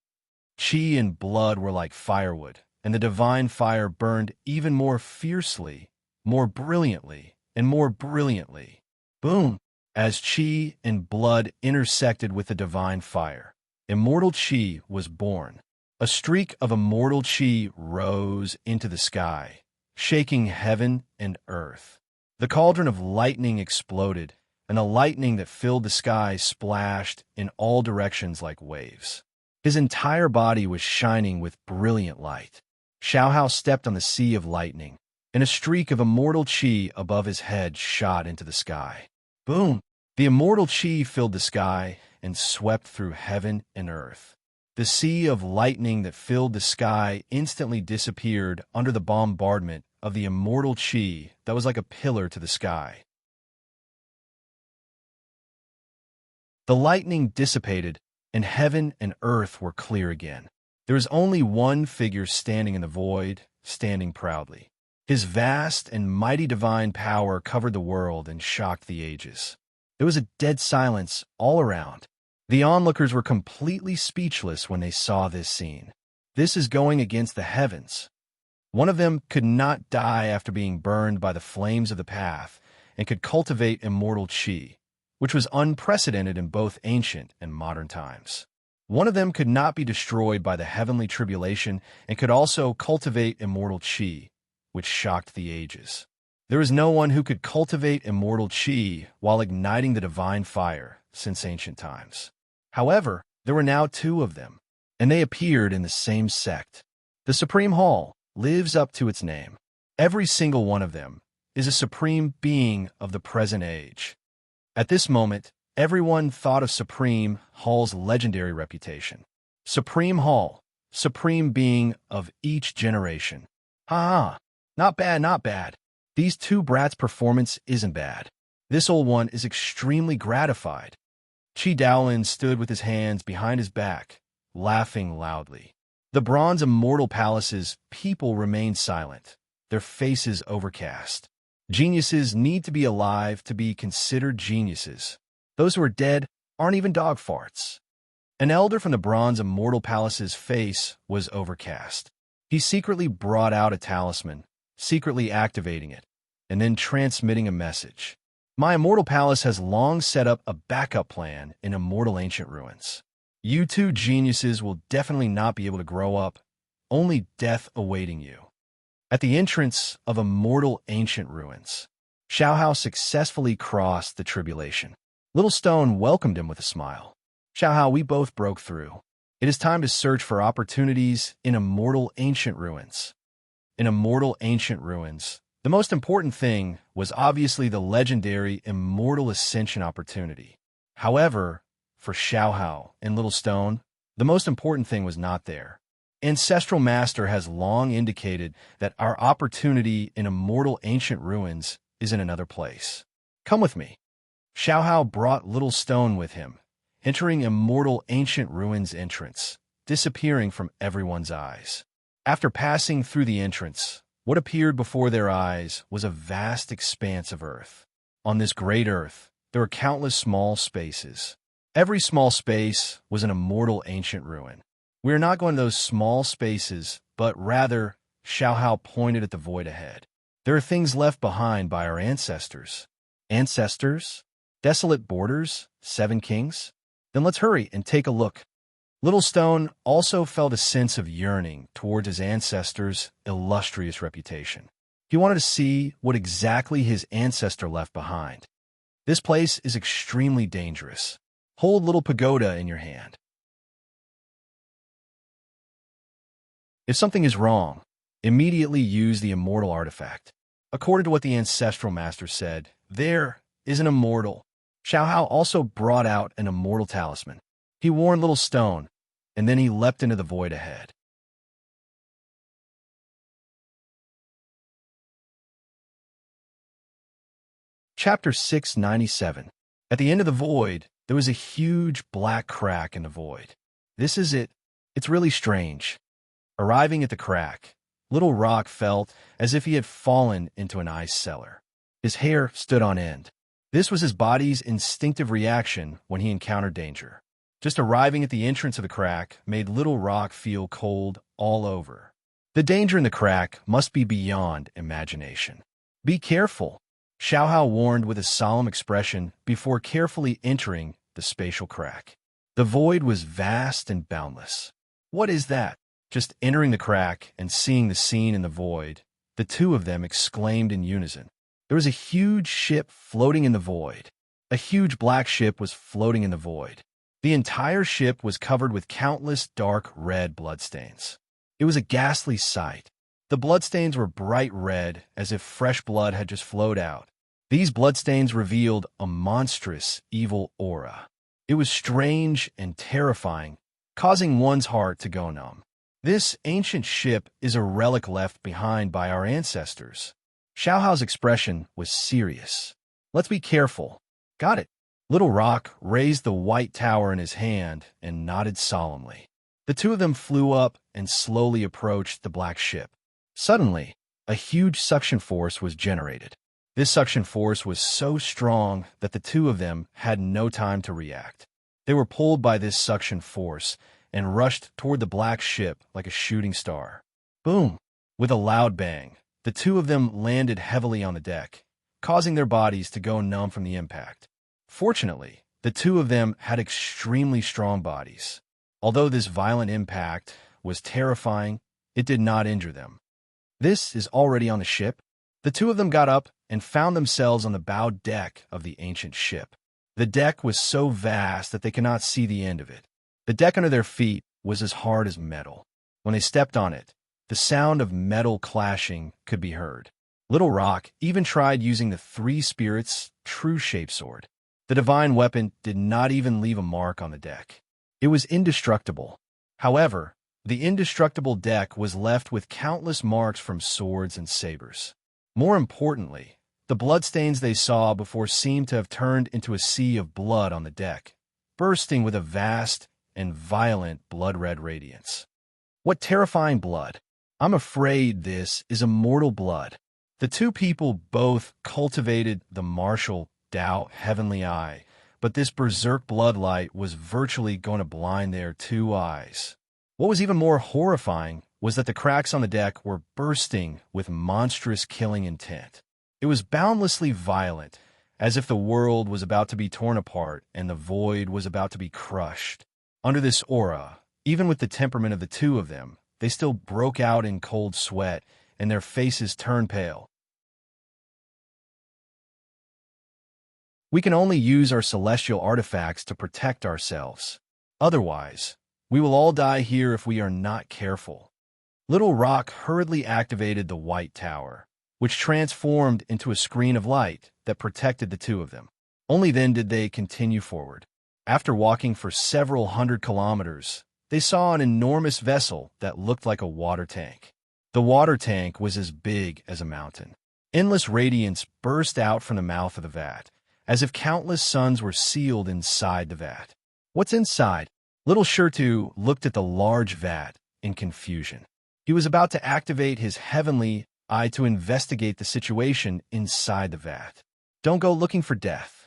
Qi and blood were like firewood, and the divine fire burned even more fiercely, more brilliantly, and more brilliantly. Boom! As qi and blood intersected with the divine fire, immortal qi was born. A streak of immortal qi rose into the sky, shaking heaven and earth. The cauldron of lightning exploded, and the lightning that filled the sky splashed in all directions like waves. His entire body was shining with brilliant light. Xiaohao stepped on the sea of lightning, and a streak of immortal qi above his head shot into the sky. Boom! The immortal qi filled the sky and swept through heaven and earth. The sea of lightning that filled the sky instantly disappeared under the bombardment of the immortal qi that was like a pillar to the sky. The lightning dissipated, and heaven and earth were clear again. There was only one figure standing in the void, standing proudly. His vast and mighty divine power covered the world and shocked the ages. There was a dead silence all around. The onlookers were completely speechless when they saw this scene. This is going against the heavens. One of them could not die after being burned by the flames of the path and could cultivate immortal qi, which was unprecedented in both ancient and modern times. One of them could not be destroyed by the heavenly tribulation and could also cultivate immortal qi, which shocked the ages. There is no one who could cultivate immortal qi while igniting the divine fire since ancient times. However, there were now two of them, and they appeared in the same sect. The Supreme Hall lives up to its name. Every single one of them is a supreme being of the present age. At this moment, everyone thought of Supreme Hall's legendary reputation. Supreme Hall, supreme being of each generation. Ha! Not bad, not bad. These two brats' performance isn't bad. This old one is extremely gratified. Chi Daolin stood with his hands behind his back, laughing loudly. The bronze immortal palace's people remained silent, their faces overcast. Geniuses need to be alive to be considered geniuses. Those who are dead aren't even dog farts. An elder from the bronze immortal palace's face was overcast. He secretly brought out a talisman, secretly activating it, and then transmitting a message. My immortal palace has long set up a backup plan in immortal ancient ruins. You two geniuses will definitely not be able to grow up, only death awaiting you. At the entrance of immortal ancient ruins, Xiaohao successfully crossed the tribulation. Little Stone welcomed him with a smile. Xiaohao, we both broke through. It is time to search for opportunities in immortal ancient ruins. In immortal ancient ruins, the most important thing was obviously the legendary immortal ascension opportunity. However, for Xiaohao and Little Stone, the most important thing was not there. Ancestral Master has long indicated that our opportunity in immortal ancient ruins is in another place. Come with me. Xiaohao brought Little Stone with him, entering immortal ancient ruins entrance, disappearing from everyone's eyes. After passing through the entrance, what appeared before their eyes was a vast expanse of earth. On this great earth, there were countless small spaces. Every small space was an immortal ancient ruin. We are not going to those small spaces, but rather, Xiaohao pointed at the void ahead. There are things left behind by our ancestors. Ancestors? Desolate borders? 7 kings? Then let's hurry and take a look. Little Stone also felt a sense of yearning towards his ancestors' illustrious reputation. He wanted to see what exactly his ancestor left behind. This place is extremely dangerous. Hold Little Pagoda in your hand. If something is wrong, immediately use the immortal artifact. According to what the Ancestral Master said, there is an immortal. Xiaohao also brought out an immortal talisman. He warned Little Stone, and then he leapt into the void ahead. Chapter 697. At the end of the void, there was a huge black crack in the void. This is it. It's really strange. Arriving at the crack, Little Rock felt as if he had fallen into an ice cellar. His hair stood on end. This was his body's instinctive reaction when he encountered danger. Just arriving at the entrance of the crack made Little Rock feel cold all over. The danger in the crack must be beyond imagination. Be careful, Xiaohao warned with a solemn expression before carefully entering the spatial crack. The void was vast and boundless. What is that? Just entering the crack and seeing the scene in the void, the two of them exclaimed in unison. There was a huge ship floating in the void. A huge black ship was floating in the void. The entire ship was covered with countless dark red bloodstains. It was a ghastly sight. The bloodstains were bright red, as if fresh blood had just flowed out. These bloodstains revealed a monstrous, evil aura. It was strange and terrifying, causing one's heart to go numb. This ancient ship is a relic left behind by our ancestors. Xiaohao's expression was serious. Let's be careful. Got it. Little Rock raised the white tower in his hand and nodded solemnly. The two of them flew up and slowly approached the black ship. Suddenly, a huge suction force was generated. This suction force was so strong that the two of them had no time to react. They were pulled by this suction force and rushed toward the black ship like a shooting star. Boom! With a loud bang, the two of them landed heavily on the deck, causing their bodies to go numb from the impact. Fortunately, the two of them had extremely strong bodies. Although this violent impact was terrifying, it did not injure them. This is already on the ship. The two of them got up and found themselves on the bow deck of the ancient ship. The deck was so vast that they could not see the end of it. The deck under their feet was as hard as metal. When they stepped on it, the sound of metal clashing could be heard. Little Rock even tried using the Three Spirits' true shape sword. The divine weapon did not even leave a mark on the deck. It was indestructible. However, The indestructible deck was left with countless marks from swords and sabers. More importantly, the bloodstains they saw before seemed to have turned into a sea of blood on the deck, bursting with a vast and violent blood-red radiance. What terrifying blood! I'm afraid this is immortal blood. The two people both cultivated the martial Tao heavenly eye, but this berserk bloodlight was virtually going to blind their two eyes. What was even more horrifying was that the cracks on the deck were bursting with monstrous killing intent. It was boundlessly violent, as if the world was about to be torn apart and the void was about to be crushed. Under this aura, even with the temperament of the two of them, they still broke out in cold sweat, and their faces turned pale. We can only use our celestial artifacts to protect ourselves. Otherwise, we will all die here if we are not careful. Little Rock hurriedly activated the White Tower, which transformed into a screen of light that protected the two of them. Only then did they continue forward. After walking for several hundred kilometers, they saw an enormous vessel that looked like a water tank. The water tank was as big as a mountain. Endless radiance burst out from the mouth of the vat, as if countless suns were sealed inside the vat. What's inside? Little Shirtu looked at the large vat in confusion. He was about to activate his heavenly eye to investigate the situation inside the vat. Don't go looking for death.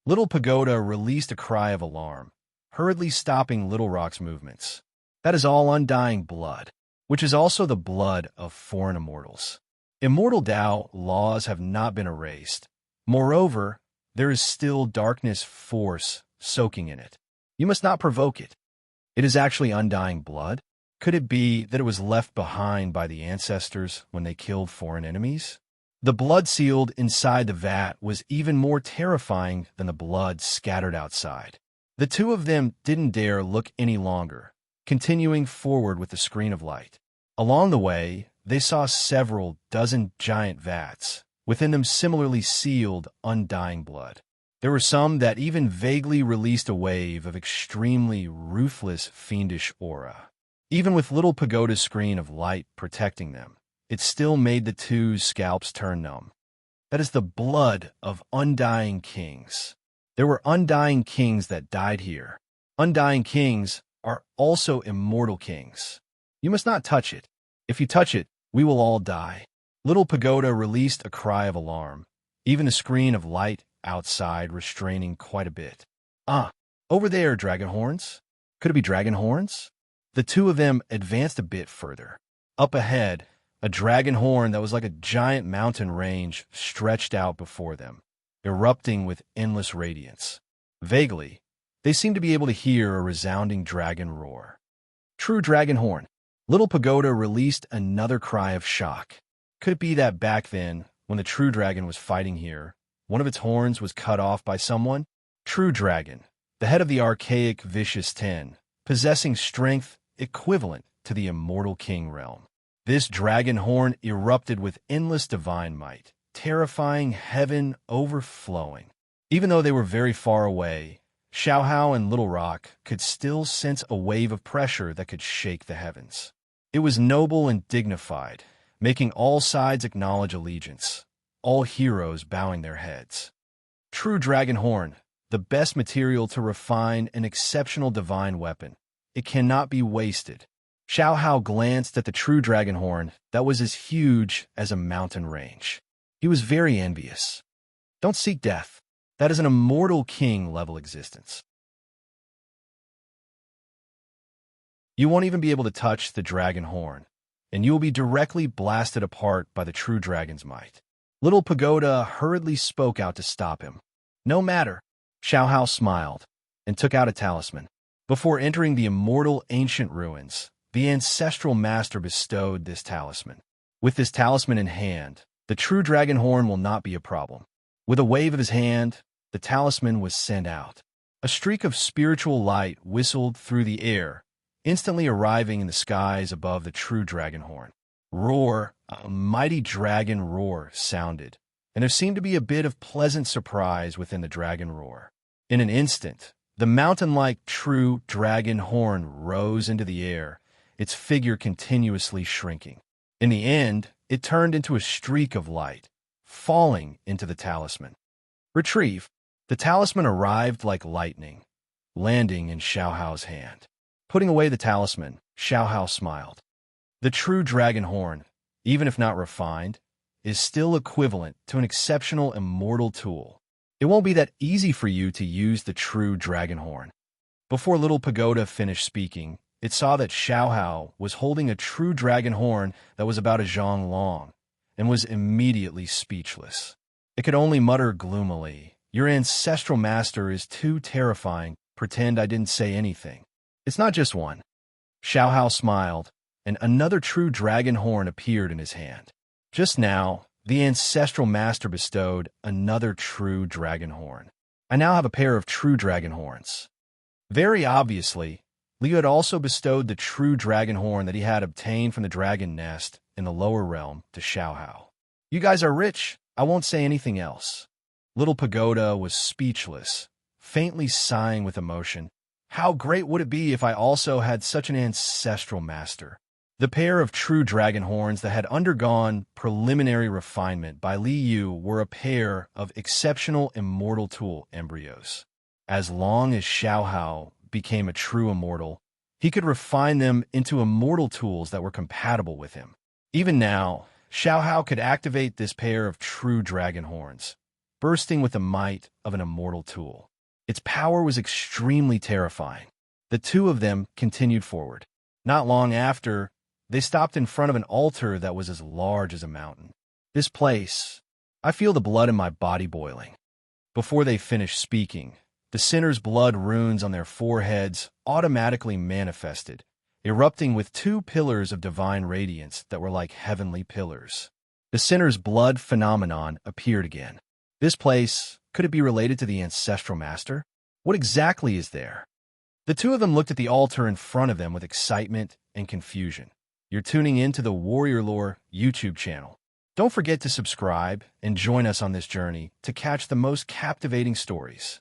Little Pagoda released a cry of alarm, hurriedly stopping Little Rock's movements. That is all undying blood, which is also the blood of foreign immortals. Immortal Tao laws have not been erased. Moreover, there is still darkness force soaking in it. You must not provoke it. It is actually undying blood. Could it be that it was left behind by the ancestors when they killed foreign enemies? The blood sealed inside the vat was even more terrifying than the blood scattered outside. The two of them didn't dare look any longer, continuing forward with the screen of light. Along the way, they saw several dozen giant vats, within them similarly sealed, undying blood. There were some that even vaguely released a wave of extremely ruthless, fiendish aura. Even with Little Pagoda's screen of light protecting them, it still made the two's scalps turn numb. That is the blood of undying kings. There were undying kings that died here. Undying kings are also immortal kings. You must not touch it. If you touch it, we will all die. Little Pagoda released a cry of alarm, even the screen of light outside restraining quite a bit. Over there, dragon horns. Could it be dragon horns? The two of them advanced a bit further. Up ahead, a dragon horn that was like a giant mountain range stretched out before them, erupting with endless radiance. Vaguely, they seemed to be able to hear a resounding dragon roar. True dragon horn. Little Pagoda released another cry of shock. Could it be that back then, when the true dragon was fighting here, one of its horns was cut off by someone? True dragon, the head of the archaic vicious 10, possessing strength equivalent to the immortal king realm. This dragon horn erupted with endless divine might, terrifying heaven overflowing. Even though they were very far away, Xiaohao and Little Rock could still sense a wave of pressure that could shake the heavens. It was noble and dignified, making all sides acknowledge allegiance, all heroes bowing their heads. True dragon horn, the best material to refine an exceptional divine weapon. It cannot be wasted. Xiaohao glanced at the true dragon horn that was as huge as a mountain range. He was very envious. Don't seek death. That is an immortal king-level existence. You won't even be able to touch the dragon horn, and you will be directly blasted apart by the true dragon's might. Little Pagoda hurriedly spoke out to stop him. No matter. Xiaohao smiled and took out a talisman. Before entering the immortal ancient ruins, the ancestral master bestowed this talisman. With this talisman in hand, the true dragon horn will not be a problem. With a wave of his hand, the talisman was sent out. A streak of spiritual light whistled through the air, instantly arriving in the skies above the true dragon horn. Roar, a mighty dragon roar sounded, and there seemed to be a bit of pleasant surprise within the dragon roar. In an instant, the mountain-like true dragon horn rose into the air, its figure continuously shrinking. In the end, it turned into a streak of light, falling into the talisman. Retrieve. The talisman arrived like lightning, landing in Xiaohao's hand. Putting away the talisman, Xiaohao smiled. The true dragon horn, even if not refined, is still equivalent to an exceptional immortal tool. It won't be that easy for you to use the true dragon horn. Before Little Pagoda finished speaking, it saw that Xiaohao was holding a true dragon horn that was about a zhang long, and was immediately speechless. It could only mutter gloomily, "Your ancestral master is too terrifying. Pretend I didn't say anything." It's not just one. Xiaohao smiled, and another true dragon horn appeared in his hand. Just now, the ancestral master bestowed another true dragon horn. I now have a pair of true dragon horns. Very obviously, Liu had also bestowed the true dragon horn that he had obtained from the dragon nest in the lower realm to Xiaohao. You guys are rich. I won't say anything else. Little Pagoda was speechless, faintly sighing with emotion. How great would it be if I also had such an ancestral master? The pair of true dragon horns that had undergone preliminary refinement by Li Yu were a pair of exceptional immortal tool embryos. As long as Xiaohao became a true immortal, he could refine them into immortal tools that were compatible with him. Even now, Xiaohao could activate this pair of true dragon horns, bursting with the might of an immortal tool. Its power was extremely terrifying. The two of them continued forward. Not long after, they stopped in front of an altar that was as large as a mountain. This place, I feel the blood in my body boiling. Before they finished speaking, the sinners' blood runes on their foreheads automatically manifested, erupting with two pillars of divine radiance that were like heavenly pillars. The sinner's blood phenomenon appeared again. This place, could it be related to the ancestral master? What exactly is there? The two of them looked at the altar in front of them with excitement and confusion. You're tuning in to the Warrior Lore YouTube channel. Don't forget to subscribe and join us on this journey to catch the most captivating stories.